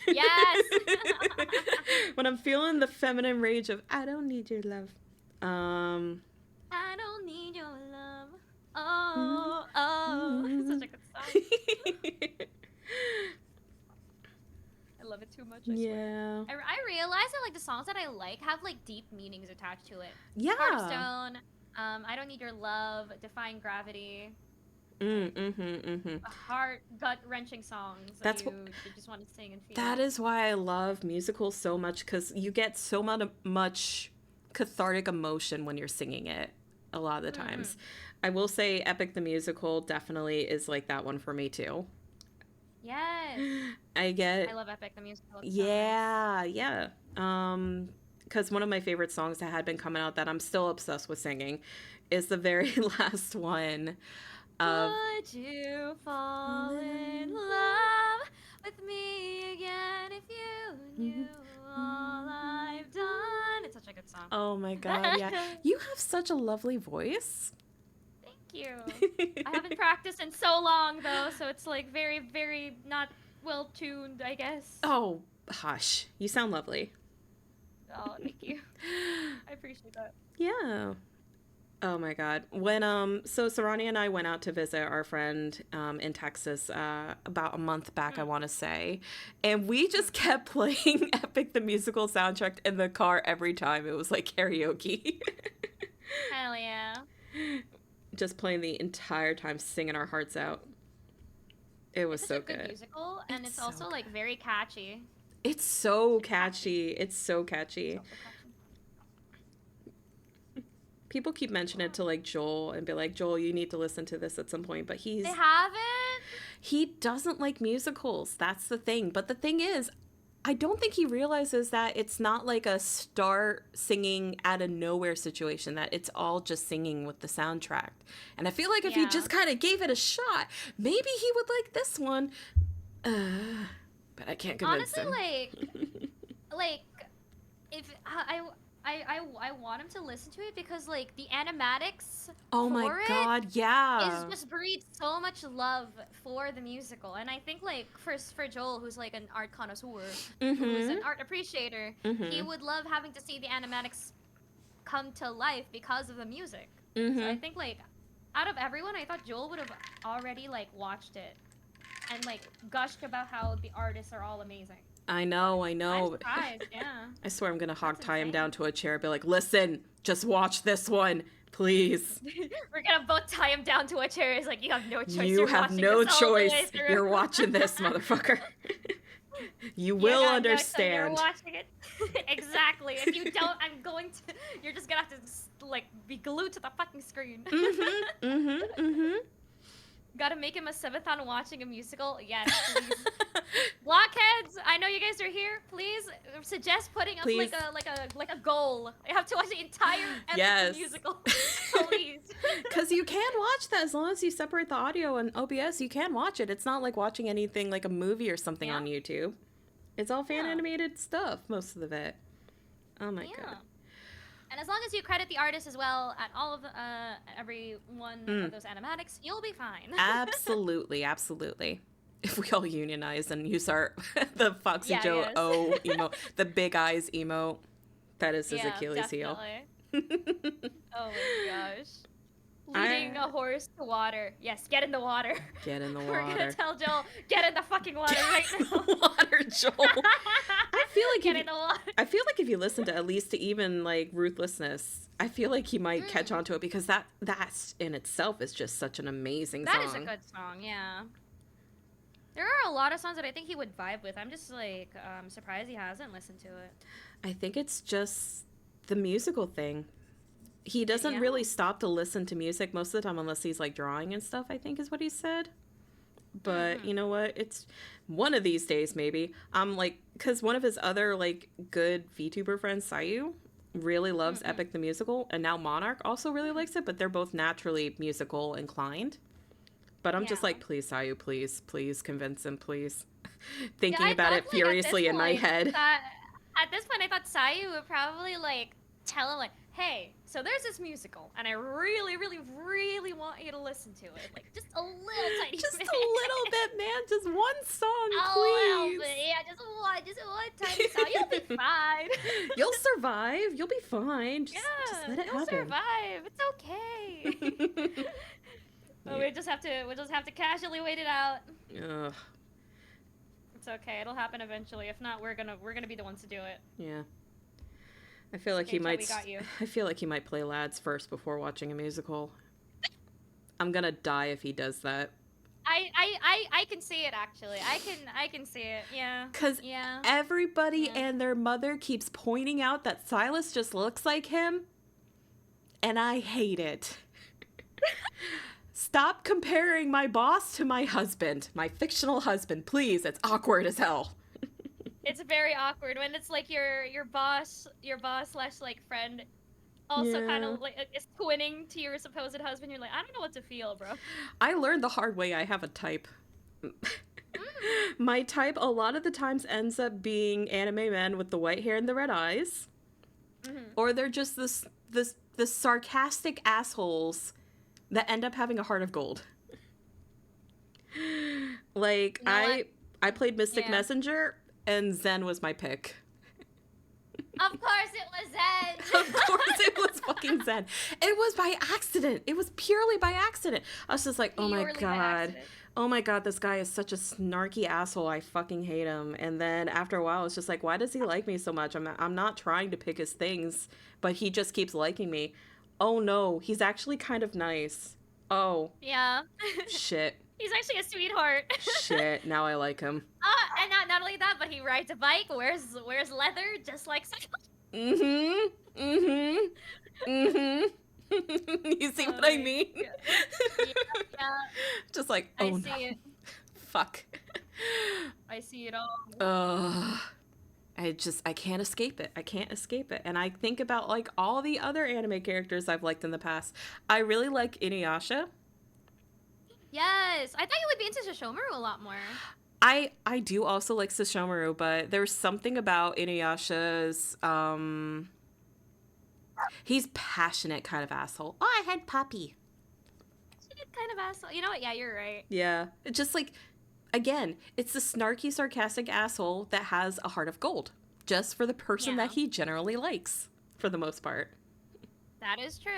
Yes. When I'm feeling the feminine rage of I don't need your love. I don't need your love. Oh. It's such a good song. I love it too much. I swear. I realize that like the songs that I like have like deep meanings attached to it. Yeah. Heart of Stone, I Don't Need Your Love, Defying Gravity. Heart gut wrenching songs that you just want to sing and feel. That is why I love musicals so much, because you get so much cathartic emotion when you're singing it a lot of the times. I will say Epic the Musical definitely is like that one for me too. Yes. I love Epic the Musical. Yeah. Because one of my favorite songs that had been coming out that I'm still obsessed with singing is the very last one. Would you fall in love with me again if you knew all I've done? It's such a good song. Oh my god, yeah. You have such a lovely voice. Thank you. I haven't practiced in so long though, so it's like very, very not well tuned, I guess. Oh, hush. You sound lovely. Oh, thank you. I appreciate that. Yeah. Oh my god. When so Sarani and I went out to visit our friend in Texas about a month back, I want to say, and we just kept playing Epic the Musical soundtrack in the car every time. It was like karaoke. Hell yeah. Just playing the entire time, singing our hearts out. It was so good. It's a good musical, and it's also like very catchy. It's so catchy. It's so catchy. People keep mentioning it to like Joel and be like, Joel, you need to listen to this at some point. But They haven't? he doesn't like musicals. That's the thing. But the thing is, I don't think he realizes that it's not like a start singing out of nowhere situation, that it's all just singing with the soundtrack. And I feel like if he just kind of gave it a shot, maybe he would like this one. But I can't convince him. Honestly, like, if I want him to listen to it because like the animatics just breeds so much love for the musical, and I think like for Joel, who's like an art connoisseur, who's an art appreciator, he would love having to see the animatics come to life because of the music. So I think like out of everyone, I thought Joel would have already like watched it and like gushed about how the artists are all amazing. I know. I'm surprised, yeah. I swear I'm gonna hog tie him down to a chair and be like, listen, just watch this one. Please. We're gonna both tie him down to a chair. It's like, you have no choice. You You're have watching no this all the way choice. through." You're watching this, motherfucker. You You will have no choice, understand. you're watching it. Exactly. If you don't, I'm going to. You're just gonna have to like be glued to the fucking screen. Gotta make him a subathon watching a musical. Yes, please. Blockheads, I know you guys are here. Please suggest putting up Please. like a goal. I have to watch the entire Yes. musical. Please. Because you can watch that as long as you separate the audio and OBS. You can watch it. It's not like watching anything like a movie or something Yeah. on YouTube. It's all fan Yeah. animated stuff, most of it. Oh my god. And as long as you credit the artist as well at all of every one of those animatics, you'll be fine. Absolutely, absolutely. If we all unionize and use our the Foxy Yeah, Joe yes. O emote, the big eyes emote, that is his Yeah, Achilles heel. definitely. Oh my gosh. Leading a horse to water. Yes, get in the water. Get in the We're gonna water. tell Joel, get in the fucking water right now. Water, Joel. I feel like Get in the water. I feel like if you listen to at least to even like Ruthlessness, I feel like he might catch on to it because that in itself is just such an amazing song. That is a good song, yeah. There are a lot of songs that I think he would vibe with. I'm just like surprised he hasn't listened to it. I think it's just the musical thing. He doesn't Yeah. really stop to listen to music most of the time unless he's like drawing and stuff, I think is what he said. But you know what? It's one of these days maybe. I'm like, because one of his other like good VTuber friends, Sayu, really loves Epic the Musical, and now Monarch also really likes it, but they're both naturally musical inclined. But I'm just Yeah. like, please, Sayu, please convince him, please. Thinking Yeah, I about thought, it like, at furiously this in my point head. at this point, I thought Sayu would probably like tell him like, "Hey, so there's this musical, and I really, really, really want you to listen to it. Like, just a little tiny Just bit. a little bit, man. Just one song, A please. little bit, yeah, just one tiny song. You'll be fine. You'll survive. You'll be fine. Just let it you'll happen. survive. It's okay. But we'll just have to casually wait it out. Ugh, It's okay. It'll happen eventually. If not, we're gonna be the ones to do it. yeah. I feel like Okay, he Joe, might. we got you. I feel like he might play Lads first before watching a musical. I'm gonna die if he does that. I can see it actually. I can see it. Yeah. Cause Yeah. everybody Yeah. and their mother keeps pointing out that Silas just looks like him, and I hate it. Stop comparing my boss to my husband, my fictional husband, please. It's awkward as hell. It's very awkward when it's like your boss slash like friend also kind Yeah. of like is twinning to your supposed husband. You're like, I don't know what to feel, bro. I learned the hard way I have a type. My type a lot of the times ends up being anime men with the white hair and the red eyes. Or they're just this sarcastic assholes that end up having a heart of gold. Like You know what? I played Mystic Yeah. Messenger and Zen was my pick. Of course it was Zen. Of course it was fucking Zen. It was by accident. It was purely by accident. I was just like, oh my Purely by god. accident. Oh my god, this guy is such a snarky asshole. I fucking hate him. And then after a while, it's just like, why does he like me so much? I'm not trying to pick his things, but he just keeps liking me. Oh no, he's actually kind of nice. Oh, Yeah. shit. He's actually a sweetheart. Shit, now I like him. And not only that, but he rides a bike, wears leather, just like Cyclops. Mm-hmm. Mm-hmm. Mm-hmm. You see what I mean? Yeah. Just like, I oh see no. it. Fuck. I see it all. Ugh. I can't escape it. I can't escape it. And I think about like all the other anime characters I've liked in the past. I really like Inuyasha. Yes, I thought you would be into Shishomaru a lot more. I do also like Sesshomaru, but there's something about Inuyasha's he's passionate kind of asshole. Oh, I had puppy. She did kind of asshole. You know what? Yeah, you're right. Yeah. It's just like again, it's the snarky, sarcastic asshole that has a heart of gold. Just for the person Yeah. that he generally likes, for the most part. That is true.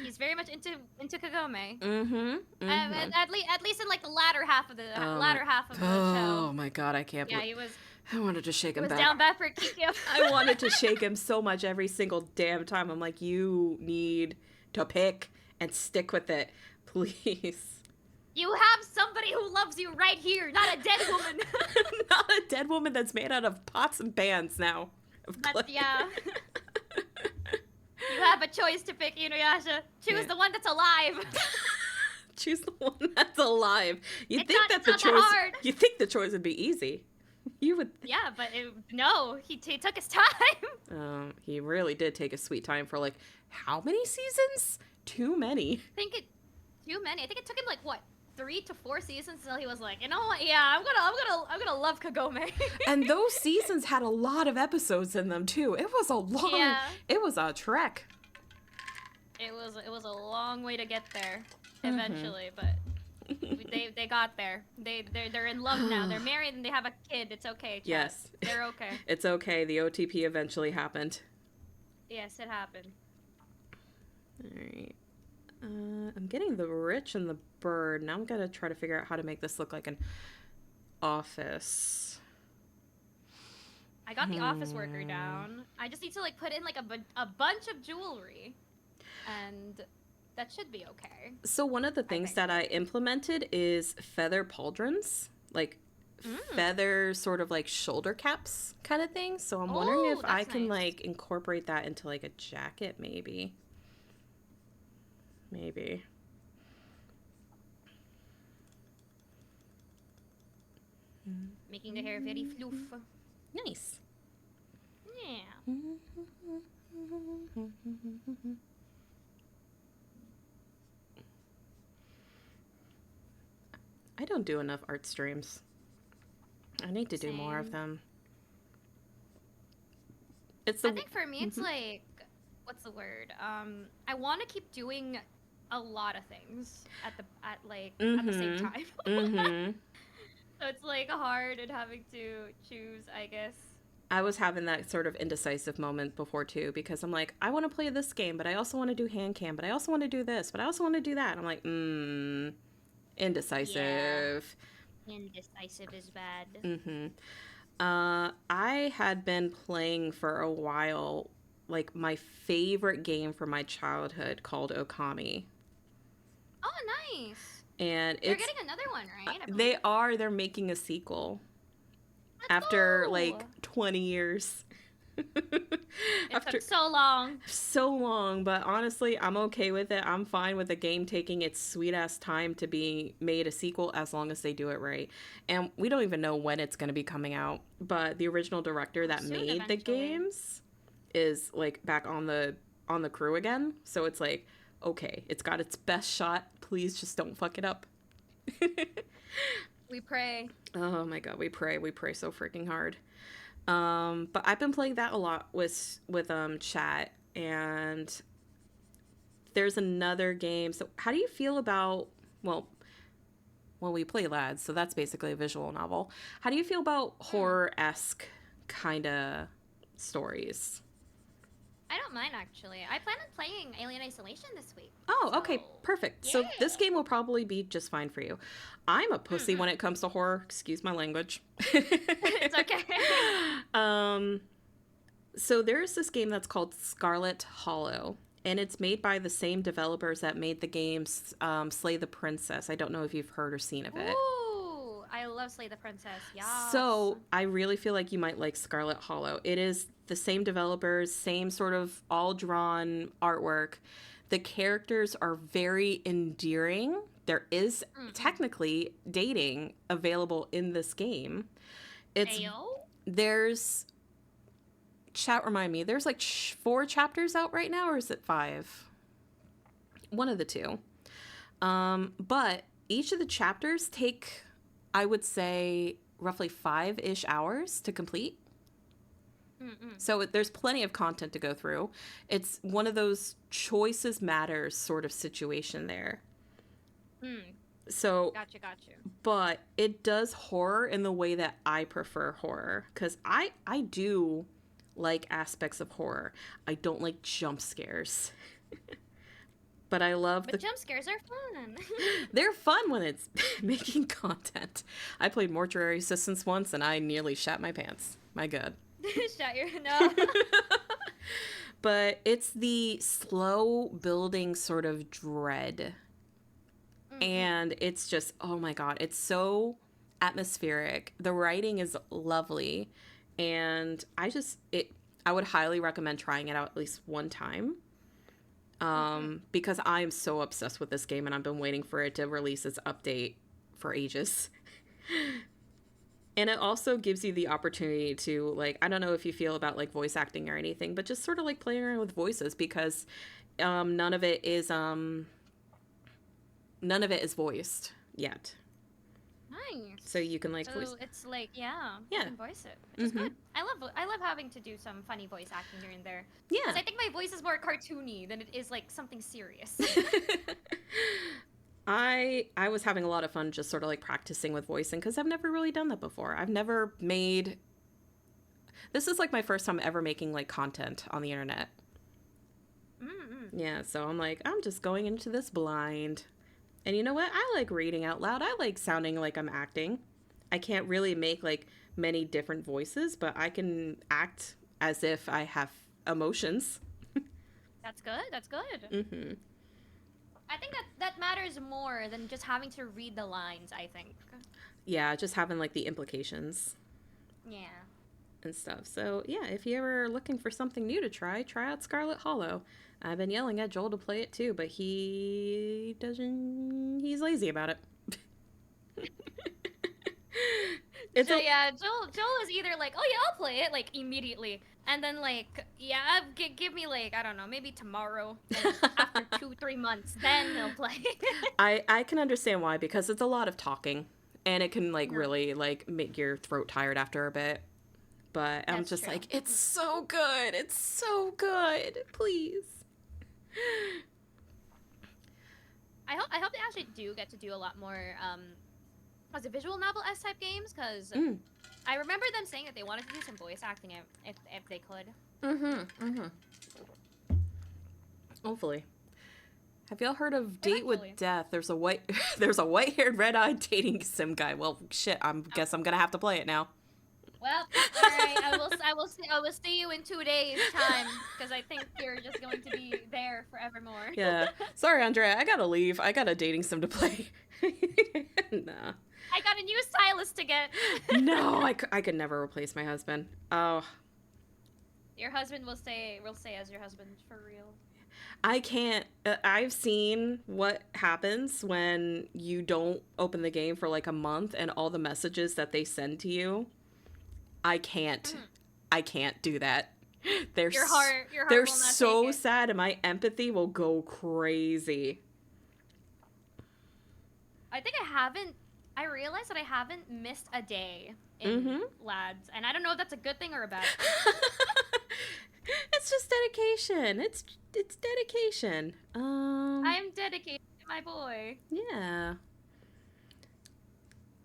He's very much into Kagome. Mm-hmm. At least in like the latter half of the Oh latter half of the Oh show. my god, I can't Yeah, believe he was I wanted to shake him back. down bad for Kikyo. I wanted to shake him so much every single damn time. I'm like, you need to pick and stick with it. Please. You have somebody who loves you right here, not a dead woman. Not a dead woman that's made out of pots and pans now. Yeah. You have a choice to pick, Inuyasha. Choose the one that's alive. Choose the one that's alive. You think it's the not choice? that hard. You think the choice would be easy? You would. Yeah, but no, he took his time. He really did take a sweet time for like how many seasons? Too many. Too many. I think it took him like what, 3 to 4 seasons until he was like, you know what? Yeah, I'm gonna love Kagome. And those seasons had a lot of episodes in them too. It was a long. Yeah. It was a trek. It was a long way to get there, eventually, but they got there. They're in love now. They're married and they have a kid. It's okay. Chat. Yes. They're okay. It's okay. The OTP eventually happened. Yes, it happened. All right. I'm getting the rich and the bird. Now I'm gonna try to figure out how to make this look like an office. I got the office worker down. I just need to like put in like a bunch of jewelry, and that should be okay. So one of the things that I implemented is feather pauldrons, like feather sort of like shoulder caps kind of thing. So I'm wondering if I can like incorporate that into like a jacket, maybe. Making the hair very floof. Nice. Yeah. I don't do enough art streams. I need to do more of Same. them. I think for me it's like, what's the word? I want to keep doing a lot of things at the same time. So it's like hard and having to choose, I guess. I was having that sort of indecisive moment before too, because I'm like, I want to play this game, but I also want to do hand cam, but I also want to do this, but I also want to do that. I'm like, indecisive. Yeah. Indecisive is bad. I had been playing for a while, like my favorite game from my childhood called Okami. Oh, nice. And They're getting another one, right? They're making a sequel. Let's After go. like 20 years. It took so long. So long, but honestly, I'm okay with it. I'm fine with the game taking its sweet ass time to be made a sequel as long as they do it right. And we don't even know when it's going to be coming out, but the original director that made the games is like back on the crew again. So it's like, okay, it's got its best shot. Please just don't fuck it up. We pray. Oh my god, we pray so freaking hard. But I've been playing that a lot with chat, and there's another game. So how do you feel about, well, we play Lads, so that's basically a visual novel. How do you feel about horror-esque kind of stories? I don't mind, actually. I plan on playing Alien Isolation this week. Oh, okay, perfect. So this game will probably be just fine for you. I'm a pussy when it comes to horror. Excuse my language. It's okay. So there's this game that's called Scarlet Hollow, and it's made by the same developers that made the games Slay the Princess. I don't know if you've heard or seen of it. Ooh, I love Slay the Princess. Yeah. So I really feel like you might like Scarlet Hollow. It is the same developers, same sort of all drawn artwork. The characters are very endearing. There is technically dating available in this game. There's chat, remind me, there's like 4 chapters out right now, or is it 5? One of the two. But each of the chapters take, I would say, roughly 5-ish hours to complete. So there's plenty of content to go through. It's one of those choices matters sort of situation there. So Gotcha. but it does horror in the way that I prefer horror, because I do like aspects of horror. I don't like jump scares. But I love But jump scares are fun. They're fun when it's making content. I played Mortuary Assistance once and I nearly shat my pants. My god. Shut your no. But it's the slow building sort of dread. And it's just, oh my God, it's so atmospheric. The writing is lovely. And I would highly recommend trying it out at least one time. Because I am so obsessed with this game and I've been waiting for it to release its update for ages. And it also gives you the opportunity to, like, I don't know if you feel about like voice acting or anything, but just sort of like playing around with voices because none of it is voiced yet. Nice. So you can like So voice. it's like, yeah, Yeah. you can voice it, which is good. I love having to do some funny voice acting here and there. Yeah. Because I think my voice is more cartoony than it is like something serious. I was having a lot of fun just sort of like practicing with voicing because I've never really done that before. I've never made. This is like my first time ever making like content on the internet. Yeah, so I'm like, I'm just going into this blind. And you know what? I like reading out loud. I like sounding like I'm acting. I can't really make like many different voices, but I can act as if I have emotions. That's good. That's good. Mm-hmm. I think that matters more than just having to read the lines, I think. Yeah, just having like the implications Yeah. and stuff. So yeah, if you're ever looking for something new to try out Scarlet Hollow. I've been yelling at Joel to play it too, but he's lazy about it. Yeah, Joel is either like, oh yeah, I'll play it, like, immediately. And then like, yeah, give me like, I don't know, maybe tomorrow. And after 2-3 months, then he'll play. I can understand why, because it's a lot of talking. And it can like really like make your throat tired after a bit. But I'm just true. like, it's so good. It's so good. Please. I hope they actually do get to do a lot more as a visual novel S type games, because I remember them saying that they wanted to do some voice acting if they could. Hopefully. Have y'all heard of Date Eventually. with Death? There's a white-haired, red-eyed dating sim guy. Well, shit. Guess I'm gonna have to play it now. Well, all right. I will see you in 2 days' time, because I think you're just going to be there forevermore. Yeah. Sorry, Andrea. I gotta leave. I got a dating sim to play. Nah. I got a new stylist to get. No, I could never replace my husband. Oh. Your husband will stay as your husband for real. I can't. I've seen what happens when you don't open the game for like a month and all the messages that they send to you. I can't do that. Your heart they're will not so take it. sad, and my empathy will go crazy. I realized that I haven't missed a day in Lads, and I don't know if that's a good thing or a bad thing. It's just dedication. It's dedication. I'm dedicated to my boy. Yeah.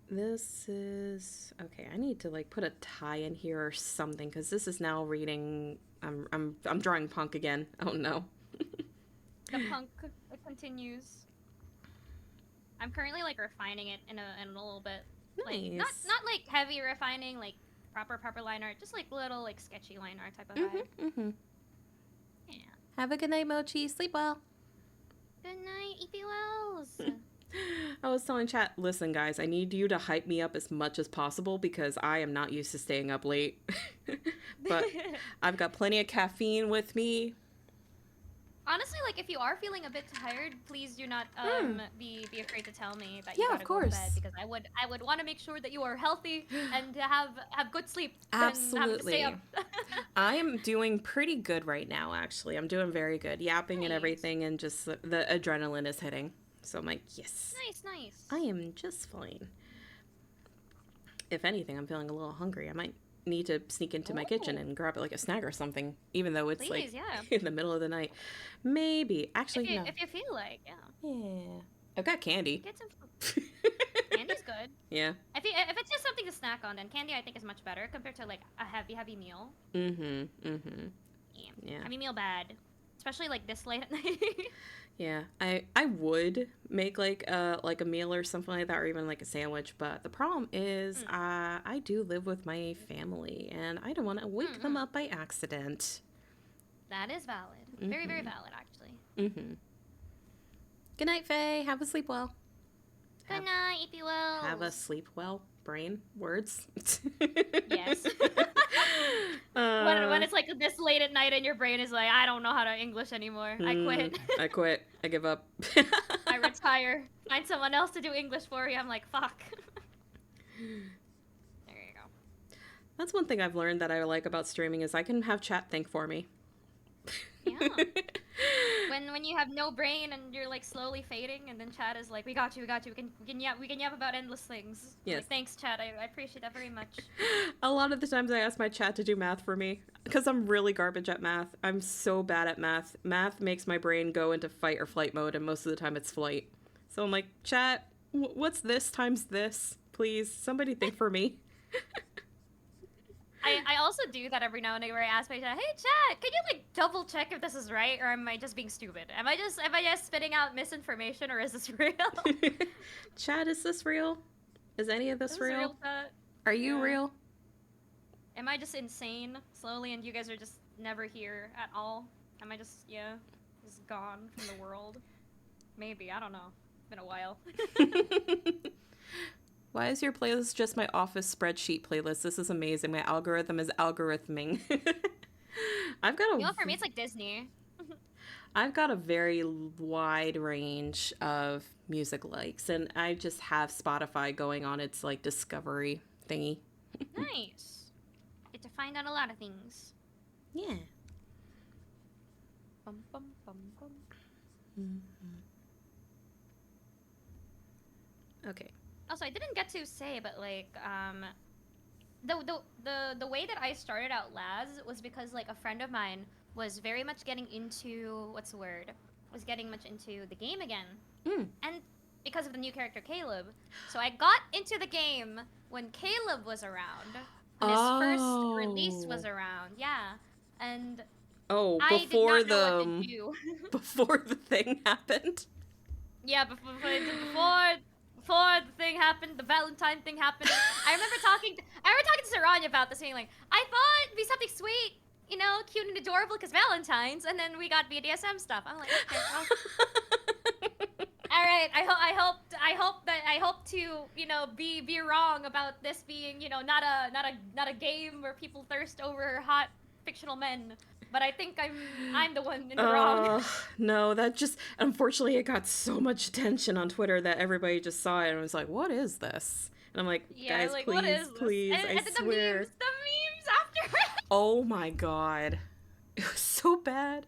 This is okay. I need to like put a tie in here or something, because this is now reading. I'm drawing punk again. Oh no. The punk continues. I'm currently like refining it in a little bit. Like Nice. not like heavy refining, like proper line art, just like little like sketchy line art type of vibe. Yeah. Have a good night, Mochi. Sleep well. Good night, E.P. Wells. I was telling chat, listen guys, I need you to hype me up as much as possible because I am not used to staying up late. But I've got plenty of caffeine with me. Honestly, like if you are feeling a bit tired, please do not be afraid to tell me that Yeah, you of gotta go to bed, course. because I would want to make sure that you are healthy and to have good sleep. Absolutely. Than having to stay up. I am doing pretty good right now, actually. I'm doing very good. Yapping and Nice. everything, and just the adrenaline is hitting. So I'm like, yes. Nice. I am just fine. If anything, I'm feeling a little hungry. I might need to sneak into my kitchen and grab like a snack or something, even though it's Please, like yeah. in the middle of the night. Maybe. Actually, no. If you feel like, yeah. Yeah. I've got candy. Get some food. Candy's good. Yeah. If it's just something to snack on, then candy I think is much better compared to like a heavy meal. Yeah. Heavy meal bad, especially like this late at night. Yeah. I would make like a meal or something like that, or even like a sandwich, but the problem is I do live with my family and I don't want to wake them up by accident. That is valid. Very, very valid, actually. Good night, Faye. Have a sleep well. Good night, if you will. Have a sleep well. Brain. Words. Yes. When it's like this late at night and your brain is like, I don't know how to English anymore. I quit. I quit. I give up. I retire. Find someone else to do English for you. I'm like, fuck. There you go. That's one thing I've learned that I like about streaming is I can have chat think for me. Yeah. When you have no brain and you're like slowly fading, and then chat is like, we got you. We can yap about endless things. Yes. Like, thanks, chat. I appreciate that very much. A lot of the times I ask my chat to do math for me because I'm really garbage at math. I'm so bad at math. Math makes my brain go into fight or flight mode, and most of the time it's flight. So I'm like, chat, what's this times this? Please, somebody think for me. I also do that every now and then where I ask my chat, hey chat, can you like double check if this is right, or am I just being stupid? Am I just spitting out misinformation, or is this real? Chat, is this real? Is any of this real? Chat? Are you real? Am I just insane slowly and you guys are just never here at all? Am I just gone from the world? Maybe, I don't know. It's been a while. Why is your playlist just my office spreadsheet playlist? This is amazing. My algorithm is algorithming. I've got a... for me, it's like Disney. I've got a very wide range of music likes, and I just have Spotify going on its, like, discovery thingy. Nice. Get to find out a lot of things. Yeah. Bum, bum, bum, bum. Okay. Also, I didn't get to say, but like, the way that I started out Laz was because like a friend of mine was very much getting into was getting much into the game again, and because of the new character Caleb, so I got into the game when Caleb was around, when his first release was around, yeah, and before I did not know what to do. before the thing happened. Yeah, before the thing happened, the Valentine thing happened. I remember talking to Saranya about this, being like, I thought it'd be something sweet, you know, cute and adorable because Valentine's, and then we got BDSM stuff. I'm like, okay, well, all right. I hope to, you know, be wrong about this being, you know, not a game where people thirst over hot fictional men. But I think I'm the one in the wrong. No, that just, unfortunately, it got so much attention on Twitter that everybody just saw it and was like, what is this? And I'm like, guys, like, please, and I swear. The memes after. Oh my god. It was so bad.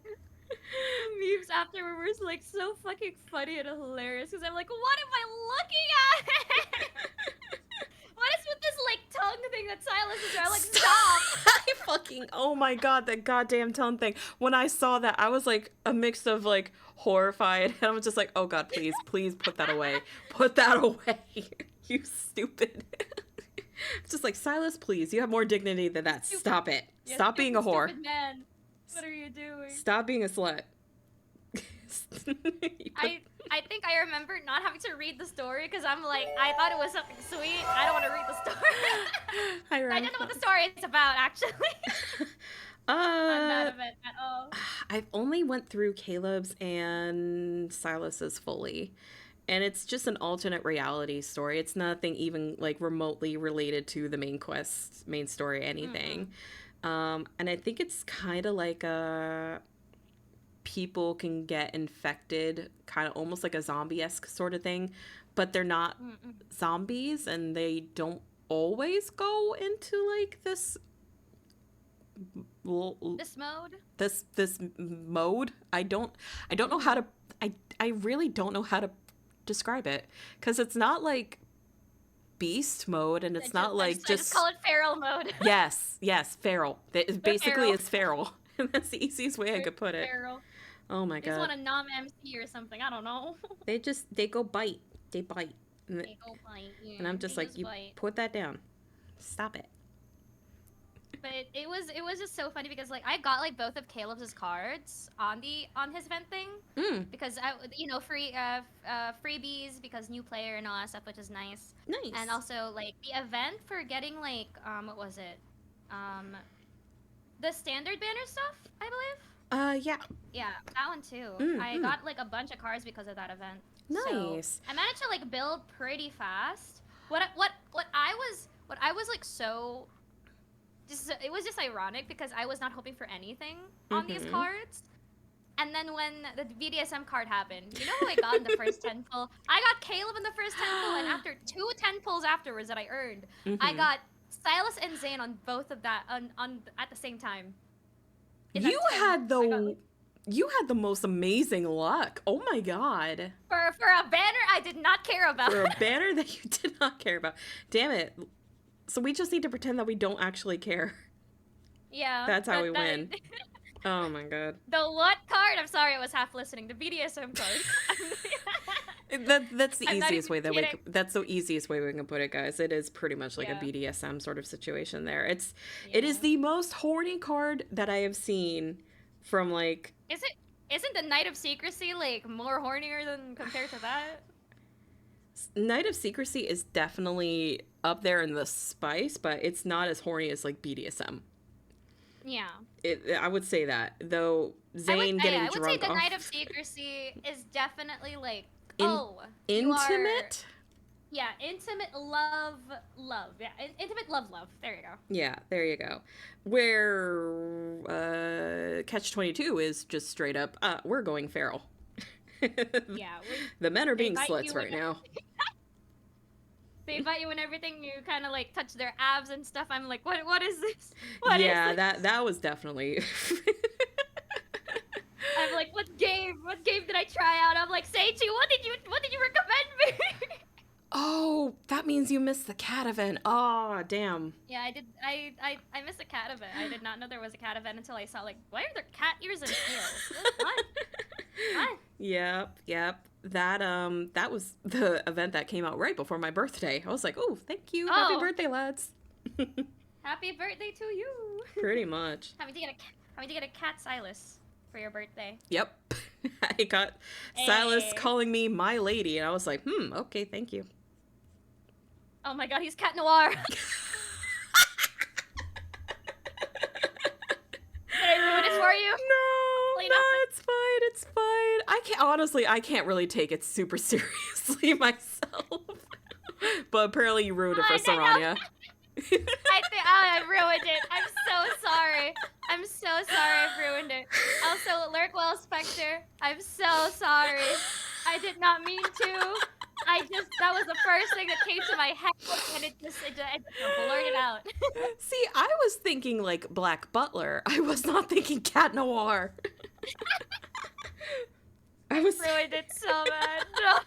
Memes afterward were like so fucking funny and hilarious because I'm like, what am I looking at? What is with this like tongue thing that Silas is doing? Like, stop! Oh my god, that goddamn tongue thing. When I saw that, I was like a mix of like horrified, and I was just like, oh god, please put that away. Put that away. You stupid. It's just like, Silas, please, you have more dignity than that. Stop it. Yeah, Stop being a whore. Man. What are you doing? Stop being a slut. I think I remember not having to read the story because I'm like, I thought it was something sweet. I don't want to read the story. I don't know what the story is about, actually. I'm not of it at all. I've only went through Caleb's and Silas's fully. And it's just an alternate reality story. It's nothing even like remotely related to the main quest, main story, anything. And I think it's kind of like people can get infected, kind of almost like a zombie-esque sort of thing, but they're not zombies, and they don't always go into like this mode. This mode. I don't know how to. I really don't know how to describe it because it's not like beast mode, and it's not like I just call it feral mode. yes, feral. It basically is feral. That's the easiest way I could put it. Feral. Oh my god. They just want a nom-MC or something. I don't know. They go bite. They bite. They go bite. Yeah, and I'm just like, you put that down. Stop it. But it was just so funny because like I got like both of Caleb's cards on his event thing because freebies because new player and all that stuff, which is nice. Nice. And also like the event for getting like what was it? The standard banner stuff, I believe. Yeah. Yeah, that one too. I Mm-hmm. got like a bunch of cards because of that event. So Nice. I managed to like build pretty fast. What I was like so just it was just ironic because I was not hoping for anything on these Mm-hmm. cards. And then when the BDSM card happened, you know who I got in the first 10 pull? I got Caleb in the first 10 pull, and after 2 10 pulls afterwards that I earned, I Mm-hmm. got Silas and Zane on both of that on at the same time. In You that 10, had I got the you had the most amazing luck. Oh my god. for a banner I did not care about. For a banner that you did not care about. Damn it. So we just need to pretend that we don't actually care. Yeah, That's how we win. that Oh my god. the what card? I'm sorry, I was half listening. The BDSM card. That's the I'm not easiest even way that kidding. that's the easiest way we can put it, guys. It is pretty much like a Yeah. BDSM sort of situation there. It is Yeah. the most horny card that I have seen from like Isn't the Knight of Secrecy like more hornier than compared to that? Night of Secrecy is definitely up there in the spice, but it's not as horny as like BDSM. Yeah. I would say that, though. Zane getting I would say drunk the off Knight of Secrecy is definitely like, In- oh, you are, intimate. yeah, intimate love. Yeah, intimate love. There you go. Yeah, there you go. Where Catch 22 is just straight up, we're going feral. Yeah, The men are they being bite sluts you right when- now. they bite you and everything. You kind of like touch their abs and stuff. I'm like, what is this? What is Yeah, this? that was definitely. I'm like, what game did I try out? I'm like, Seichi, what did you recommend me? Oh, that means you missed the cat event. Oh, damn. Yeah, I did. I missed a cat event. I did not know there was a cat event until I saw like, why are there cat ears and tails? What? What? Yep. That was the event that came out right before my birthday. I was like, oh, thank you. Happy Oh. birthday, lads. Happy birthday to you. Pretty much. Having to get a cat Silas for your birthday. Yep. I got Silas Hey. calling me my lady, and I was like, okay, thank you. Oh my god, he's Cat Noir. Did I ruin it for you? Clean No, up. it's fine. I can't really take it super seriously myself. But apparently you ruined it for I know. Saranya. I ruined it. I'm so sorry. I'm so sorry I ruined it. Also, Lurkwell Spectre, I'm so sorry. I did not mean to. That was the first thing that came to my head, and it just blurted out. See, I was thinking like Black Butler. I was not thinking Cat Noir. I was Ruined it so bad. No.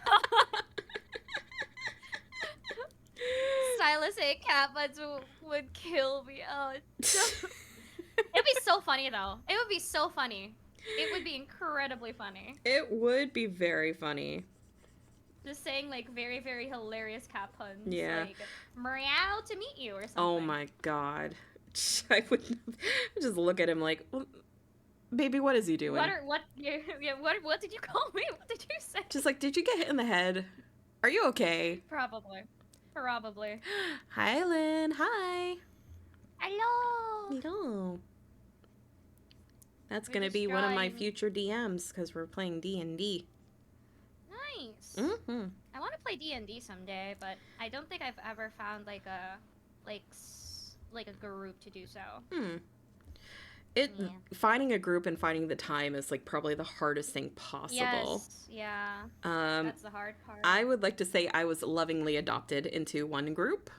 Silas A. Cat Buds would kill me. Oh, it'd be so funny though. It would be so funny. It would be incredibly funny. It would be very funny. Just saying like very, very hilarious cat puns. Yeah. Like, meow to meet you or something. Oh my god. I would just look at him like, well, baby, what is he doing? What did you call me? What did you say? Just like, did you get hit in the head? Are you okay? Probably. Hi, Lynn. Hi. Hello. Hello. That's We're gonna just be one of my drawing- future DMs because we're playing D&D. Nice. Mm-hmm. I want to play D&D someday, but I don't think I've ever found like a group to do so. Yeah. Finding a group and finding the time is like probably the hardest thing possible. Yes. Yeah. That's the hard part. I would like to say I was lovingly adopted into one group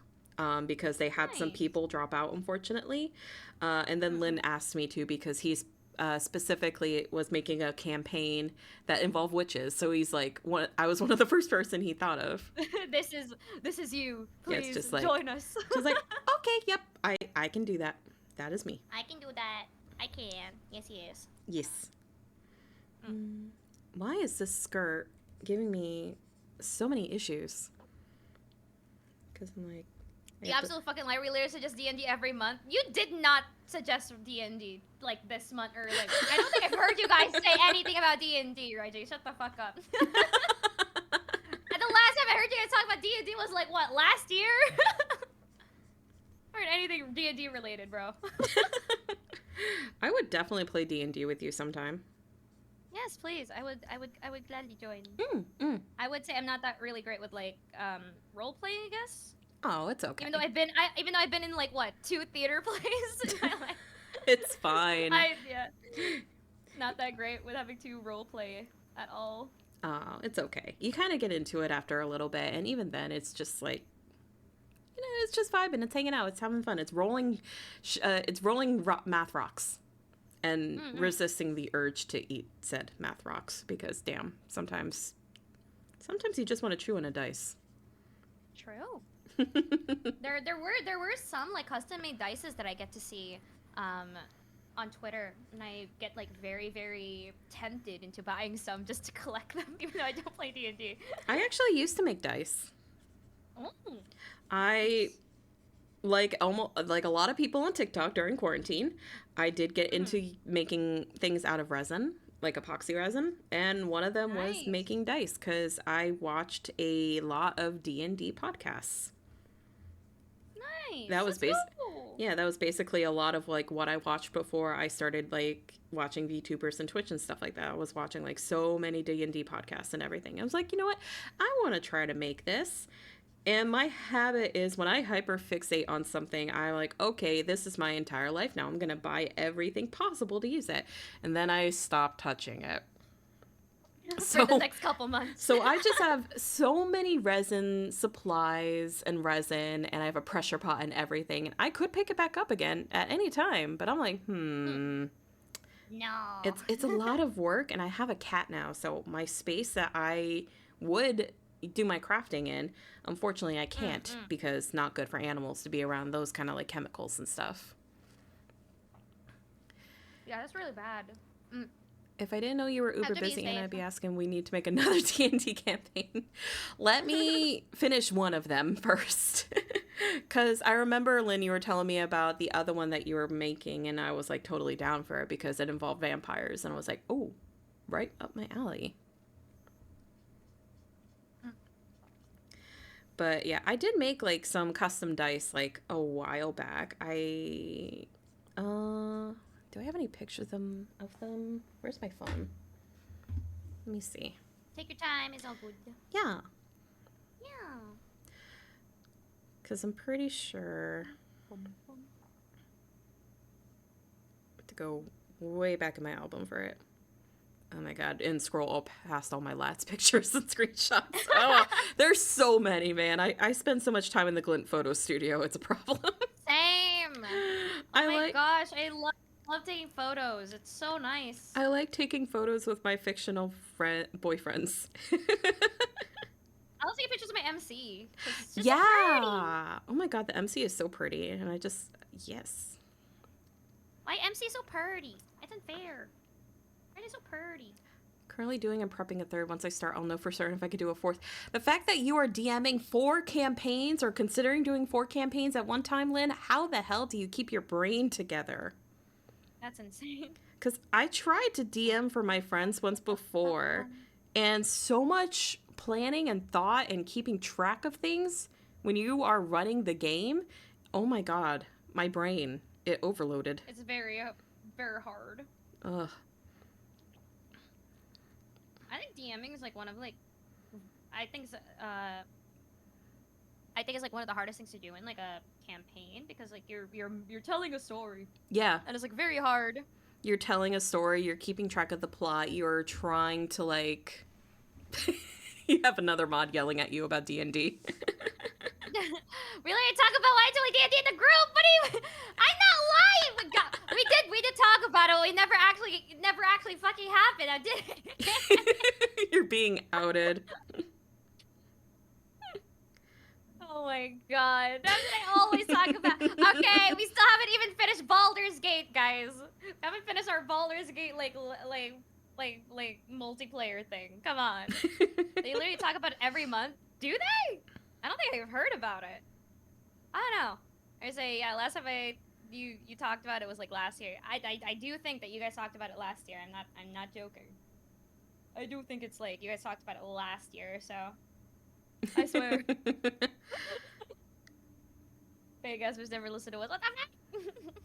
because they had some Nice. people drop out, unfortunately. And then Lynn asked me to because he's specifically was making a campaign that involved witches. So he's like, I was one of the first person he thought of. this is you. Yeah, it's Please just like- join us. Just like, okay, yep, I can do that. That is me. I can do that. I can. Yes, yes. Yes. Why is this skirt giving me so many issues? Because I'm like... I The have to- absolute fucking lie. We literally suggest D&D every month. You did not suggest D&D like this month or like. I don't think I've heard you guys say anything about D&D, Reggie. Shut the fuck up. And the last time I heard you guys talk about D&D was like what, last year? Heard anything D&D related, bro. I would definitely play D&D with you sometime. Yes, please. I would gladly join. Mm, mm. I would say I'm not that really great with like role playing, I guess. Oh, it's okay. Even though I've been in like what 2 theater plays in my life. It's fine. Yeah, not that great with having to role play at all. Oh, it's okay. You kind of get into it after a little bit, and even then, it's just like, it's just vibing. It's hanging out. It's having fun. It's rolling math rocks, and resisting the urge to eat said math rocks because, damn, sometimes you just want to chew on a dice. True. There were some like custom made dices that I get to see on Twitter, and I get like very, very tempted into buying some just to collect them, even though I don't play D&D. I actually used to make dice. Oh. I like almost like a lot of people on TikTok during quarantine. I did get into making things out of resin, like epoxy resin, and one of them was making dice because I watched a lot of D&D podcasts. Nice. That was Yeah, that was basically a lot of like what I watched before I started like watching VTubers and Twitch and stuff like that. I was watching like so many D&D podcasts and everything. I was like, you know what? I want to try to make this. And my habit is when I hyperfixate on something, I like, okay, this is my entire life now. I'm going to buy everything possible to use it. And then I stop touching it. For the next couple months. So I just have so many resin supplies and resin, and I have a pressure pot and everything. And I could pick it back up again at any time, but I'm like, No. It's a lot of work, and I have a cat now, so my space that I would do my crafting in, unfortunately I can't because not good for animals to be around those kind of like chemicals and stuff. Yeah, that's really bad. If I didn't know you were uber Have to be busy, and safe. I'd be asking, we need to make another D&D campaign. Let me finish one of them first. Because I remember, Lynn, you were telling me about the other one that you were making, and I was like totally down for it because it involved vampires. And I was like, oh, right up my alley. But yeah, I did make like some custom dice like a while back. Do I have any pictures of them? Where's my phone? Let me see. Take your time, it's all good. Yeah, Yeah. because I'm pretty sure I have to go way back in my album for it. Oh my god, and scroll all past all my Lats pictures and screenshots. Oh, there's so many, man. I spend so much time in the Glint photo studio, it's a problem. Same. Oh my gosh, I love taking photos. It's so nice. I like taking photos with my fictional boyfriends. I'll take pictures of my MC. It's just Yeah. so Oh my god, the MC is so pretty, and yes. my MC is so pretty. It's unfair. It is so pretty. Currently doing and prepping a third. Once I start, I'll know for certain if I could do a fourth. The fact that you are DMing 4 campaigns or considering doing 4 campaigns at one time, Lynn, how the hell do you keep your brain together? That's insane. Because I tried to DM for my friends once before, and so much planning and thought and keeping track of things when you are running the game, oh my god, my brain, it overloaded. It's very, very hard. Ugh. I think DMing is like one of like, I think it's like one of the hardest things to do in like a campaign because like you're telling a story. Yeah. And it's like very hard. You're telling a story, you're keeping track of the plot, you're trying to like you have another mod yelling at you about D&D. Really, talk about why I do D&D in the group? What do you? I'm not lying. We did talk about it. It never actually fucking happened. I did. You're being outed. Oh my god, that's what I always talk about. Okay, we still haven't even finished Baldur's Gate, guys. We haven't finished our Baldur's Gate like multiplayer thing. Come on. They literally talk about it every month. Do they? I don't think I've heard about it. I don't know. I say yeah. Last time you talked about it was like last year. I do think that you guys talked about it last year. I'm not joking. I do think it's like you guys talked about it last year. So I swear. Hey guys, who's never listened to us? What the fuck?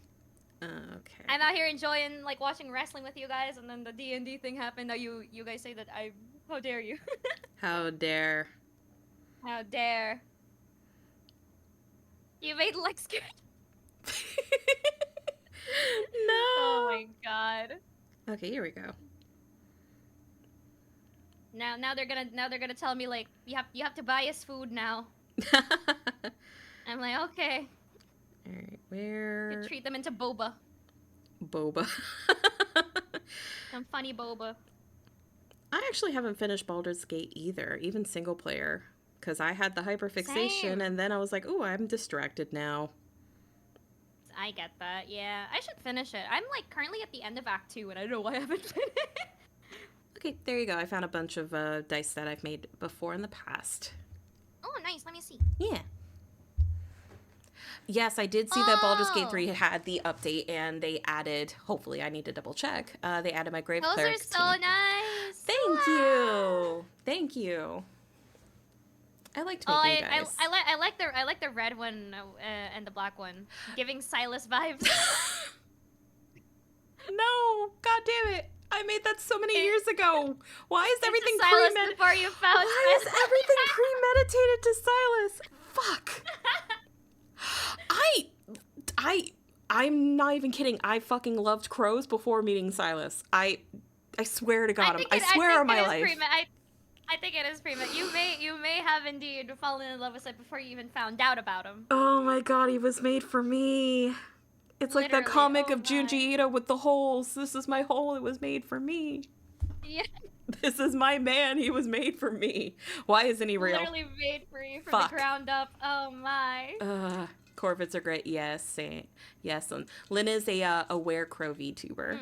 Okay. I'm out here enjoying like watching wrestling with you guys, and then the D&D thing happened. Now you guys say that I. How dare you? How dare. How dare. You made Lex scared. No. Oh my god. Okay, here we go. Now they're gonna tell me like you have to buy us food now. I'm like, okay. Alright, where... You treat them into boba. Boba. Some funny boba. I actually haven't finished Baldur's Gate either, even single player. Because I had the hyperfixation, Same. and then I was like, oh, I'm distracted now. I get that, yeah. I should finish it. I'm like currently at the end of Act 2, and I don't know why I haven't finished. Okay, there you go. I found a bunch of dice that I've made before in the past. Oh, nice. Let me see. Yeah. Yes, I did see that Baldur's Gate 3 had the update, and they added, hopefully I need to double check, they added my Grave Those Cleric are so team. nice. Thank you. Thank you. I liked making dice. I like the red one and the black one, giving Silas vibes. No, god damn it. I made that so many years ago. Why is everything Silas before you found Why is everything premeditated to Silas? Fuck. I'm not even kidding. I fucking loved crows before meeting Silas. I swear to God, I swear on my life. I think it is premeditated. You may have indeed fallen in love with it before you even found out about him. Oh my God, he was made for me. It's like that comic of Junji Ito with the holes. This is my hole. It was made for me. Yeah. This is my man. He was made for me. Why isn't he real? Literally made for you from the ground up. Oh my. Corvids are great. Yes, yes. And Lynn is a werecrow VTuber.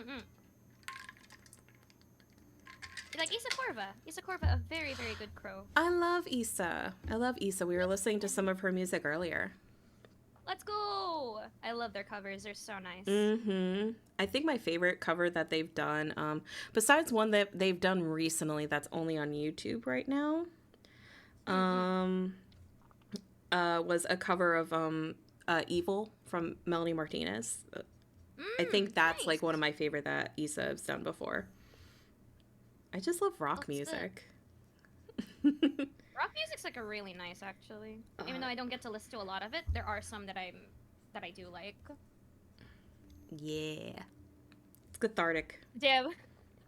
Like Issa Corva, a very, very good crow. I love Issa. We were listening to some of her music earlier. Let's go! I love their covers. They're so nice. Mm-hmm. I think my favorite cover that they've done, besides one that they've done recently that's only on YouTube right now, was a cover of Evil from Melanie Martinez. I think that's nice. like one of my favorite that Issa has done before. I just love rock music. Rock music's like a really nice, actually. Even though I don't get to listen to a lot of it, there are some that I do like. Yeah, it's cathartic. Damn,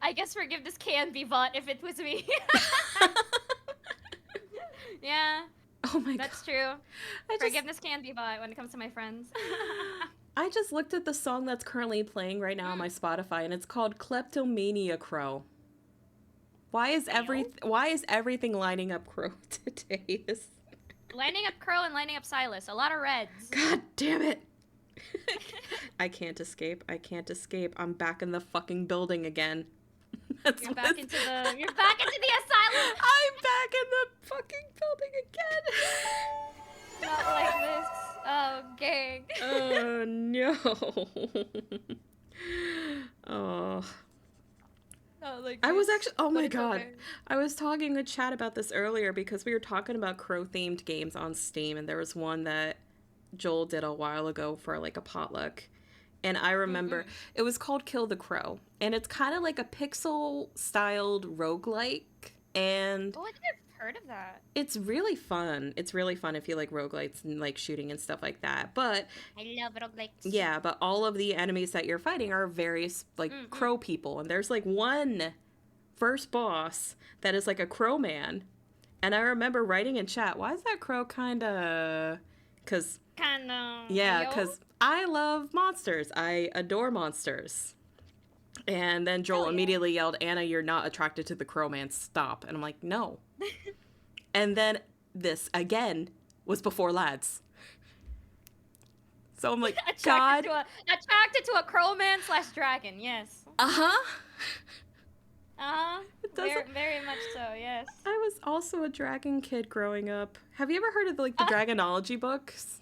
I guess forgiveness can be bought if it was me. Yeah. Oh my God. That's true. Forgiveness can be bought when it comes to my friends. I just looked at the song that's currently playing right now on my Spotify, and it's called Kleptomania Crow. Why is everything lining up Crow today? Lining up Crow and lining up Silas. A lot of reds. God damn it. I can't escape. I'm back in the fucking building again. You're back into the asylum. I'm back in the fucking building again. Not like this. Oh, gang. Oh, no. Oh. Like I was actually, oh my God. Okay. I was talking with Chad about this earlier because we were talking about crow-themed games on Steam, and there was one that Joel did a while ago for like a potluck. And I remember it was called Kill the Crow, and it's kind of like a pixel-styled roguelike, and Oh, I think I've heard of that. it's really fun. It's really fun if you like roguelites and like shooting and stuff like that. But I love roguelikes. yeah, but all of the enemies that you're fighting are various like crow people, and there's like one first boss that is like a crow man. And I remember writing in chat, why is that crow kind of cuz cuz I love monsters. I adore monsters. And then Joel immediately yelled, "Anna, you're not attracted to the crow man. Stop." And I'm like, "No." And then this again was before lads. So I'm like, God. Attracted to a crow man / dragon, yes. Very much so, yes. I was also a dragon kid growing up. Have you ever heard of like the Dragonology books?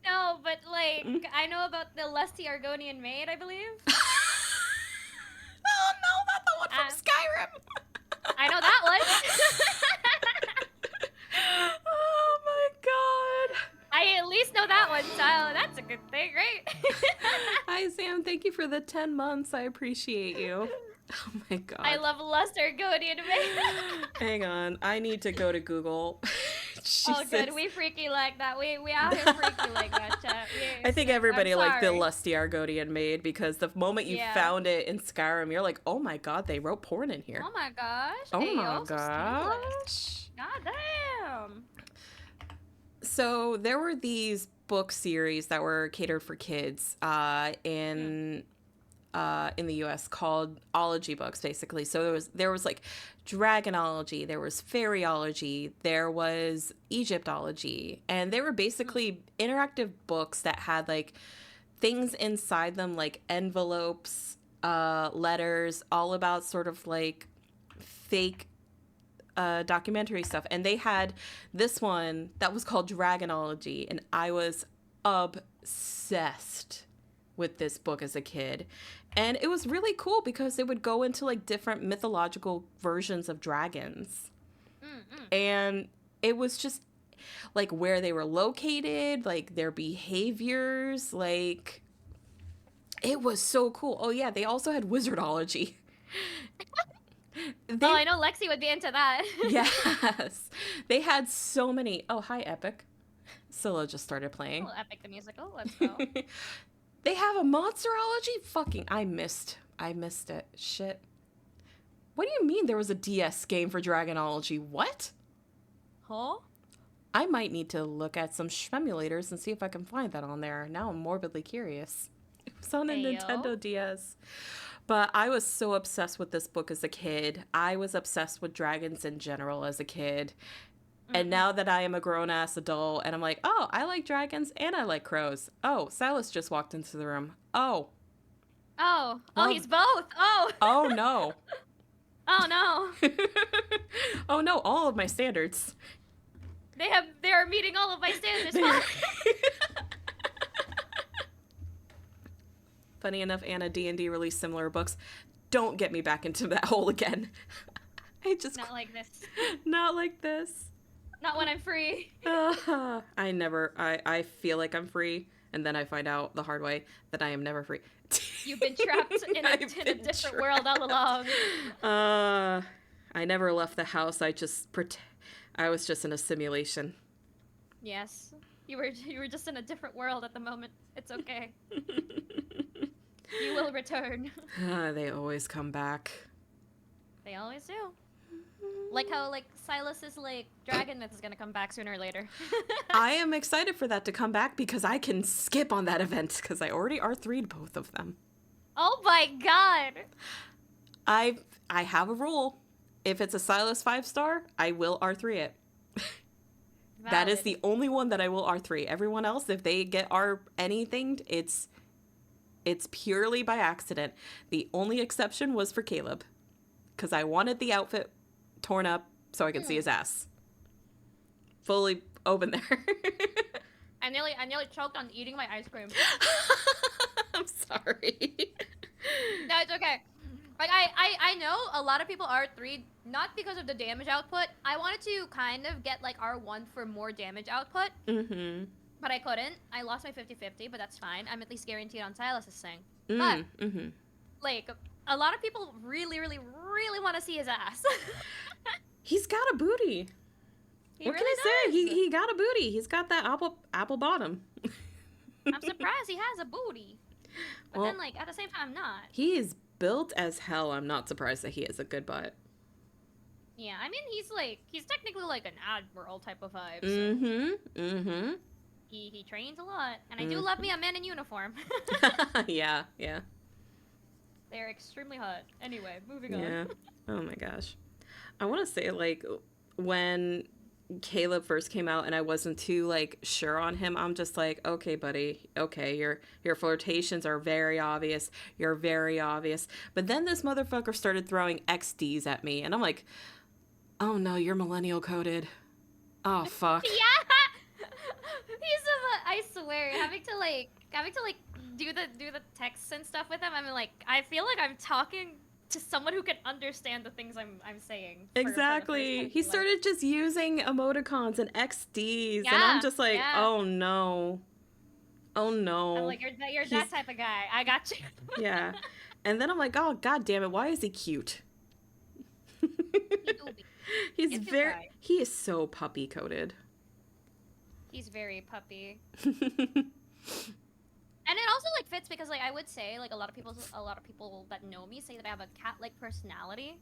No, but like I know about the lusty Argonian maid, I believe. Oh no, not the one from Skyrim. I know that one. Oh my God. I at least know that one, so that's a good thing, right? Hi, Sam. Thank you for the 10 months. I appreciate you. Oh my god. I love Luster Goody anime. Hang on. I need to go to Google. Oh, good. We freaky like that. We out here freaky like that, chat. I think everybody liked the sorry. Lusty Argonian maid because the moment you Yeah. found it in Skyrim, you're like, oh my god, they wrote porn in here. Oh my gosh. Oh Ayo, my so gosh. God damn. So there were these book series that were catered for kids in the U.S. called ology books, basically. So there was like dragonology, there was fairyology, there was Egyptology, and they were basically interactive books that had like things inside them, like envelopes, letters, all about sort of like fake documentary stuff. And they had this one that was called Dragonology, and I was obsessed with this book as a kid. And it was really cool because it would go into like different mythological versions of dragons. And it was just like where they were located, like their behaviors, like it was so cool. Oh yeah, they also had wizardology. Oh, I know Lexi would be into that. Yes. They had so many. Oh, hi, Epic. Scylla just started playing. Oh, Epic the musical. Let's go. They have a monsterology? Fucking, I missed it. Shit. What do you mean there was a DS game for Dragonology? What? Huh? I might need to look at some shmemulators and see if I can find that on there. Now I'm morbidly curious. It was on a Ayo. Nintendo DS. But I was so obsessed with this book as a kid. I was obsessed with dragons in general as a kid. And now that I am a grown-ass adult, and I'm like, oh, I like dragons and I like crows. Oh, Silas just walked into the room. Oh. Oh, Well- he's both. Oh. Oh, no. Oh no. Oh, no, all of my standards. They are meeting all of my standards. Funny enough, Anna D&D released similar books. Don't get me back into that hole again. I just... Not like this. Not like this. Not when I'm free. I feel like I'm free, and then I find out the hard way that I am never free. You've been trapped in a different world all along. I never left the house. I was just in a simulation. Yes. You were just in a different world at the moment. It's okay. You will return. They always come back. They always do. Like how Silas's dragon myth is gonna come back sooner or later. I am excited for that to come back because I can skip on that event because I already R3'd both of them. Oh my god! I have a rule. If it's a Silas 5-star, I will R3 it. That is Valid. the only one that I will R3. Everyone else, if they get R anything, it's purely by accident. The only exception was for Caleb because I wanted the outfit torn up so I could see his ass. Fully open there. I nearly choked on eating my ice cream. I'm sorry. No, it's okay. Like I know a lot of people R3 not because of the damage output. I wanted to kind of get R1 for more damage output. Mm-hmm. But I couldn't. I lost my 50-50, but that's fine. I'm at least guaranteed on Silas's thing. Mm-hmm. But a lot of people really, really, really want to see his ass. He's got a booty. He What really can I say? does. He got a booty. He's got that apple bottom. I'm surprised he has a booty. But Well- then at the same time, not. He is built as hell. I'm not surprised that he has a good butt. Yeah, I mean he's technically an admiral type of vibe. So Mm-hmm. Mm-hmm. he trains a lot, and I do love me a man in uniform. Yeah. They're extremely hot. Anyway, moving Yeah. on. Oh my gosh. I want to say when Caleb first came out and I wasn't too sure on him, I'm just like, okay, buddy, okay, your flirtations are very obvious. You're very obvious. But then this motherfucker started throwing XDs at me, and I'm like, oh no, you're millennial coded. Oh fuck. Yeah. I swear, having to do the texts and stuff with him. I mean, I feel like I'm talking to someone who can understand the things I'm saying. For the first Exactly. time. He started just using emoticons and XDs, and I'm Yeah, just like, yeah. oh no. Oh no. I'm like, you're He's that type of guy. I got you. yeah. And then I'm like, oh god damn it, why is he cute? He do be. He's a cute guy. He is so puppy coated. He's very puppy. And it also like fits because like I would say like a lot of people that know me say that I have a cat-like personality.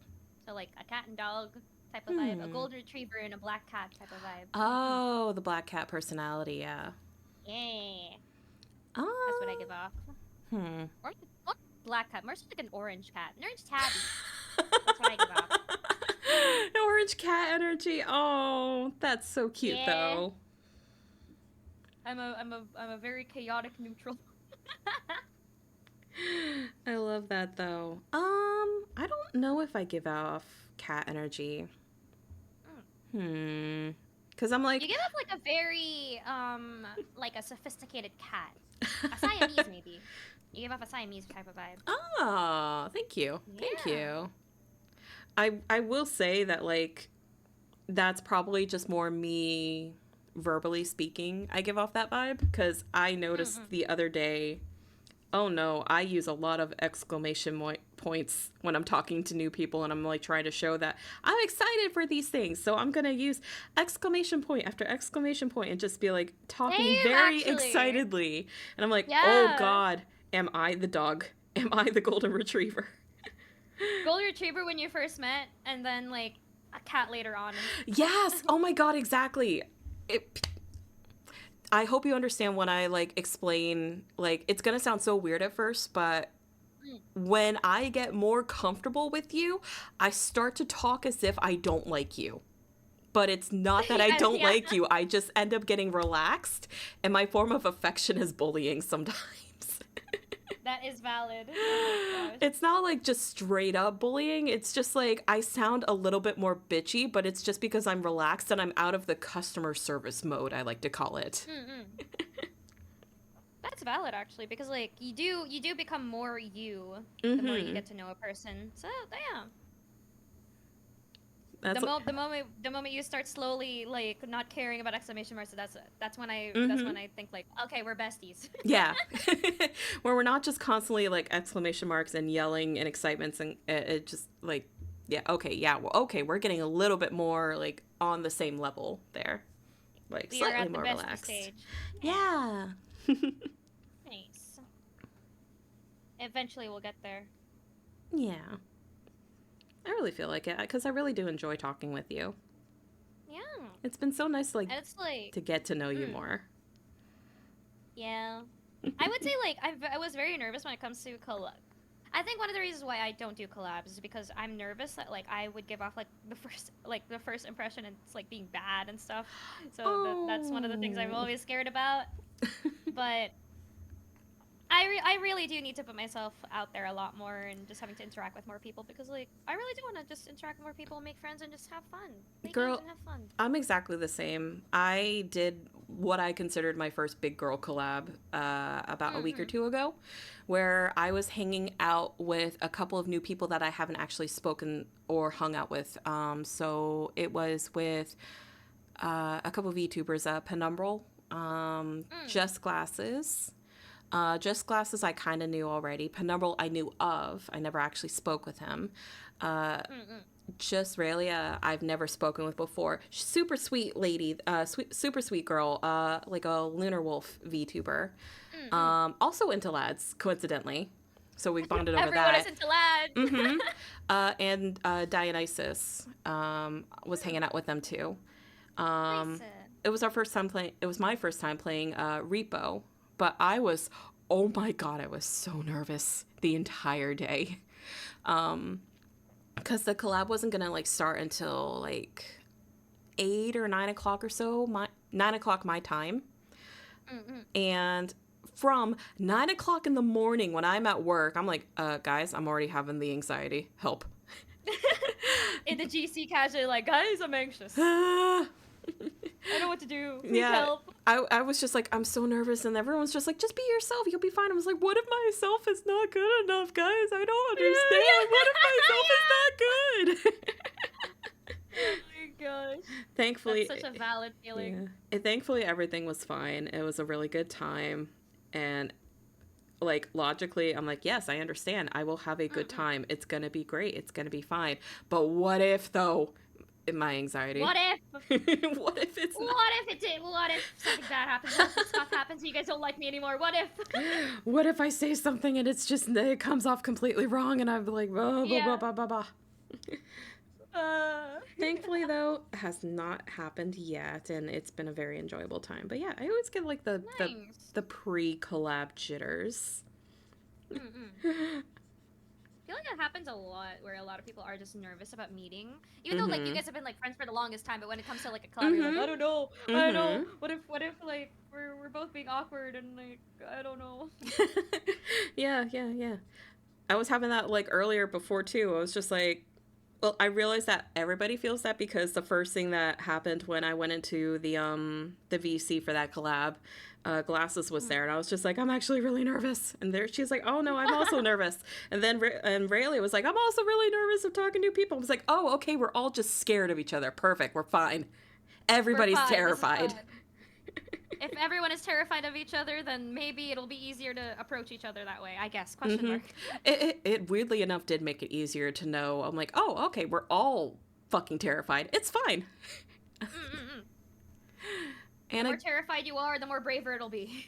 So like a cat and dog type of vibe, a golden retriever and a black cat type of vibe. Oh, the black cat personality, yeah. Yeah. Oh. That's what I give off. Or black cat, more like an orange cat. An orange tabby. That's what I give off. Orange cat energy. Oh, that's so cute though. I'm a very chaotic neutral. I love that though. I don't know if I give off cat energy. Because I'm like, you give off like a very like a sophisticated cat. A Siamese maybe. You give off a Siamese type of vibe. oh, thank you. Yeah. Thank you. I will say that like that's probably just more me verbally speaking. I give off that vibe because I noticed the other day, oh no, I use a lot of exclamation points when I'm talking to new people and I'm like trying to show that I'm excited for these things. So I'm going to use exclamation point after exclamation point and just be like talking very excitedly. And I'm like, oh God, am I the dog? Am I the golden retriever? Golden retriever when you first met and then like a cat later on. Yes. Oh my God, exactly. I hope you understand when I like explain, like it's gonna sound so weird at first, but when I get more comfortable with you, I start to talk as if I don't like you. But it's not that I don't like you. I just end up getting relaxed, and my form of affection is bullying sometimes. That is valid. Oh it's not like just straight up bullying. It's just like I sound a little bit more bitchy, but it's just because I'm relaxed and I'm out of the customer service mode, I like to call it. That's valid actually, because like you do become more you the more you get to know a person. So damn. The moment you start slowly like not caring about exclamation marks, that's when I think like, okay, we're besties. Yeah. Where we're not just constantly like exclamation marks and yelling and excitements and it just like, yeah, okay, yeah, well, okay, we're getting a little bit more like on the same level there. Like we slightly are at more the bestie relaxed. Stage. Yeah. Nice. Eventually we'll get there. Yeah. I really feel like it because I really do enjoy talking with you. Yeah. It's been so nice like like to get to know you more. Yeah. I would say like I was very nervous when it comes to collab. I think one of the reasons why I don't do collabs is because I'm nervous that like I would give off like the first impression and it's like being bad and stuff. So that's one of the things I'm always scared about. But I really do need to put myself out there a lot more and just having to interact with more people because like I really do want to just interact with more people, make friends, and just have fun. Girl, and have fun. I'm exactly the same. I did what I considered my first big girl collab about a week or two ago, where I was hanging out with a couple of new people that I haven't actually spoken or hung out with. So it was with a couple of YouTubers, Penumbral, Just Glasses. Just Glasses I kind of knew already. Penumbral I knew of. I never actually spoke with him. Just Raelia I've never spoken with before. Super sweet lady. Super sweet girl. Like a Lunar Wolf VTuber. Also into lads, coincidentally. So we bonded over that. Everyone is into lads. And Dionysus was hanging out with them too. Nice. It was our first time playing. It was my first time playing Repo. But I was, oh my God, I was so nervous the entire day. Because the collab wasn't going to like start until like 8 or 9 o'clock or so, 9 o'clock my time. And from 9 o'clock in the morning when I'm at work, I'm like, guys, I'm already having the anxiety. Help. In the GC casually like, guys, I'm anxious. I don't know what to do. Please help. I was just like, I'm so nervous, and everyone's just like, just be yourself, you'll be fine. I was like, what if myself is not good enough, guys? I don't understand. What if myself is not good? Oh my gosh. Thankfully, that's such a valid feeling. Yeah. Thankfully, everything was fine. It was a really good time. And like logically, I'm like, yes, I understand. I will have a good time. It's gonna be great. It's gonna be fine. But what if though? In my anxiety. What if? What if it's not? What if it did? What if something bad happens? What if stuff happens and you guys don't like me anymore? What if? What if I say something and it's just it comes off completely wrong and I'm like blah blah Yeah. blah blah blah blah. Thankfully though, it has not happened yet, and it's been a very enjoyable time. But yeah, I always get like the Nice. the pre-collab jitters. I feel like it happens a lot where a lot of people are just nervous about meeting, even though like you guys have been like friends for the longest time. But when it comes to like a collab, you're like, I don't know, I know. What if like we're both being awkward and like I don't know. Yeah. I was having that like earlier before too. I was just like, well, I realized that everybody feels that because the first thing that happened when I went into the VC for that collab, Glasses was there, and I was just like, I'm actually really nervous. And there she's like, oh no, I'm also nervous. And then Rayleigh was like, I'm also really nervous of talking to people. I was like, oh, okay, we're all just scared of each other. Perfect, we're fine. Everybody's terrified. If everyone is terrified of each other, then maybe it'll be easier to approach each other that way, I guess. Question mark. It weirdly enough did make it easier to know. I'm like, oh, okay, we're all fucking terrified. It's fine. The more terrified you are, the more braver it'll be.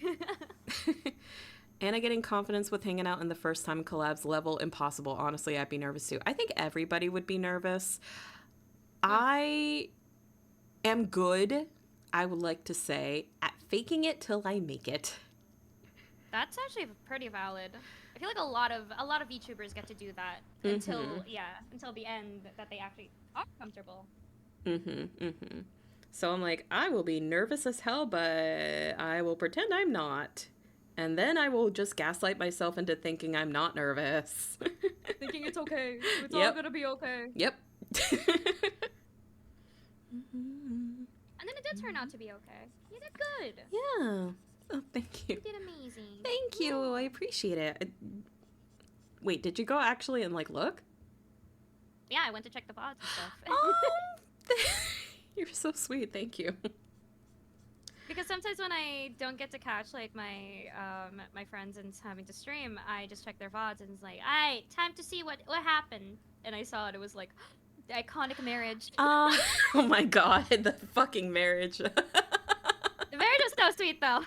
Anna getting confidence with hanging out in the first time collabs level impossible. Honestly, I'd be nervous too. I think everybody would be nervous. I am good, I would like to say, at faking it till I make it. That's actually pretty valid. I feel like a lot of VTubers get to do that until the end that they actually are comfortable. So I'm like, I will be nervous as hell, but I will pretend I'm not. And then I will just gaslight myself into thinking I'm not nervous. Thinking it's okay. It's all gonna be okay. Yep. And then it did turn out to be okay. You did good. Yeah. Oh, thank you. You did amazing. Thank you. I appreciate it. Wait, did you go actually and like look? Yeah, I went to check the VODs and stuff. Oh, you're so sweet. Thank you. Because sometimes when I don't get to catch like my my friends and having to stream, I just check their VODs and it's like, alright, time to see what happened. And I saw it. It was like the iconic marriage. Oh my god, the fucking marriage. The marriage was so sweet though.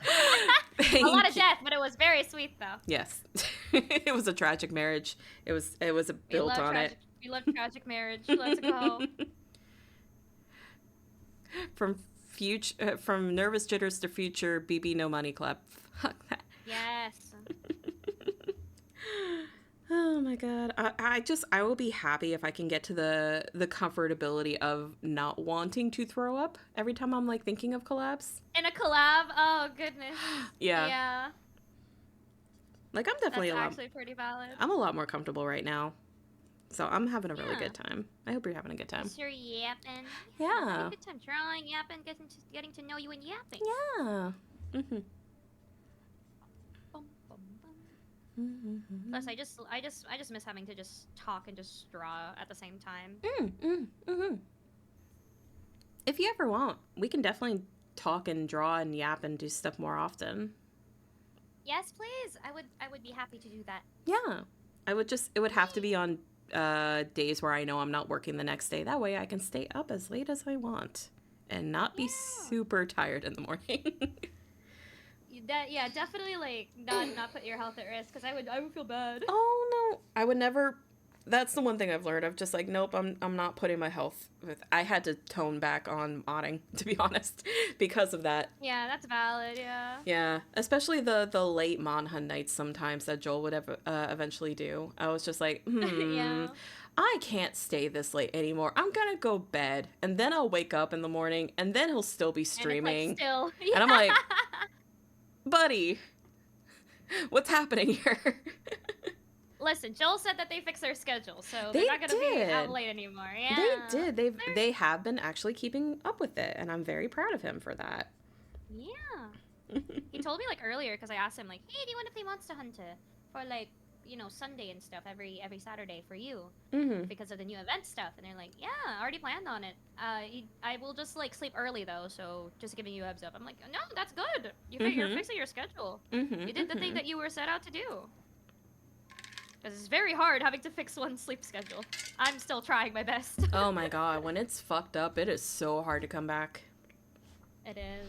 Thank a lot of you. death, but it was very sweet though. Yes. It was a tragic marriage. It was built on it. We love tragic marriage. Let's go. From nervous jitters to future BB no money club. Fuck that. Yes. Oh my god. I will be happy if I can get to the comfortability of not wanting to throw up every time I'm like thinking of collabs. In a collab? Oh goodness. Yeah. Yeah. Like I'm definitely That's actually pretty valid. I'm a lot more comfortable right now. So I'm having a really good time. I hope you're having a good time. Sure, yapping. Yeah. Good time drawing, yapping, getting to know you and yapping. Yeah. Bum, bum, bum. Plus, I just miss having to just talk and just draw at the same time. If you ever want, we can definitely talk and draw and yap and do stuff more often. Yes, please. I would be happy to do that. Yeah. It would have to be on days where I know I'm not working the next day. That way I can stay up as late as I want and not be super tired in the morning. Definitely like not put your health at risk because I would feel bad. Oh no, I would never. That's the one thing I've learned. I'm just like, nope, I'm not putting my health with. I had to tone back on modding, to be honest, because of that. Yeah, that's valid. Yeah. Yeah, especially the late Monhunt nights sometimes that Joel would eventually do. I was just like, Yeah. I can't stay this late anymore. I'm gonna go bed, and then I'll wake up in the morning, and then he'll still be streaming, and, it's, like, still. And I'm like, buddy, what's happening here? Listen, Joel said that they fixed their schedule, so They they're not gonna be did. out late anymore. Yeah. They did. They have been actually keeping up with it, and I'm very proud of him for that. Yeah. He told me like earlier because I asked him like, hey, do you want to play Monster Hunter for like Sunday and stuff every Saturday for you Mm-hmm. because of the new event stuff. And they're like, yeah, I already planned on it. I will just like sleep early though, so just giving you a heads up. I'm like, no, that's good. You're Mm-hmm. fixing your schedule. Mm-hmm. You did the thing Mm-hmm. that you were set out to do. Because it's very hard having to fix one's sleep schedule. I'm still trying my best. Oh my god, when it's fucked up, it is so hard to come back. It is.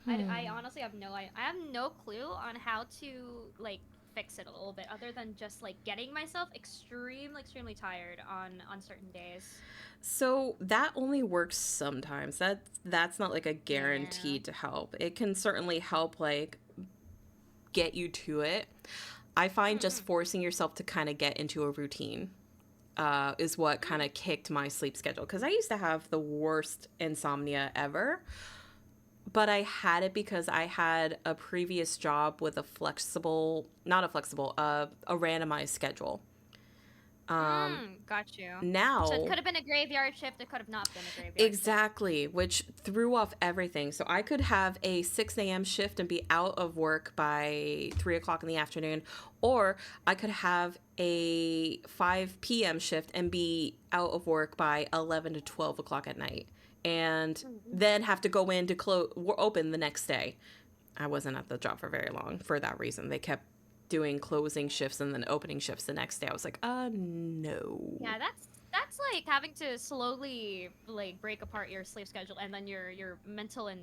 Hmm. I honestly have I have no clue on how to like fix it a little bit other than just like getting myself extremely tired on certain days. So that only works sometimes. That's not like a Yeah. guarantee to help. It can certainly help like get you to it. I find just Mm-mm. forcing yourself to kind of get into a routine is what kind of kicked my sleep schedule. Because I used to have the worst insomnia ever, but I had it because I had a previous job with a flexible, not a flexible, a randomized schedule. Got you. So it Now, could have been a graveyard shift. It could have not been a graveyard shift. exactly, which threw off everything. So I could have a 6 a.m. shift and be out of work by 3 o'clock in the afternoon, or I could have a 5 p.m. shift and be out of work by 11 to 12 o'clock at night, and then have to go in to open the next day. I wasn't at the job for very long for that reason. They kept doing closing shifts and then opening shifts the next day. I was like, no. Yeah, that's like having to slowly like break apart your sleep schedule and then your mental and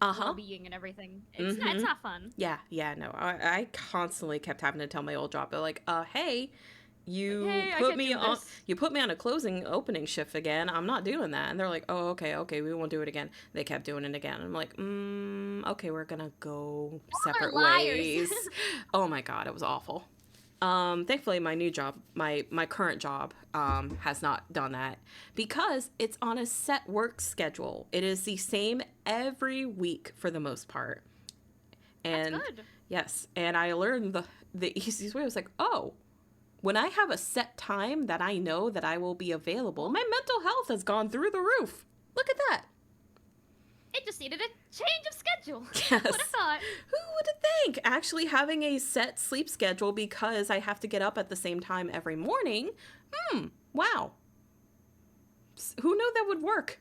Uh-huh. well-being and everything. It's not fun. Yeah, no. I constantly kept having to tell my old job, they're like, hey, Like, hey, I can't do this. you put me on a closing opening shift again. I'm not doing that. And they're like, oh, okay, we won't do it again. They kept doing it again. I'm like, okay, we're gonna go Y'all are separate liars. ways. Oh my god, it was awful. Thankfully my new job, my current job, has not done that because it's on a set work schedule. It is the same every week for the most part. That's And good. yes, and I learned the easiest way. I was like, oh, when I have a set time that I know that I will be available, my mental health has gone through the roof. Look at that. It just needed a change of schedule. Yes. Would have thought. Who would think? Actually having a set sleep schedule because I have to get up at the same time every morning. Wow. Who knew that would work?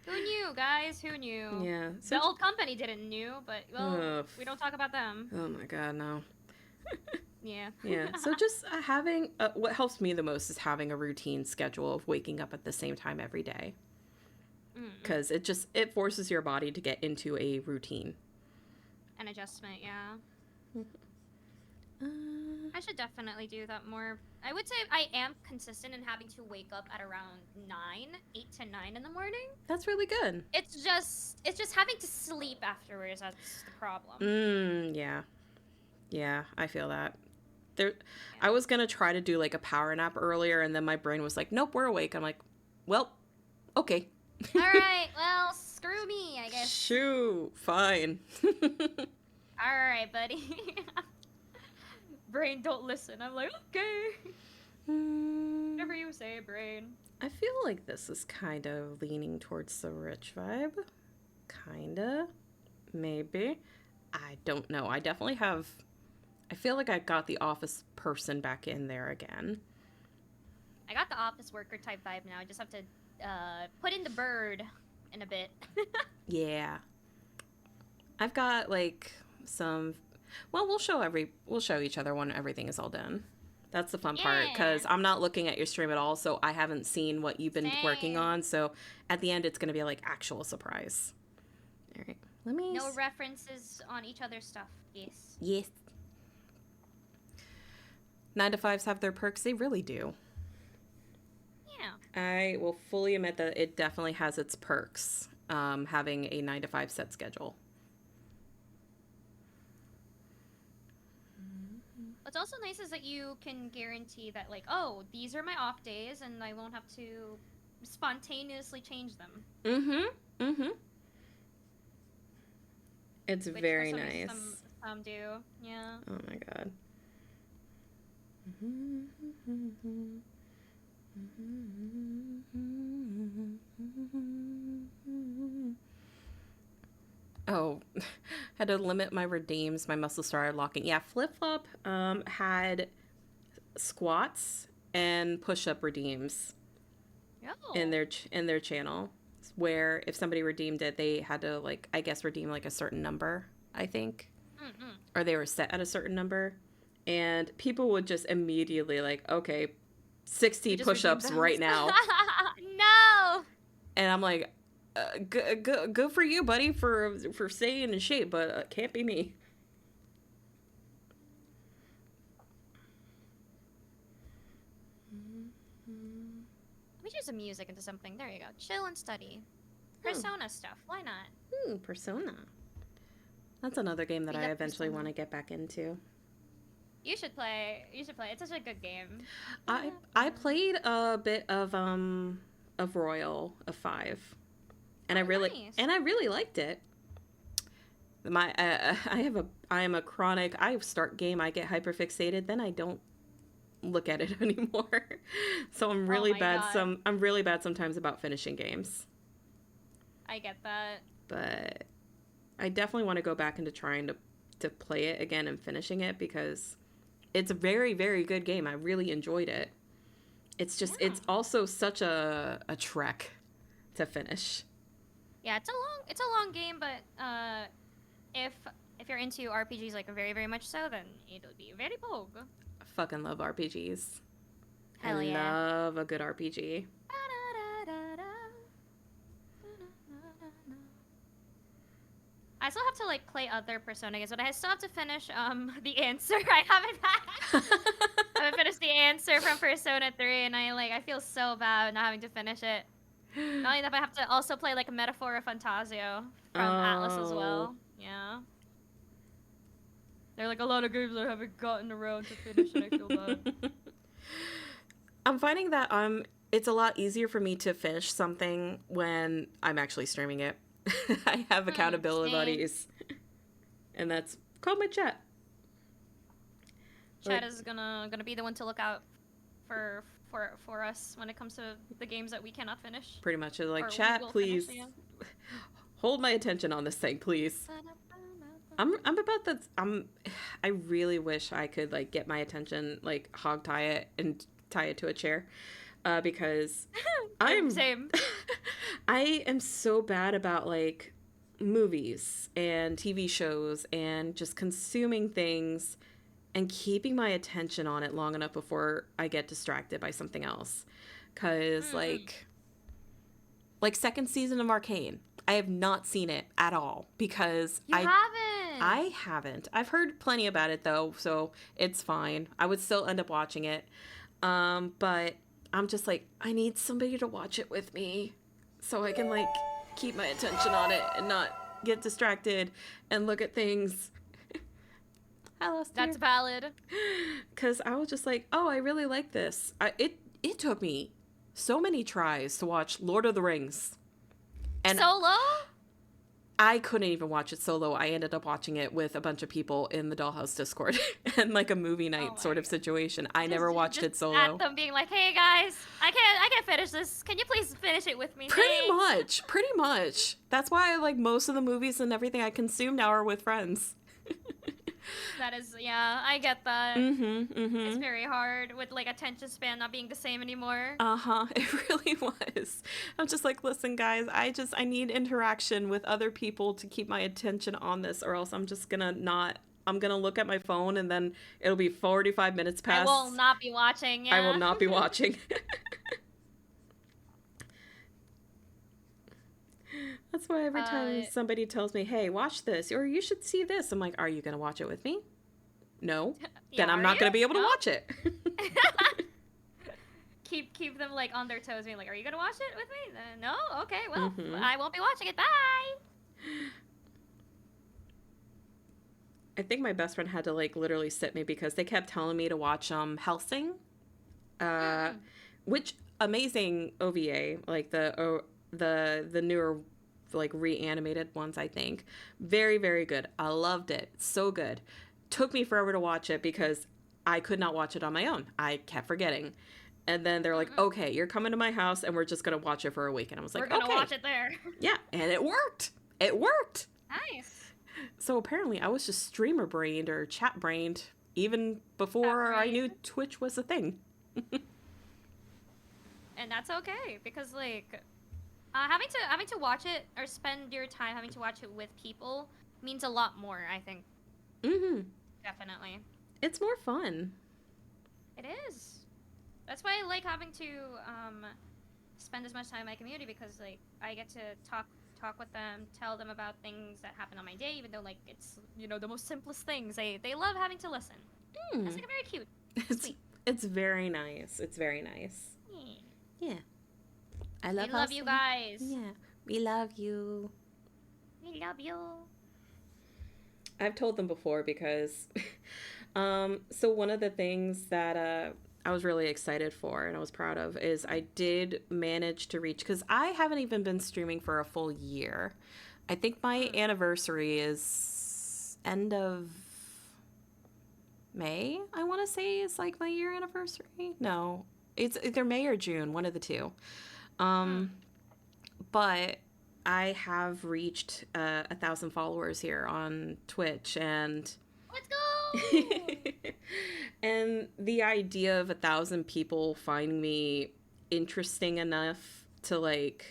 Who knew, guys? Who knew? Yeah. The old company didn't knew, but well, Ugh. we don't talk about them. Oh my god, no. Yeah. Yeah. So just having what helps me the most is having a routine schedule of waking up at the same time every day. Because it forces your body to get into a routine. An adjustment, yeah. I should definitely do that more. I would say I am consistent in having to wake up at around 8 to 9 in the morning. That's really good. It's just having to sleep afterwards that's the problem. Yeah, I feel that. I was gonna try to do like a power nap earlier, and then my brain was like, "Nope, we're awake." I'm like, "Well, okay." All right, well, screw me, I guess. Shoot, fine. All right, buddy. Brain, don't listen. I'm like, okay. Whatever you say, brain. I feel like this is kind of leaning towards the rich vibe. Kinda. Maybe. I don't know. I definitely have... I feel like I got the office person back in there again. I got the office worker type vibe now. I just have to put in the bird in a bit. Yeah. I've got like some... Well, we'll show each other when everything is all done. That's the fun part, because I'm not looking at your stream at all, so I haven't seen what you've been working Same. on. So at the end, it's going to be like actual surprise. All right, let me... No references on each other's stuff. Yes. Yes. 9 to 5s have their perks. They really do. Yeah. I will fully admit that it definitely has its perks, having a 9 to 5 set schedule. What's also nice is that you can guarantee that, like, oh, these are my off days, and I won't have to spontaneously change them. It's Which very for nice. Some do, yeah. Oh my god. Oh, had to limit my redeems. My muscle started locking. Yeah, Flip Flop had squats and push-up redeems in Oh. their channel, where if somebody redeemed it, they had to like, I guess, redeem like a certain number, I think, Mm-mm. or they were set at a certain number, and people would just immediately like, okay, 60 You just redeemed push-ups right those. now. No. And I'm like, good for you, buddy, for staying in shape, but can't be me. Let me choose some music into something. There you go. Chill and study. Persona stuff. Why not? Persona. That's another game that We I got eventually Persona. want to get back into. You should play. You should play. It's such a good game. I played a bit of Royal of 5, and Oh, I nice. really liked it. My I am a chronic. I start game, I get hyperfixated, then I don't look at it anymore. So I'm Oh really my bad. God. I'm really bad sometimes about finishing games, I get that. but I definitely want to go back into trying to play it again and finishing it, because it's a very, very good game. I really enjoyed it. It's just, Yeah. it's also such a trek to finish. Yeah, it's a long game, but if you're into RPGs like very very much so, then it'll be very pogue. I fucking love RPGs. Hell I yeah. love a good RPG. I still have to like play other Persona games, but I still have to finish the answer. I haven't finished the answer from Persona 3, and I feel so bad not having to finish it. Not only that, but I have to also play like a Metaphora Fantasio from Atlas as well. Yeah. There are like a lot of games I haven't gotten around to finish, and I feel bad. I'm finding that it's a lot easier for me to finish something when I'm actually streaming it. I have accountability same. buddies, and that's called my chat. Chad Like- is gonna be the one to look out for us when it comes to the games that we cannot finish. Pretty much is like, Or we chat, will please finish, hold my attention on this thing, please. I'm about that. I really wish I could like get my attention, like hog tie it and tie it to a chair, because I'm Same. I am so bad about like movies and TV shows and just consuming things and keeping my attention on it long enough before I get distracted by something else. Cause like second season of Arcane, I have not seen it at all because You haven't. I haven't. I've heard plenty about it though, so it's fine. I would still end up watching it. But I'm just like, I need somebody to watch it with me so I can like keep my attention on it and not get distracted and look at things. Hello, That's valid. because I was just like, oh, I really like this. It took me so many tries to watch Lord of the Rings, and Solo? I couldn't even watch it solo. I ended up watching it with a bunch of people in the Dollhouse Discord and like a movie night Oh my sort of God. situation. I never watched it Just solo. at them being like, "Hey guys, I can't finish this. Can you please finish it with me?" Pretty Thanks." much. That's why I like most of the movies and everything I consume now are with friends. That is, yeah, I get that. Mm-hmm. It's very hard with like attention span not being the same anymore. It really was. I'm just like, listen, guys, I need interaction with other people to keep my attention on this, or else I'm just gonna not. I'm gonna look at my phone and then it'll be 45 minutes I past. will not be watching. Yeah. I will not be watching. That's why every time somebody tells me, hey, watch this, or you should see this, I'm like, are you gonna watch it with me? No. Then Yeah, I'm are not you? gonna be able to No? watch it. keep them like on their toes, being like, "Are you gonna watch it with me?" No. Okay. Well, Mhm. I won't be watching it. Bye. I think my best friend had to like literally sit me because they kept telling me to watch Helsing, which amazing OVA, like the newer like reanimated ones, I think. Very, very good. I loved it. So good. Took me forever to watch it because I could not watch it on my own. I kept forgetting. And then they're like, okay, you're coming to my house and we're just going to watch it for a week. And I was like, We're gonna okay. watch it there. Yeah. And it worked. It worked. Nice. So apparently I was just streamer brained or chat brained even before I knew Agreed. Twitch was a thing. And that's okay because like having to watch it or spend your time having to watch it with people means a lot more, I think. Mm-hmm. Definitely. It's more fun. It is. That's why I like having to spend as much time in my community because like I get to talk with them, tell them about things that happen on my day, even though like it's the most simplest things. They love having to listen. That's like very cute, It's sweet. it's very nice. It's very nice. Yeah. Yeah. I love We love you guys. Yeah. We love you. We love you. I've told them before because so one of the things that I was really excited for and I was proud of is I did manage to reach, because I haven't even been streaming for a full year. I think my anniversary is end of May, I want to say, is like my year anniversary. No, it's either May or June, one of the two. But I have reached 1,000 followers here on Twitch, and Let's go. and the idea of 1,000 people finding me interesting enough to want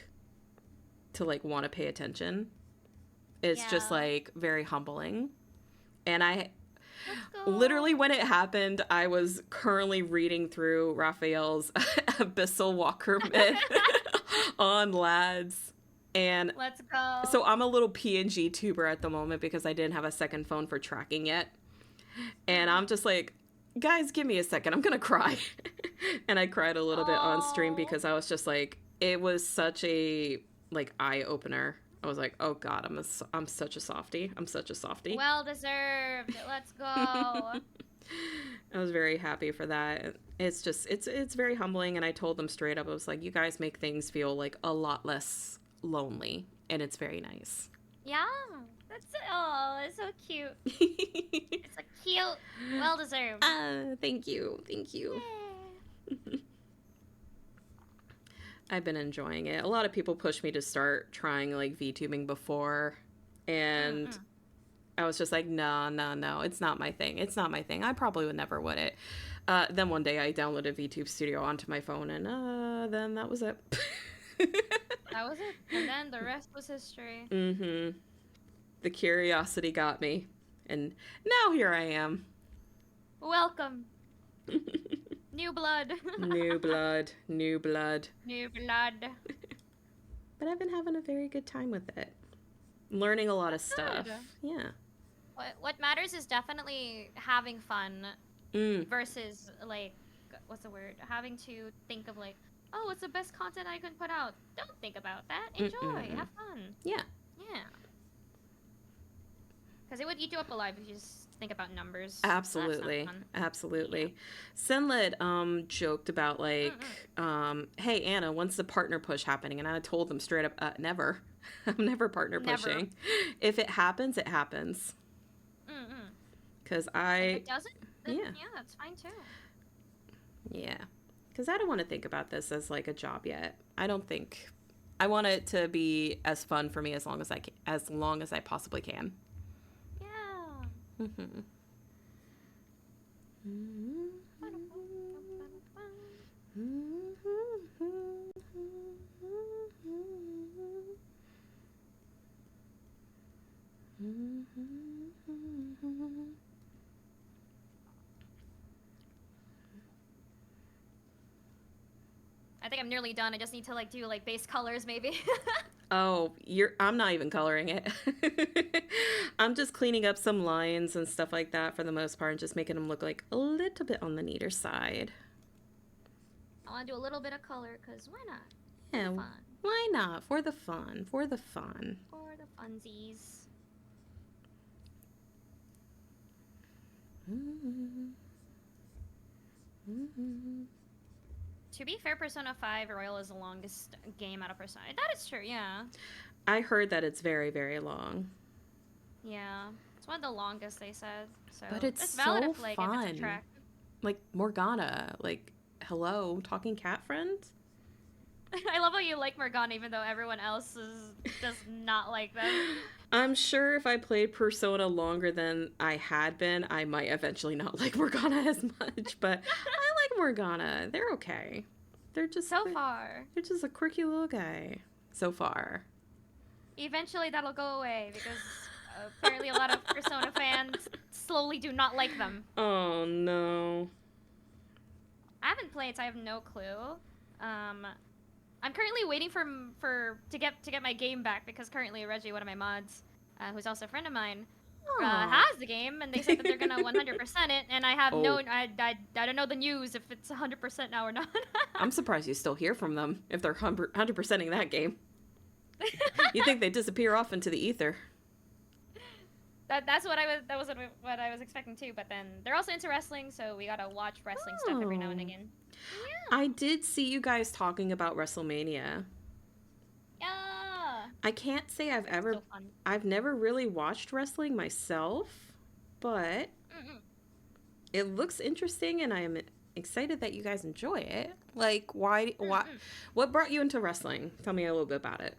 to pay attention is just Yeah. like very humbling. And I Let's go. literally, when it happened, I was currently reading through Raphael's Abyssal Walker myth on Lads. And Let's go. so I'm a little PNG tuber at the moment because I didn't have a second phone for tracking yet. And I'm just like, guys, give me a second. I'm going to cry. And I cried a little bit on stream because I was just like, it was such a like eye opener. I was like, oh God, I'm such a softie. I'm such a softie. Well deserved. Let's go. I was very happy for that. It's just, it's very humbling. And I told them straight up, I was like, you guys make things feel like a lot less lonely. And it's very nice. Yeah. It's so cute. It's a cute, well deserved. Thank you. Thank you. I've been enjoying it. A lot of people pushed me to start trying like VTubing before, and I was just like, no, it's not my thing. It's not my thing. I probably never would it. Then one day I downloaded VTube Studio onto my phone, and then that was it. That was it. And then the rest was history. Mm-hmm. The curiosity got me, and now here I am. Welcome. New blood. New blood. New blood. New blood. But I've been having a very good time with it. Learning a lot of stuff. Good. Yeah. What matters is definitely having fun versus like, what's the word? Having to think of like, oh, what's the best content I can put out? Don't think about that. Enjoy. Have fun. Yeah. Yeah. Because it would eat you up alive if you just think about numbers. Absolutely. That's not fun. Absolutely. Yeah. Senlid joked about like, hey Anna, when's the partner push happening? And I told them straight up, never. I'm never partner pushing. If it happens, it happens. Because If it doesn't, then yeah, that's fine too. Yeah. Because I don't want to think about this as like a job yet. I don't think. I want it to be as fun for me as long as I possibly can. Yeah. Mm-hmm. I think I'm nearly done. I just need to like do like base colors maybe. Oh, I'm not even coloring it. I'm just cleaning up some lines and stuff like that for the most part and just making them look like a little bit on the neater side. I want to do a little bit of color because why not? Yeah, Fun. why not? For the fun. For the fun. For the funsies. To be fair, Persona 5 Royal is the longest game out of Persona. That is true, yeah. I heard that it's very, very long. Yeah. It's one of the longest, they said. So But it's valid so if, like, fun. If it's a track. Like, Morgana. Like, hello, talking cat friend? I love how you like Morgana even though everyone else does not like them. I'm sure if I played Persona longer than I had been, I might eventually not like Morgana as much, but I like Morgana. They're okay. They're just So far. They're just a quirky little guy. So far. Eventually that'll go away because apparently a lot of Persona fans slowly do not like them. Oh no. I haven't played, so I have no clue. I'm currently waiting to get my game back because currently Reggie, one of my mods, who's also a friend of mine, Aw. has the game, and they said that they're gonna 100% it, and I have Oh. I don't know the news if it's 100% now or not. I'm surprised you still hear from them if they're 100%ing that game. You think they disappear off into the ether. That's what what I was expecting too, but then they're also into wrestling, so we gotta watch wrestling stuff every now and Oh. again. I did see you guys talking about WrestleMania. Yeah. I can't say So fun. I've never really watched wrestling myself, but Mm-mm. it looks interesting and I'm excited that you guys enjoy it. Like, why what brought you into wrestling? Tell me a little bit about it.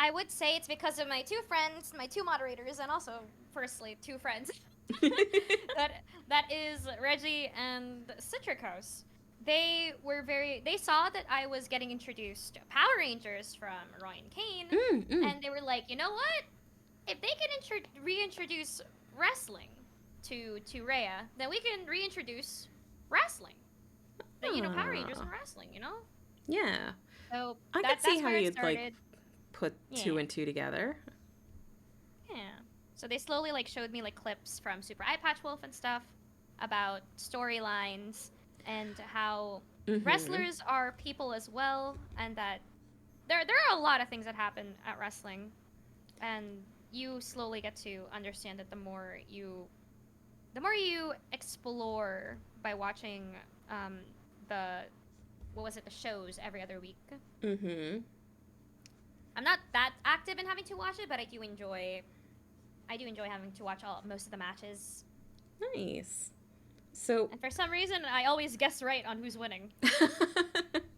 I would say it's because of my two friends, my two moderators, and also, firstly, two friends. that is Reggie and Citricos. They saw that I was getting introduced to Power Rangers from Roy and Kane, and they were like, you know what? If they can reintroduce wrestling to Rhea, then we can reintroduce wrestling. Power Rangers and wrestling, Yeah. So I could that's see how where it you'd started. like put two and two together. Yeah. So they slowly showed me clips from Super Eye Patch Wolf and stuff about storylines and how wrestlers are people as well, and that there are a lot of things that happen at wrestling, and you slowly get to understand that the more you explore by watching the shows every other week. I'm not that active in having to watch it, but I do enjoy having to watch most of the matches. Nice. So, And for some reason, I always guess right on who's winning.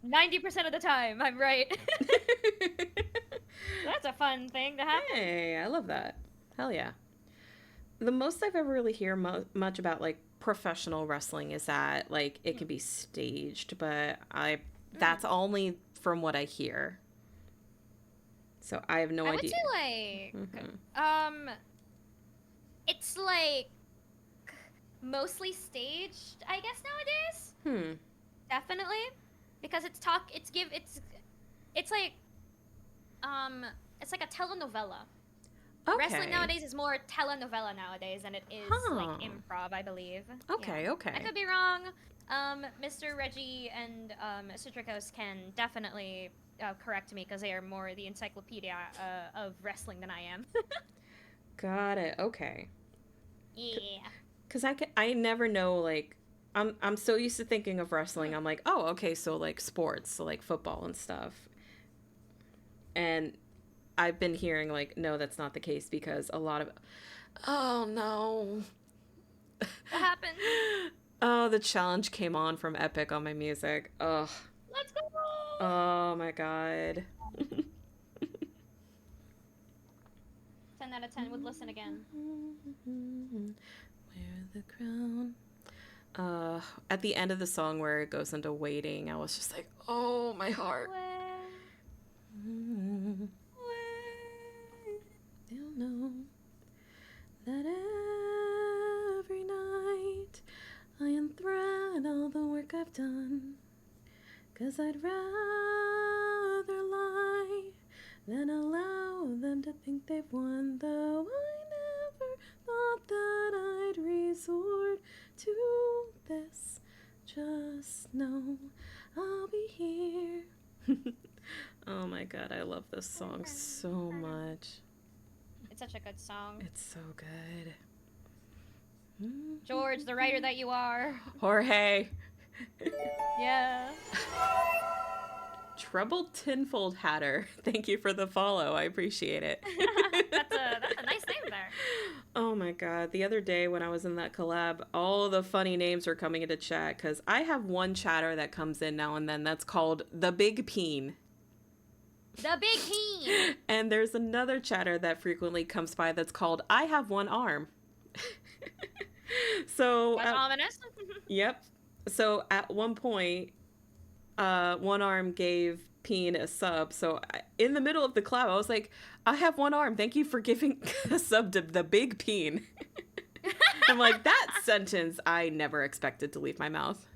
90% of the time, I'm right. That's a fun thing to happen. Hey, I love that. Hell yeah. The most I've ever really hear much about professional wrestling is that it can be staged, but that's only from what I hear. So I have no idea. I would say it's mostly staged, I guess, nowadays. Definitely, because it's like a telenovela. Okay. Wrestling nowadays is more telenovela nowadays than it is improv, I believe. Okay, yeah. okay. I could be wrong. Mr. Reggie and Citricos can definitely correct me because they are more the encyclopedia of wrestling than I am. Got it. Okay. Yeah. Because I never know, I'm so used to thinking of wrestling. I'm like, oh, okay, so sports, so football and stuff. And I've been hearing no, that's not the case because a lot of, oh no. What happened? Oh, the challenge came on from Epic on my music. Ugh. Let's go! Oh my god. 10 out of 10 would listen again. Wear the crown. At the end of the song where it goes into waiting, I was just like, oh, my heart. They'll know that every night I unthread all the work I've done, 'cause I'd rather lie than allow them to think they've won, though I never thought that I'd resort to this. Just know I'll be here. Oh my god, I love this song so much. It's such a good song. It's so good. George, the writer that you are. Jorge. Yeah. Troubled Tinfold Hatter. Thank you for the follow. I appreciate it. That's a nice name there. Oh my god, the other day when I was in that collab, all the funny names were coming into chat because I have one chatter that comes in now and then that's called the Big Peen. The Big Peen! And there's another chatter that frequently comes by that's called I Have One Arm. So, That's ominous. yep. So at one point, One Arm gave Peen a sub. So in the middle of the collab, I was like, I have one arm. Thank you for giving a sub to the Big Peen. I'm like, that sentence I never expected to leave my mouth.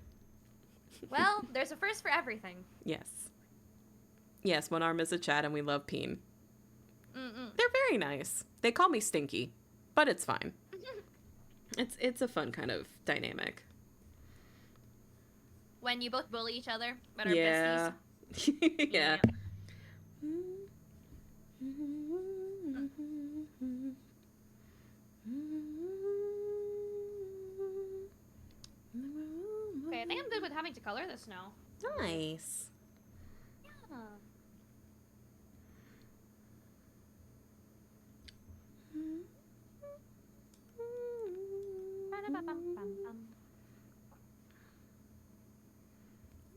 Well, there's a first for everything. Yes. Yes, One Arm is a chat and we love Peen. Mm-mm. They're very nice. They call me Stinky, but it's fine. It's a fun kind of dynamic. When you both bully each other, but are Yeah. besties. Yeah. Okay, I think I'm good with having to color this now. Nice. Yeah. Ba-da-ba-bum-bum-bum.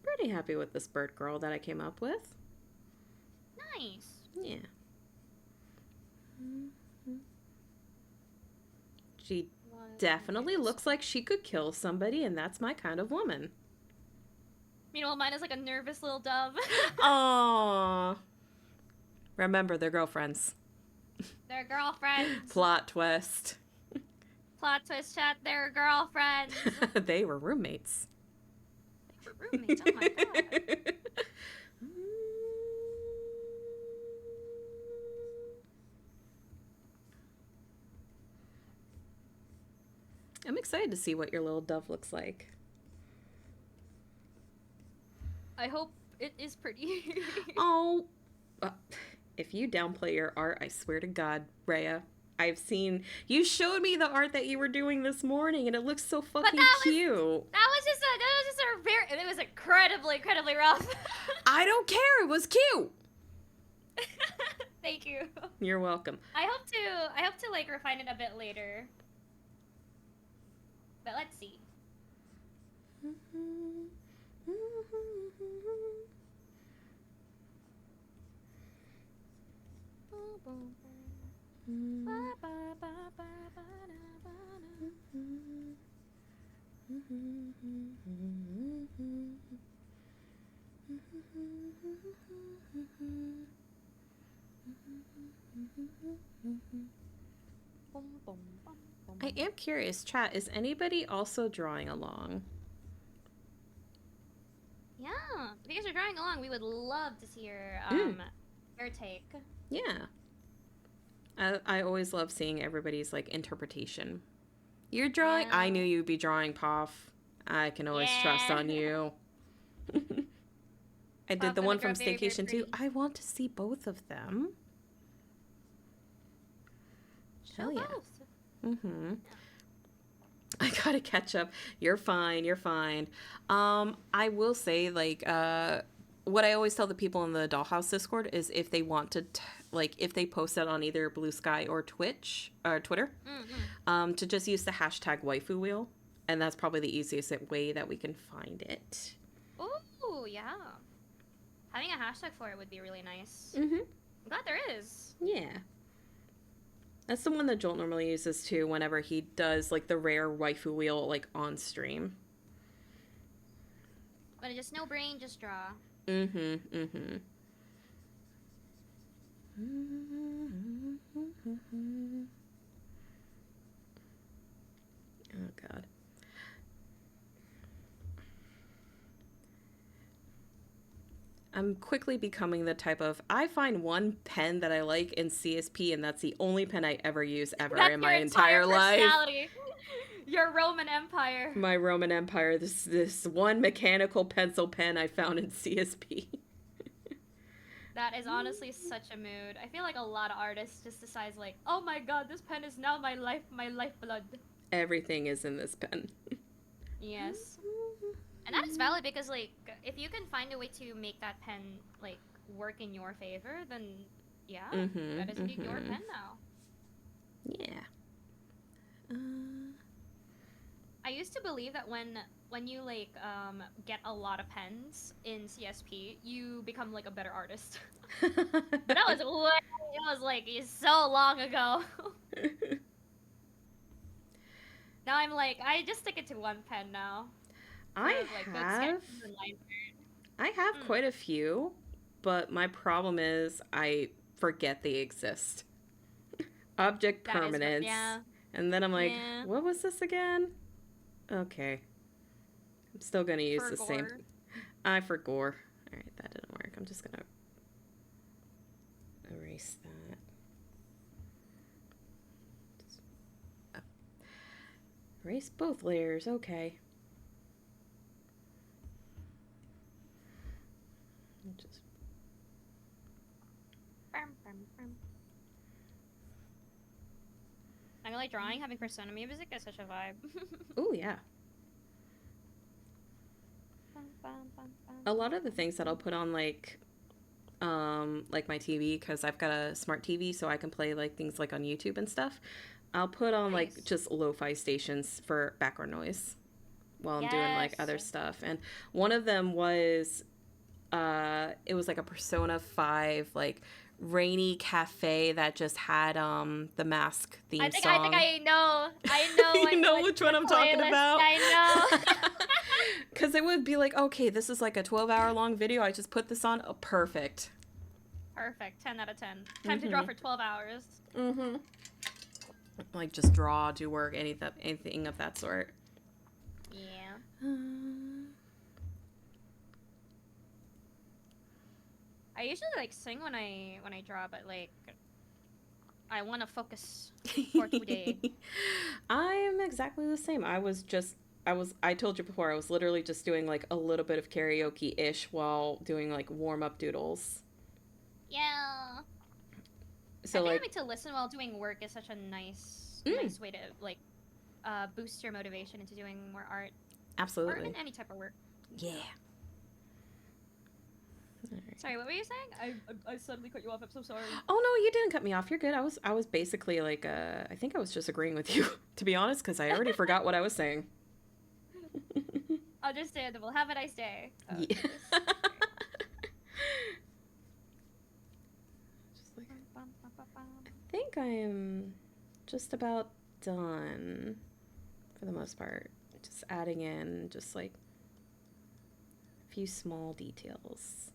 Pretty happy with this bird girl that I came up with. Nice. Yeah. She definitely looks like she could kill somebody, and that's my kind of woman. Meanwhile, mine is like a nervous little dove. Aww. Remember, they're girlfriends. They're girlfriends. Plot twist. Plot twist chat, they're girlfriends. They were roommates. They were roommates, oh my god. I'm excited to see what your little dove looks like. I hope it is pretty. Oh, if you downplay your art, I swear to God, Rhea, I've seen, you showed me the art that you were doing this morning and it looks so fucking cute. That was just a very, it was incredibly rough. I don't care, it was cute. Thank you. You're welcome. I hope to like refine it a bit later. But let's see. I am curious, chat, is anybody also drawing along? Yeah, if you guys are drawing along, we would love to see your take. Yeah. I always love seeing everybody's like interpretation. You're drawing, I knew you'd be drawing, Poff. I can always trust on you. I did the one from Staycation too. I want to see both of them. Hell yeah. Mm-hmm. I gotta catch up. You're fine. You're fine. I will say, like, what I always tell the people in the Dollhouse Discord is if they want to, like, if they post it on either Blue Sky or Twitch or Twitter, to just use the hashtag waifu wheel, and that's probably the easiest way that we can find it. Oh yeah, having a hashtag for it would be really nice. Mm-hmm. I'm glad there is. Yeah. That's the one that Jolt normally uses too whenever he does like the rare waifu wheel like on stream. But just no brain, just draw. Mm-hmm. Mm-hmm. Oh God. I'm quickly becoming the type of, I find one pen that I like in CSP and that's the only pen I ever use ever in my entire life. Your Roman Empire. My Roman Empire, this one mechanical pencil pen I found in CSP. That is honestly such a mood. I feel like a lot of artists just decide like, oh my god, this pen is now my lifeblood. Everything is in this pen. Yes. And that is valid because, like, if you can find a way to make that pen, like, work in your favor, then, yeah, that is indeed your pen now. Yeah. I used to believe that when you like get a lot of pens in CSP, you become like a better artist. But that was way, it was like so long ago. Now I'm like, I just stick it to one pen now for I like good have sketches and line art. I have Mm, quite a few, but my problem is I forget they exist. Object that is, permanence. yeah, And then I'm like, yeah. what was this again? Okay. I'm still gonna use For the same. gore. I forgot. Alright, that didn't work. I'm just gonna erase that. Oh. Erase both layers, okay. Just Bum, bum, bum. I like drawing, having Persona music is such a vibe. oh yeah. Bum, bum, bum, bum, A lot of the bum, things that I'll bum. put on like my TV, because I've got a smart TV, so I can play like things like on YouTube and stuff. I'll put on like Nice. just lo-fi stations for background noise while I'm doing like Yes. other stuff. And one of them was it was like a Persona 5 like rainy cafe that just had the Mask theme I think song. I know. I know You know which one what I'm talking playlist. about? I know. Because it would be like, okay, this is like a 12-hour long video. I just put this on. Oh, perfect. Perfect. 10 out of 10. Time to draw for 12 hours. Mm-hmm. Like just draw, do work, anything of that sort. Yeah. I usually like sing when I draw, but like I want to focus for today. I'm exactly the same. I told you before, I was literally just doing like a little bit of karaoke-ish while doing like warm-up doodles. Yeah. I So think like, having to listen while doing work is such a nice way to like boost your motivation into doing more art or absolutely. even any type of work. Yeah. All right. Sorry, what were you saying? I suddenly cut you off. I'm so sorry. Oh no, you didn't cut me off. You're good. I was basically like I think I was just agreeing with you, to be honest, because I already forgot what I was saying. Understandable. Have a nice day. Oh, Yeah. Jesus. Just like, Bum, bum, bum, bum, bum. I think I am just about done for the most part. Just adding in just like a few small details.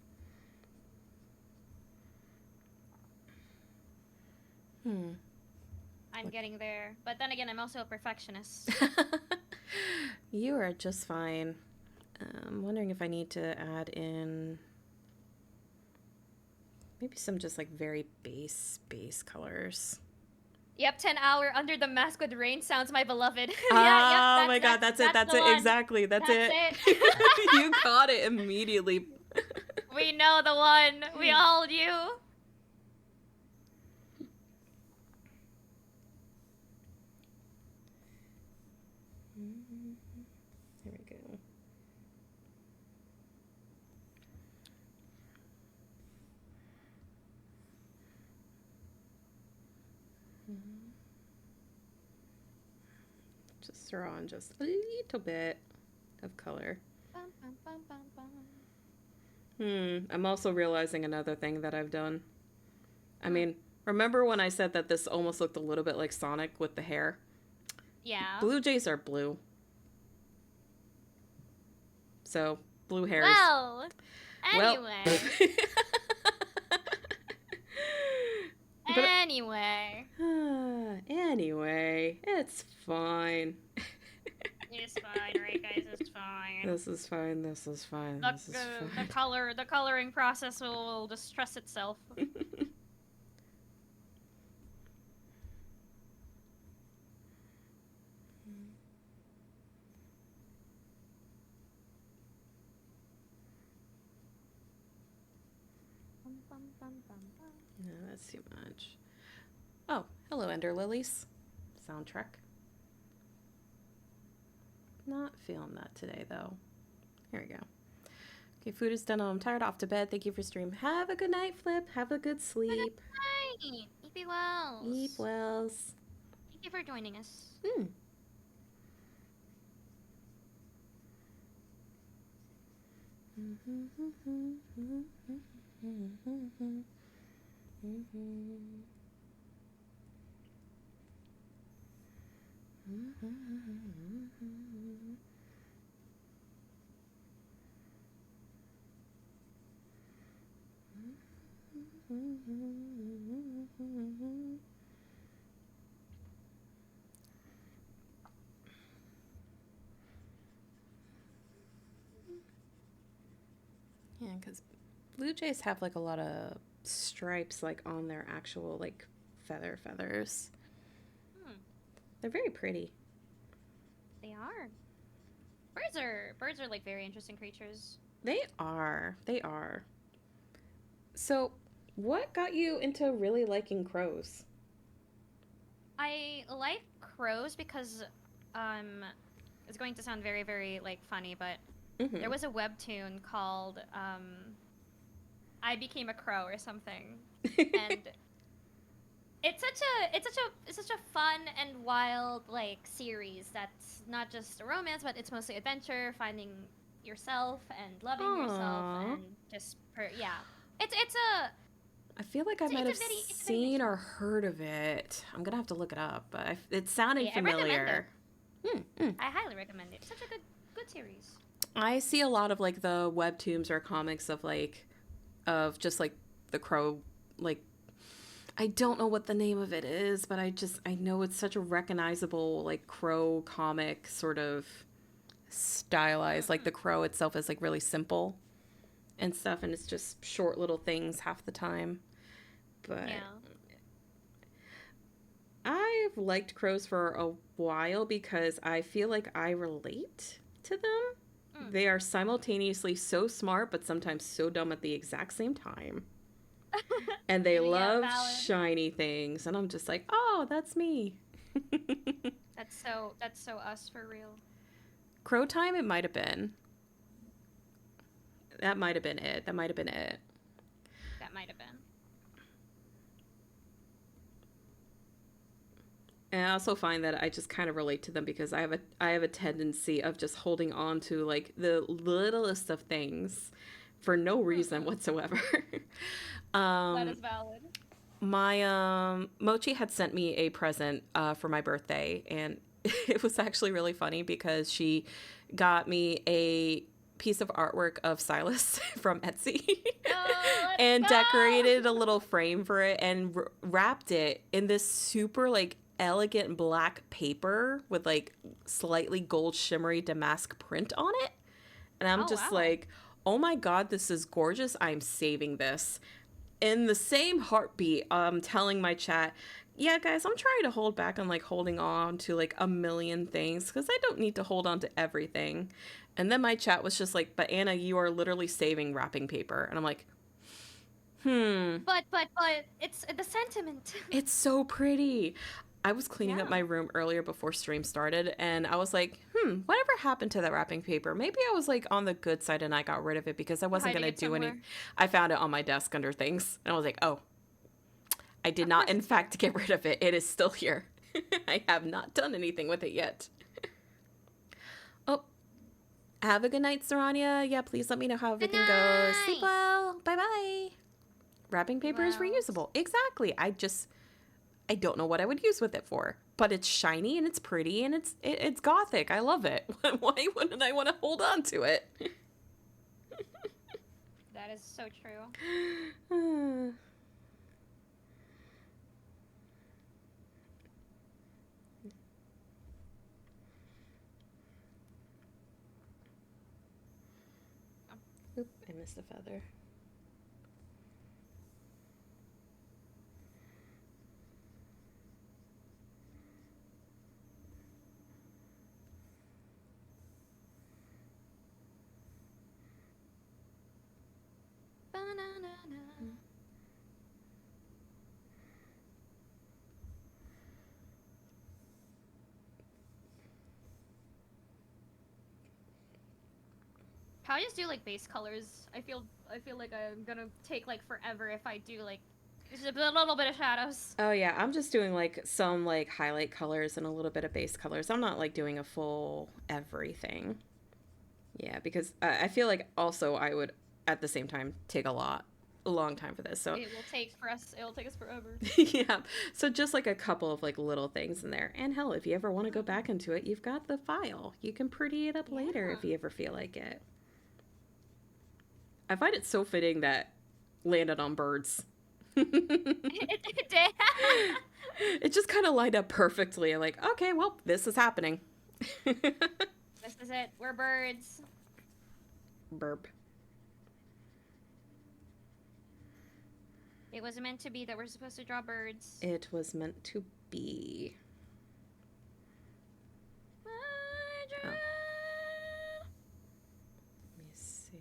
I'm getting there. But then again, I'm also a perfectionist. You are just fine. I'm wondering if I need to add in maybe some just like very base colors. Yep, 10-hour under the mask with rain sounds my beloved. Oh Yep, my god, that's it. That's the it. one. Exactly. That's That's it. You caught it immediately. We know the one. We all do. There we go. Just throw on just a little bit of color. Bum, bum, bum, bum, bum. I'm also realizing another thing that I've done. I mean, remember when I said that this almost looked a little bit like Sonic with the hair? Yeah. Blue jays are blue. So, blue hairs. Well, anyway. Anyway. Anyway, it's fine. It's fine, right, guys? It's fine. This is fine. This is fine. This is fine. The coloring process will just trust itself. No, that's too much. Oh, hello, Ender Lilies. Soundtrack. Not feeling that today, though. Here we go. Okay, food is done. I'm tired, off to bed. Thank you for stream. Have a good night, Flip. Have a good sleep. Hi, Eat Wells. Eat wells. Thank you for joining us. Yeah, because blue jays have like a lot of stripes like on their actual like feathers. Hmm, They're very pretty. they are. Birds are like very interesting creatures. They are. They are. So, what got you into really liking crows? I like crows because um it's going to sound very, very like funny, but there Mm-hmm. was a webtoon called I Became a Crow or something. And it's such a fun and wild like series that's not just a romance, but it's mostly adventure, finding yourself and loving yourself Aww. and just yeah. It's I feel like I might have it's a very nice seen show. or heard of it. I'm gonna have to look it up, but it sounded Yeah, I recommend it. familiar. Mm. I highly recommend it. It's such a good series. I see a lot of like the webtoons or comics of just like the crow, like I don't know what the name of it is, but I know it's such a recognizable like crow comic sort of stylized. Like the Mm-hmm. crow itself is like really simple and stuff, and it's just short little things half the time. But Yeah. I've liked crows for a while because I feel like I relate to them. Mm. They are simultaneously so smart, but sometimes so dumb at the exact same time. And they Yeah, love valid. shiny things. And I'm just like, oh, that's me. That's so us for real. Crow time, it might have been. That might have been it. That might have been it. That might have been. And I also find that I just kind of relate to them because I have a tendency of just holding on to like the littlest of things for no reason Mm-hmm. whatsoever. That um, is valid. my Mochi had sent me a present for my birthday, and it was actually really funny because she got me a piece of artwork of Silas from Etsy Oh, let's and decorated a go! little frame for it and wrapped it in this super like elegant black paper with like slightly gold shimmery damask print on it. And I'm Oh just wow. like, oh my God, this is gorgeous. I'm saving this. In the same heartbeat, telling my chat, yeah, guys, I'm trying to hold back on like holding on to like a million things because I don't need to hold on to everything. And then my chat was just like, but Anna, you are literally saving wrapping paper. And I'm like, hmm, But it's the sentiment. it's so pretty. I was cleaning up my Yeah. room earlier before stream started, and I was like, whatever happened to that wrapping paper? Maybe I was like on the good side and I got rid of it because I wasn't Hiding going to it do any. somewhere. I found it on my desk under things, and I was like, oh, I did Of not, course in it's here. fact, get rid of it. It is still here. I have not done anything with it yet. Oh, have a good night, Sarania. Yeah, please let me know how Good everything goes. Sleep night. well. Bye bye. Wrapping Be paper is well. reusable. Exactly. I don't know what I would use with it for, but it's shiny and it's pretty and it's gothic. I love it. Why wouldn't I want to hold on to it? That is so true. Oop, I missed a feather. Ba-na-na-na. How I just do like base colors. I feel like I'm gonna take like forever if I do like just a little bit of shadows. Oh yeah, I'm just doing like some like highlight colors and a little bit of base colors. I'm not like doing a full everything. Yeah, because I feel like also I would at the same time take a long time for this. So It will take for us. It will take us forever. yeah, so just like a couple of like little things in there. And hell, if you ever want to go back into it, you've got the file. You can pretty it up later if you ever feel like it. I find it so fitting that landed on birds. It did. It just kind of lined up perfectly. Like, okay, well, this is happening. This is it. We're birds. Burp. It was meant to be that we're supposed to draw birds. It was meant to be. Oh. Let me see.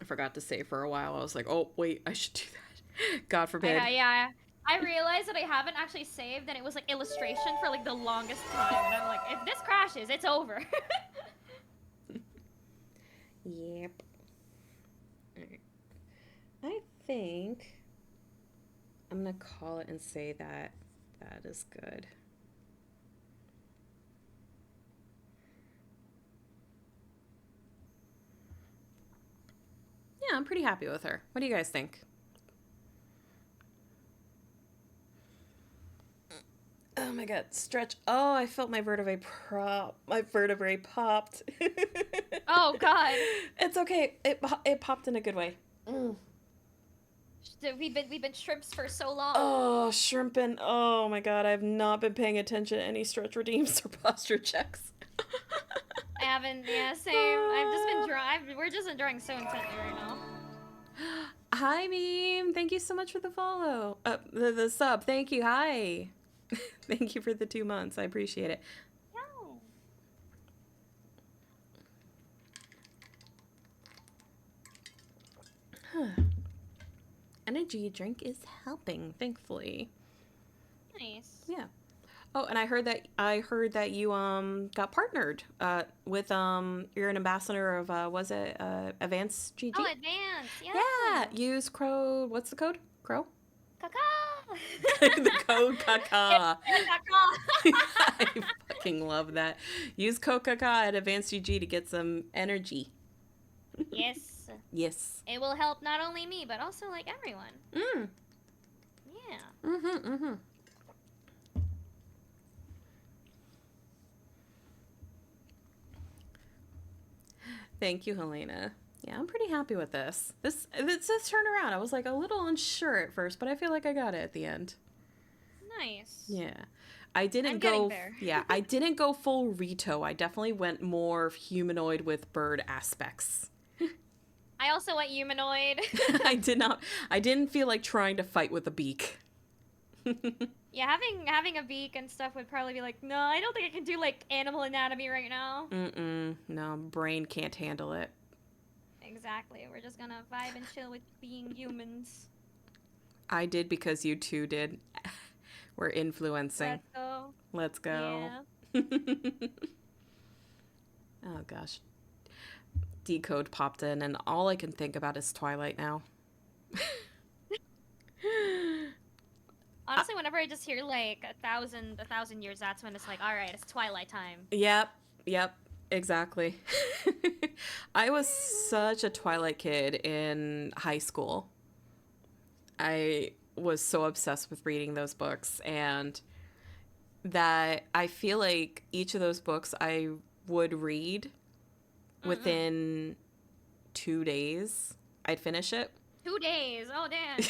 I forgot to save for a while. I was like, oh, wait, I should do that. God forbid. Yeah. I realized that I haven't actually saved, and it was like illustration for like the longest time. And I'm like, if this crashes, it's over. Yep. Alright. I think I'm gonna call it and say that that is good. Yeah, I'm pretty happy with her. What do you guys think? Oh my god, stretch. Oh, I felt my vertebrae popped. Oh god. It's okay. It popped in a good way. Mm. We've been shrimps for so long. Oh, shrimping. Oh my god, I've not been paying attention to any stretch redeems or posture checks. I haven't. Yeah, same. I've just been drawing. We're just enjoying so intently right now. Hi, Meme. Thank you so much for the follow. The sub. Thank you. Hi. Thank you for the 2 months. I appreciate it. No. Energy drink is helping, thankfully. Nice. Yeah. Oh, and I heard that you got partnered with you're an ambassador of was it Advanced GG? Oh, advance. Yeah. Yeah. Use Crow. What's the code? Crow. Caca. The code Kaka. Caca. I fucking love that. Use code Kaka at Advanced GG to get some energy. Yes. Yes. It will help not only me but also like everyone. Mm. Yeah. Mm-hmm. Thank you, Helena. Yeah, I'm pretty happy with this. This turnaround. I was like a little unsure at first, but I feel like I got it at the end. Nice. Yeah. I didn't I'm go getting there. Yeah, I didn't go full Rito. I definitely went more humanoid with bird aspects. I also went humanoid. I didn't feel like trying to fight with a beak. Yeah, having a beak and stuff would probably be like, no, I don't think I can do like animal anatomy right now. No, brain can't handle it. Exactly. We're just gonna vibe and chill with being humans. I did because you two did. We're influencing. Let's go. Yeah. Oh gosh. Decode popped in and all I can think about is Twilight now. Honestly, whenever I just hear like a thousand years, that's when it's like, all right, it's Twilight time. Yep, exactly. I was such a Twilight kid in high school. I was so obsessed with reading those books, and that I feel like each of those books I would read within 2 days. I'd finish it. 2 days. Oh, damn.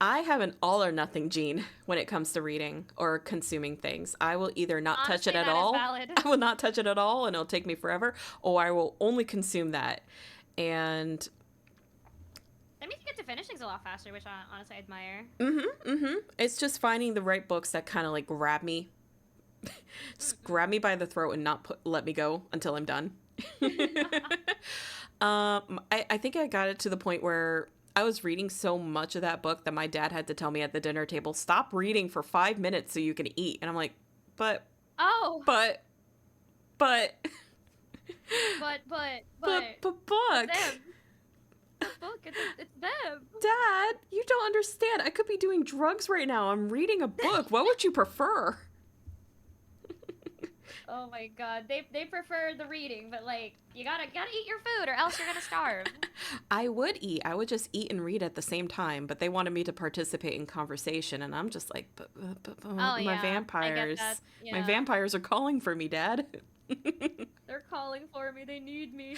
I have an all or nothing gene when it comes to reading or consuming things. I will either not touch it at all. I will not touch it at all and it'll take me forever, or I will only consume that. And that means you get to finish things a lot faster, which I honestly admire. It's just finding the right books that kind of like grab me. Just grab me by the throat and not let me go until I'm done. I think I got it to the point where I was reading so much of that book that my dad had to tell me at the dinner table, stop reading for 5 minutes so you can eat. And I'm like, but. Book. The book It's them. Dad, you don't understand. I could be doing drugs right now. I'm reading a book. What would you prefer? Oh my god, they prefer the reading, but like you gotta eat your food or else you're gonna starve. I would eat. I would just eat and read at the same time, but they wanted me to participate in conversation, and I'm just like, but Oh my yeah, I get vampires, that. my Yeah, vampires are calling for me, Dad. they're calling for me. They need me.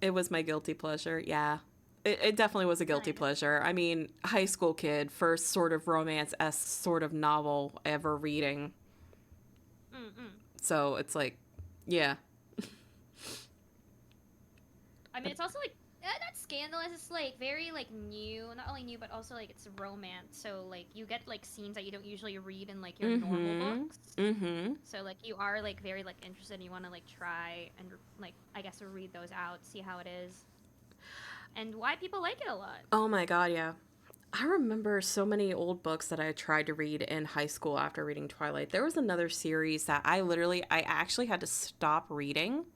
It was my guilty pleasure. Yeah. It definitely was a guilty Nice. pleasure. I mean, high school kid, first sort of romance-esque sort of novel ever reading. Mm-mm. So it's like, yeah. I mean, it's also like that's scandalous. It's like very like new, not only new but also like it's romance. So like you get like scenes that you don't usually read in like your normal books. Mm-hmm. So like you are like very like interested and you want to like try and like I guess read those out, see how it is, and why people like it a lot. Oh my God, yeah. I remember so many old books that I tried to read in high school after reading Twilight. There was another series that I actually had to stop reading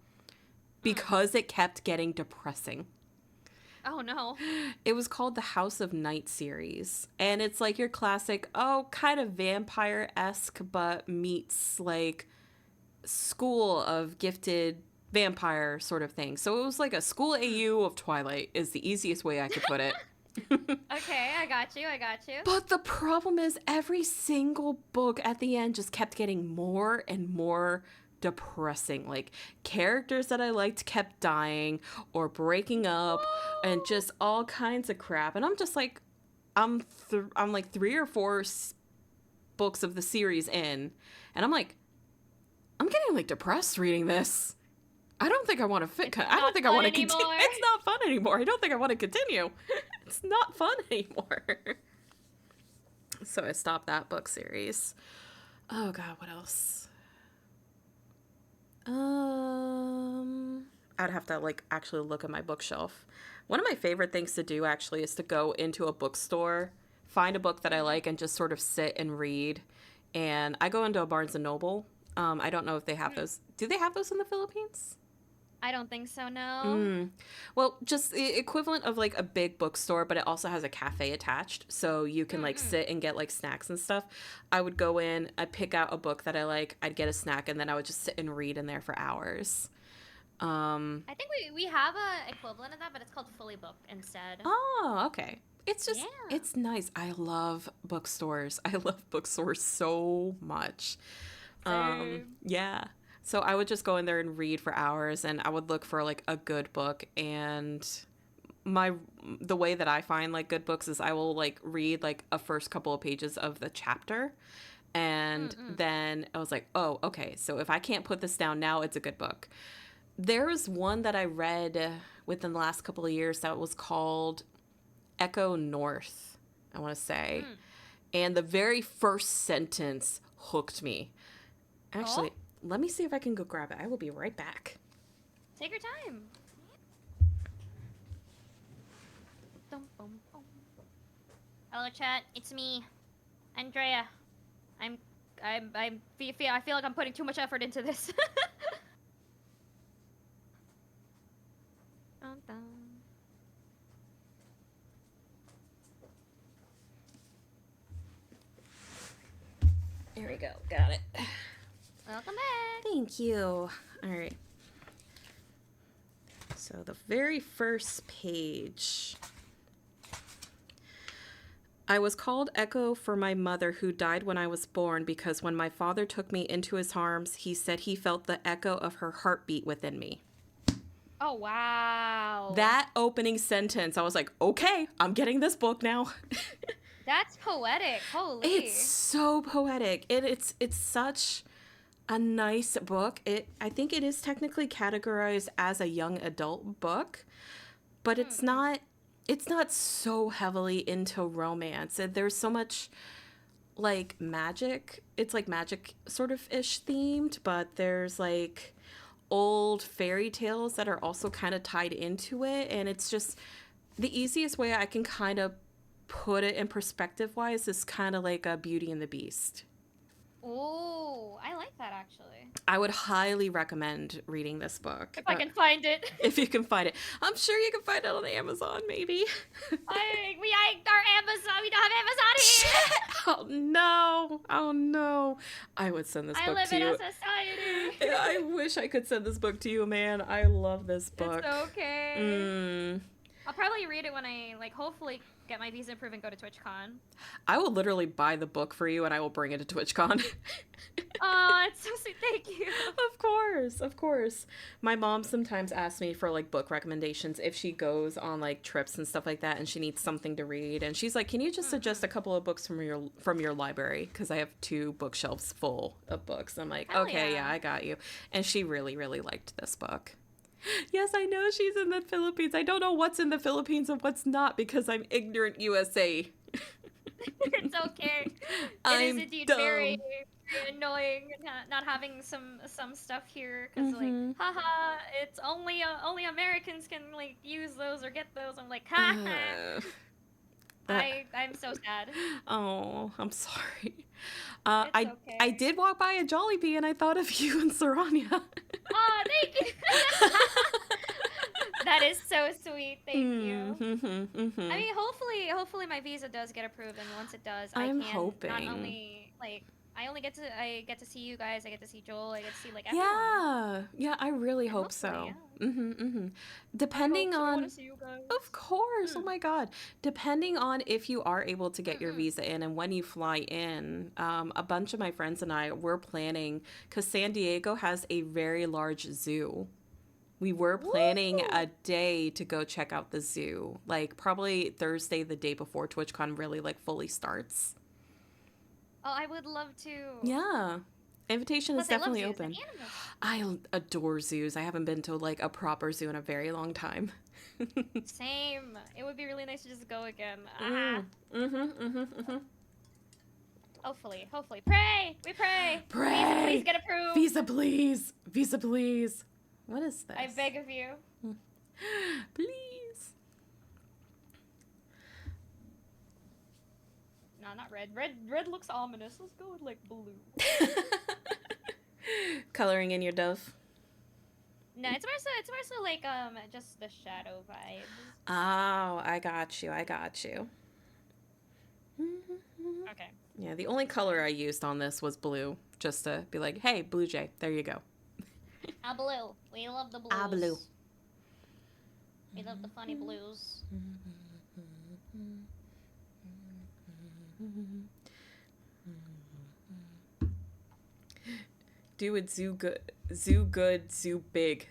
because it kept getting depressing. Oh no. It was called the House of Night series. And it's like your classic, oh, kind of vampire-esque, but meets like school of gifted vampire sort of thing. So it was like a school AU of Twilight is the easiest way I could put it. Okay, I got you. But the problem is every single book at the end just kept getting more and more depressing. Like characters that I liked kept dying or breaking up and just all kinds of crap. And I'm just like, I'm like 3 or 4 books of the series in, and I'm like, I'm getting like depressed reading this. I don't think I want to fit. I don't think I want to continue. It's not fun anymore. I don't think I want to continue. It's not fun anymore. So I stopped that book series. Oh God, what else? I'd have to like actually look at my bookshelf. One of my favorite things to do actually is to go into a bookstore, find a book that I like, and just sort of sit and read. And I go into a Barnes and Noble. I don't know if they have those. Do they have those in the Philippines? I don't think so, no. Well, just the equivalent of like a big bookstore, but it also has a cafe attached, so you can like sit and get like snacks and stuff. I would go in, I'd pick out a book that I like, I'd get a snack, and then I would just sit and read in there for hours. I think we have a equivalent of that, but it's called Fully Booked instead. Oh, okay. It's just, Yeah. it's nice. I love bookstores. I love bookstores so much. Same. Yeah. So I would just go in there and read for hours, and I would look for like a good book. And the way that I find like good books is I will like read like a first couple of pages of the chapter, and then I was like, oh, okay. So if I can't put this down now, it's a good book. There was one that I read within the last couple of years that was called Echo North, I want to say. And the very first sentence hooked me. Actually, let me see if I can go grab it. I will be right back. Take your time. Dum, bum, bum. Hello, chat. It's me, Andrea. I feel like I'm putting too much effort into this. Dun, dun. There we go. Got it. Welcome back. Thank you. All right. So the very first page. I was called Echo for my mother who died when I was born because when my father took me into his arms, he said he felt the echo of her heartbeat within me. Oh, wow. That opening sentence, I was like, okay, I'm getting this book now. That's poetic. Holy. It's so poetic. It's such a nice book. I think it is technically categorized as a young adult book, but it's not so heavily into romance. There's so much like magic. It's like magic sort of ish themed, but there's like old fairy tales that are also kind of tied into it, and it's just the easiest way I can kind of put it in perspective wise is kind of like a Beauty and the Beast. Ooh, I like that actually. I would highly recommend reading this book. If I can find it. If you can find it. I'm sure you can find it on Amazon, maybe. Our Amazon. We don't have Amazon here. Oh no. Oh no. I would send this I book live to in you. a society. I wish I could send this book to you, man. I love this book. It's okay. Mm. I'll probably read it when I hopefully get my visa approved and go to TwitchCon. I will literally buy the book for you and I will bring it to TwitchCon. Oh, it's so sweet. Thank you. Of course, of course. My mom sometimes asks me for like book recommendations if she goes on like trips and stuff like that and she needs something to read, and she's like, "Can you just suggest a couple of books from your library, because I have 2 bookshelves full of books." I'm like, Hell "Okay, yeah, I got you." And she really really liked this book. Yes, I know she's in the Philippines. I don't know what's in the Philippines and what's not because I'm ignorant USA. It's okay. It I'm is indeed dumb. very, very annoying not having some stuff here because like, haha, it's only Americans can like use those or get those. I'm like, haha. I'm so sad. Oh, I'm sorry. It's I okay. I did walk by a Jollibee and I thought of you and Saranya. Oh, thank you. That is so sweet. Thank you. I mean, hopefully my visa does get approved, and once it does, I'm I can hoping. not only like I get to see you guys, I get to see Joel, I get to see like everyone. Yeah, I really And hope so. hopefully, Depending I on, want to see you guys. of course. Oh my God. Depending on if you are able to get your visa in and when you fly in, a bunch of my friends and I were planning, because San Diego has a very large zoo. We were planning a day to go check out the zoo, like probably Thursday, the day before TwitchCon really like fully starts. Oh, I would love to. Yeah. Invitation is Plus, I love definitely zoos and open. animals. I adore zoos. I haven't been to like a proper zoo in a very long time. Same. It would be really nice to just go again. Hopefully. Pray! We pray! Pray! Visa, please get approved! Visa, please! Visa, please! What is this? I beg of you. Please. No, not red. Red looks ominous. Let's go with like blue. Coloring in your dove. No, it's more so like just the shadow vibes. Oh, I got you. Okay. Yeah, the only color I used on this was blue, just to be like, hey, Blue Jay, there you go. Ah, blue. We love the blues. Ah, blue. We love the funny blues. Do it zoo good, zoo big.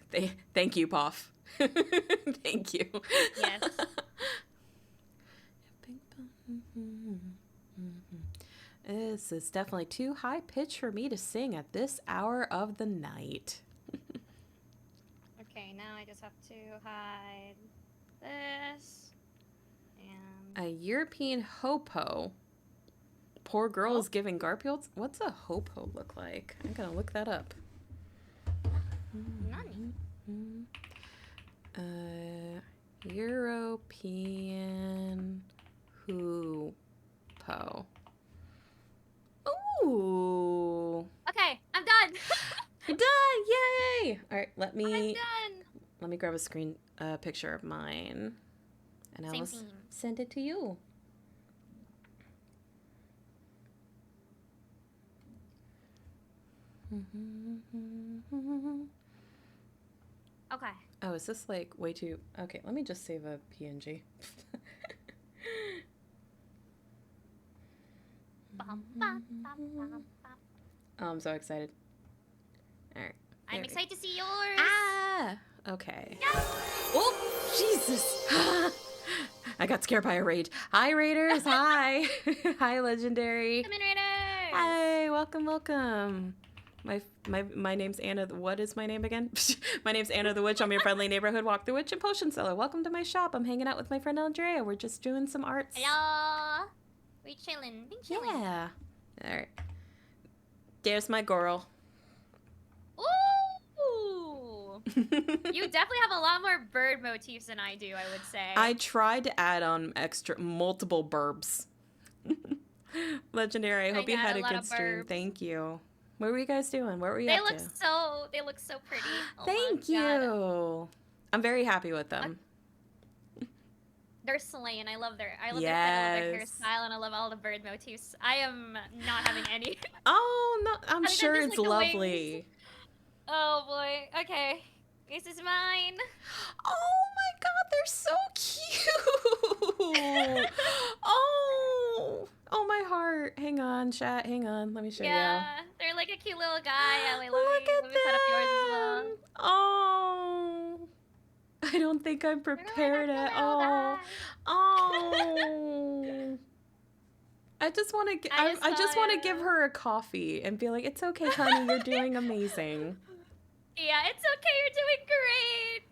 Thank you, Poff. Thank you. Yes. This is definitely too high pitch for me to sing at this hour of the night. Okay, now I just have to hide this. And A European hopo. Poor girl is giving Garfields. What's a hopo look like? I'm gonna look that up. nani? European hoopo. Ooh. Okay, I'm done. You're done! Yay! All right, let I'm me done. grab a screen picture of mine, and I'll Same. send it to you. Okay. Oh, is this like way too... Okay, let me just save a PNG. Bum, bum, bum, bum, bum. Oh, I'm so excited. All right. I'm excited to see yours. Ah! Okay. Oh, Jesus! I got scared by a raid. Hi, raiders. Hi. Hi, legendary. Come in, Raiders. Hi, welcome. My name's Anna. What is my name again? My name's Anna the Witch. I'm your friendly neighborhood walk the witch and potion seller. Welcome to my shop. I'm hanging out with my friend Andrea. We're just doing some arts. Hello. We chillin'. We chillin'. Yeah. All right. There's my girl. Ooh. You definitely have a lot more bird motifs than I do, I would say. I tried to add on multiple burbs. Legendary. I I hope you got had a a lot good of stream. burbs. Thank you. What were you guys doing? What were you up to? They look so pretty. Oh Thank my god. you. I'm very happy with Uh, them. They're slaying. I love their I love their Yes. hairstyle, and I love all the bird motifs. I am not having any. Oh, no. I'm I think they're sure just it's like the wings. lovely. Oh boy. Okay. This is mine. Oh my god, they're so cute. Oh, my heart. Hang on, chat. Hang on. Let me show you. Yeah, they're like a cute little guy. Yeah, wait, Look let me set up yours as well. at them. Oh. I don't think I'm They're like a prepared cute at little all. guy. Oh. I just want to I just want to give her a coffee and be like, "It's okay, honey. You're doing amazing." Yeah, it's okay. You're doing great.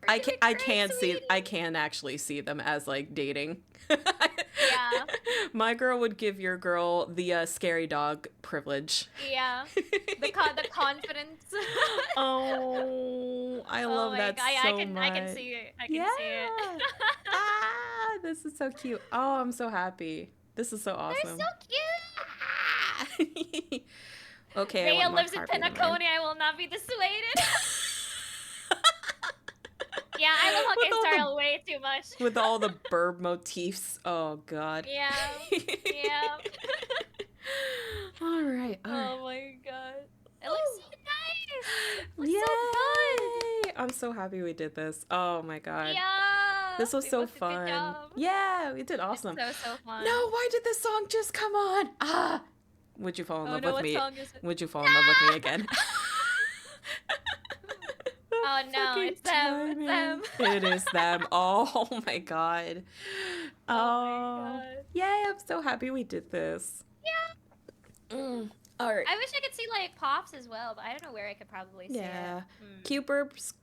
You're doing I great, can see sweetie. I can actually see them as like dating. Yeah. My girl would give your girl the scary dog privilege. Yeah. The confidence. Oh, I Oh love my that god, so I much. can see it. I can Yeah. see it. Ah, this is so cute. Oh, I'm so happy. This is so awesome. They're so cute. Okay, I Rhea want more lives in Harpy than mine. Penacony. I will not be dissuaded. Yeah, I love With Hawkeye all Starl way too much. With all the burb motifs. Oh, God. Yeah. Yeah. All right. Oh my god. It looks so nice. It looks Yay! so good. I'm so happy we did this. Oh my god. Yeah. This was We so both did a good fun. job. Yeah, we did awesome. So fun. No, why did this song just come on? Ah! Would you fall in Oh love no, with what me? song is it? Would you fall in love with me again? Oh no, Fucking it's them. It's timing. them. It is them. Oh my god. Oh Oh. my god. Yay, I'm so happy we did this. Yeah. All right. I wish I could see like Pops as well, but I don't know where I could probably see Yeah. it. Cute burbs.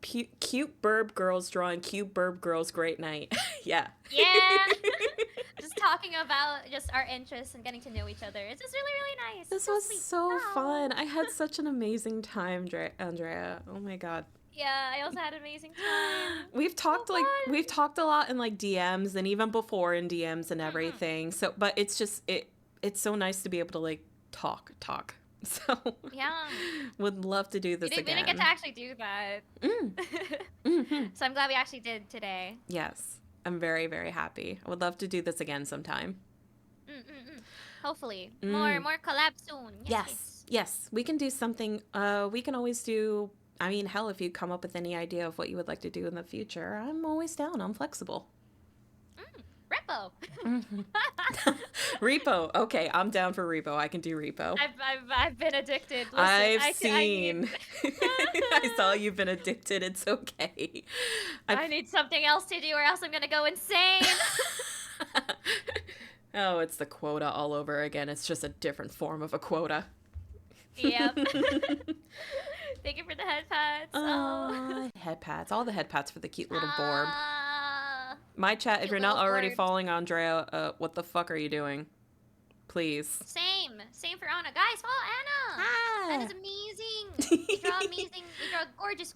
Cute burb girls drawing cute burb girls great night. Yeah. Yeah. Just talking about just our interests and getting to know each other. It's just really, really nice. This So was sweet. so Aw. fun. I had such an amazing time, Andrea. Oh my god. Yeah, I also had an amazing time. We've talked fun. we've talked a lot in like DMs and even before in DMs and everything. So but it's just it's so nice to be able to like talk. So Yeah. would love to do this We again. didn't get to actually do that. Mm-hmm. So I'm glad we actually did today. Yes. I'm very, very happy. I would love to do this again sometime. Hopefully. Mm. More collab soon. Yes. We can do something. We can always do, I mean, hell, if you come up with any idea of what you would like to do in the future, I'm always down. I'm flexible. Repo. Repo. Okay, I'm down for repo. I can do repo. I've been addicted. Listen, I've seen. I saw you've been addicted. It's okay. I need something else to do or else I'm gonna go insane. Oh, it's the quota all over again. It's just a different form of a quota. Yep. Thank you for the head pads. Oh. Head pats. All the head pats for the cute little borb. Ah. My chat, if Cute you're not little already borbs. following Andrea, what the fuck are you doing? Please. Same for Anna. Guys, follow Anna. Ah. That is amazing. You draw amazing. You draw gorgeous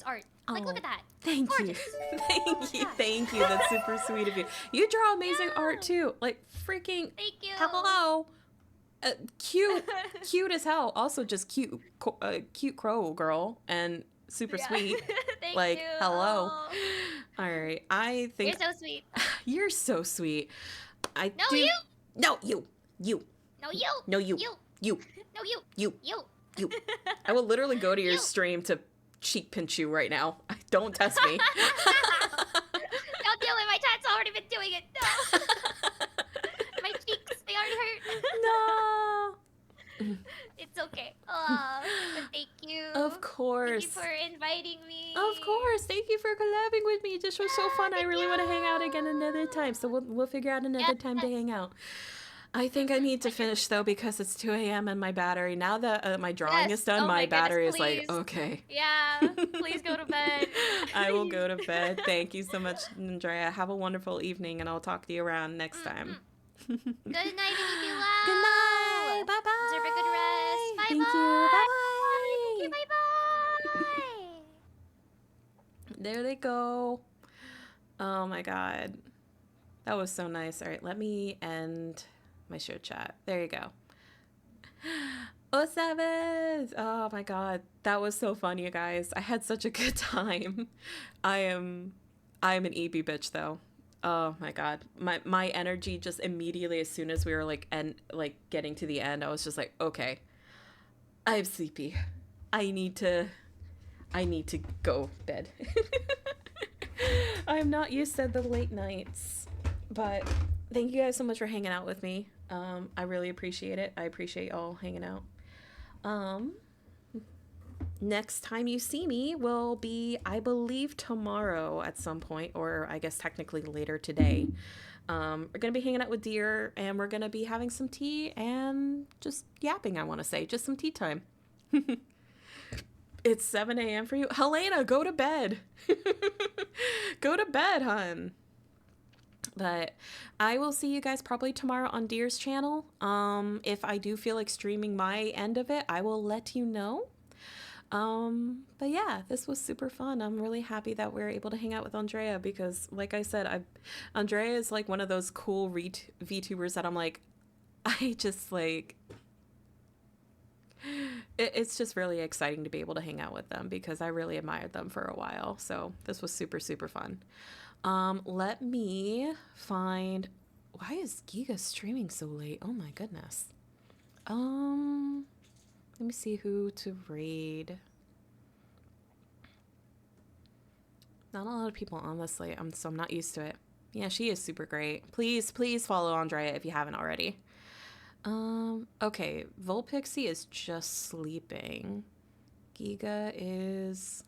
art. Like, look at that. Thank you. Gorgeous. Thank you. That's super sweet of you. You draw amazing art too. Like freaking Thank you. hello. Cute as hell. Also just cute crow girl and super Yeah. sweet. Thank Like, you. hello. Oh. All right. I think You're so sweet. you're so sweet. No, do... you. No, you. No, you. No, you. You. You. No, you. You. You. I will literally go to your You. stream to cheek pinch you right now. Don't test me. Don't do it. My chat's already been doing it. No. My cheeks, they already hurt. No. It's okay. Oh, but thank you. Of course. Thank you for inviting me. Of course. Thank you for collabing with me. This was so fun. I thank really want to hang out you. again another time. So we'll figure out another time to hang out. I think I need to finish though because it's 2 a.m. and my battery. Now that my drawing Yes. is done, Oh my my goodness, battery is like, please. okay. Yeah. Please go to bed. I will go to bed. Thank you so much, Andrea. Have a wonderful evening, and I'll talk to you around next time. Good night, and if you well. Good night. Bye bye. Deserve a good rest. Bye Thank bye. you. Bye Thank you. bye. Bye bye. There they go. Oh my god. That was so nice. All right, let me end my show chat. There you go. Oh, Savage! Oh my god, that was so fun, you guys. I had such a good time. I'm an EP bitch though. Oh my god, my energy just immediately as soon as we were like getting to the end, I was just like, okay, I'm sleepy. I need to go bed. I'm not used to the late nights, but thank you guys so much for hanging out with me. I really appreciate it. I appreciate y'all hanging out. Next time you see me will be, I believe, tomorrow at some point, or I guess technically later today. We're gonna be hanging out with Deer, and we're gonna be having some tea and just yapping. I want to say, just some tea time. It's 7 a.m. for you, Helena. Go to bed. Go to bed, hun. But I will see you guys probably tomorrow on Deer's channel. If I do feel like streaming my end of it, I will let you know. But yeah, this was super fun. I'm really happy that we're able to hang out with Andrea because, like I said, Andrea is like one of those cool VTubers that I'm like, I just like, it's just really exciting to be able to hang out with them because I really admired them for a while. So this was super, super fun. Let me find, why is Giga streaming so late? Oh my goodness. Let me see who to raid. Not a lot of people on this late, so I'm not used to it. Yeah, she is super great. Please, please follow Andrea if you haven't already. Okay, Volpixie is just sleeping. Giga is...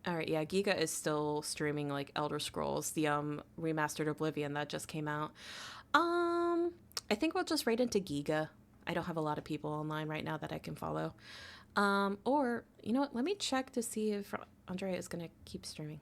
Alright, yeah, Giga is still streaming like Elder Scrolls, the remastered Oblivion that just came out. I think we'll just raid into Giga. I don't have a lot of people online right now that I can follow. Or, you know what, let me check to see if Andrea is gonna keep streaming.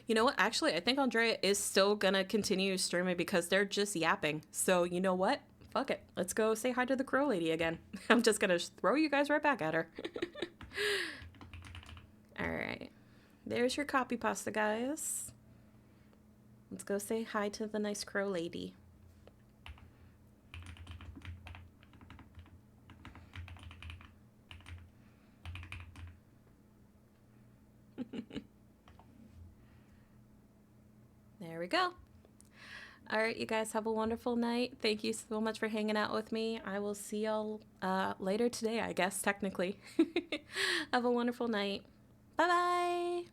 You know what? Actually, I think Andrea is still gonna continue streaming because they're just yapping. So, you know what? Fuck it. Let's go say hi to the crow lady again. I'm just gonna throw you guys right back at her. Alright. There's your copy pasta, guys. Let's go say hi to the nice crow lady. There we go. All right, you guys have a wonderful night. Thank you so much for hanging out with me. I will see y'all later today, I guess, technically. Have a wonderful night. Bye-bye.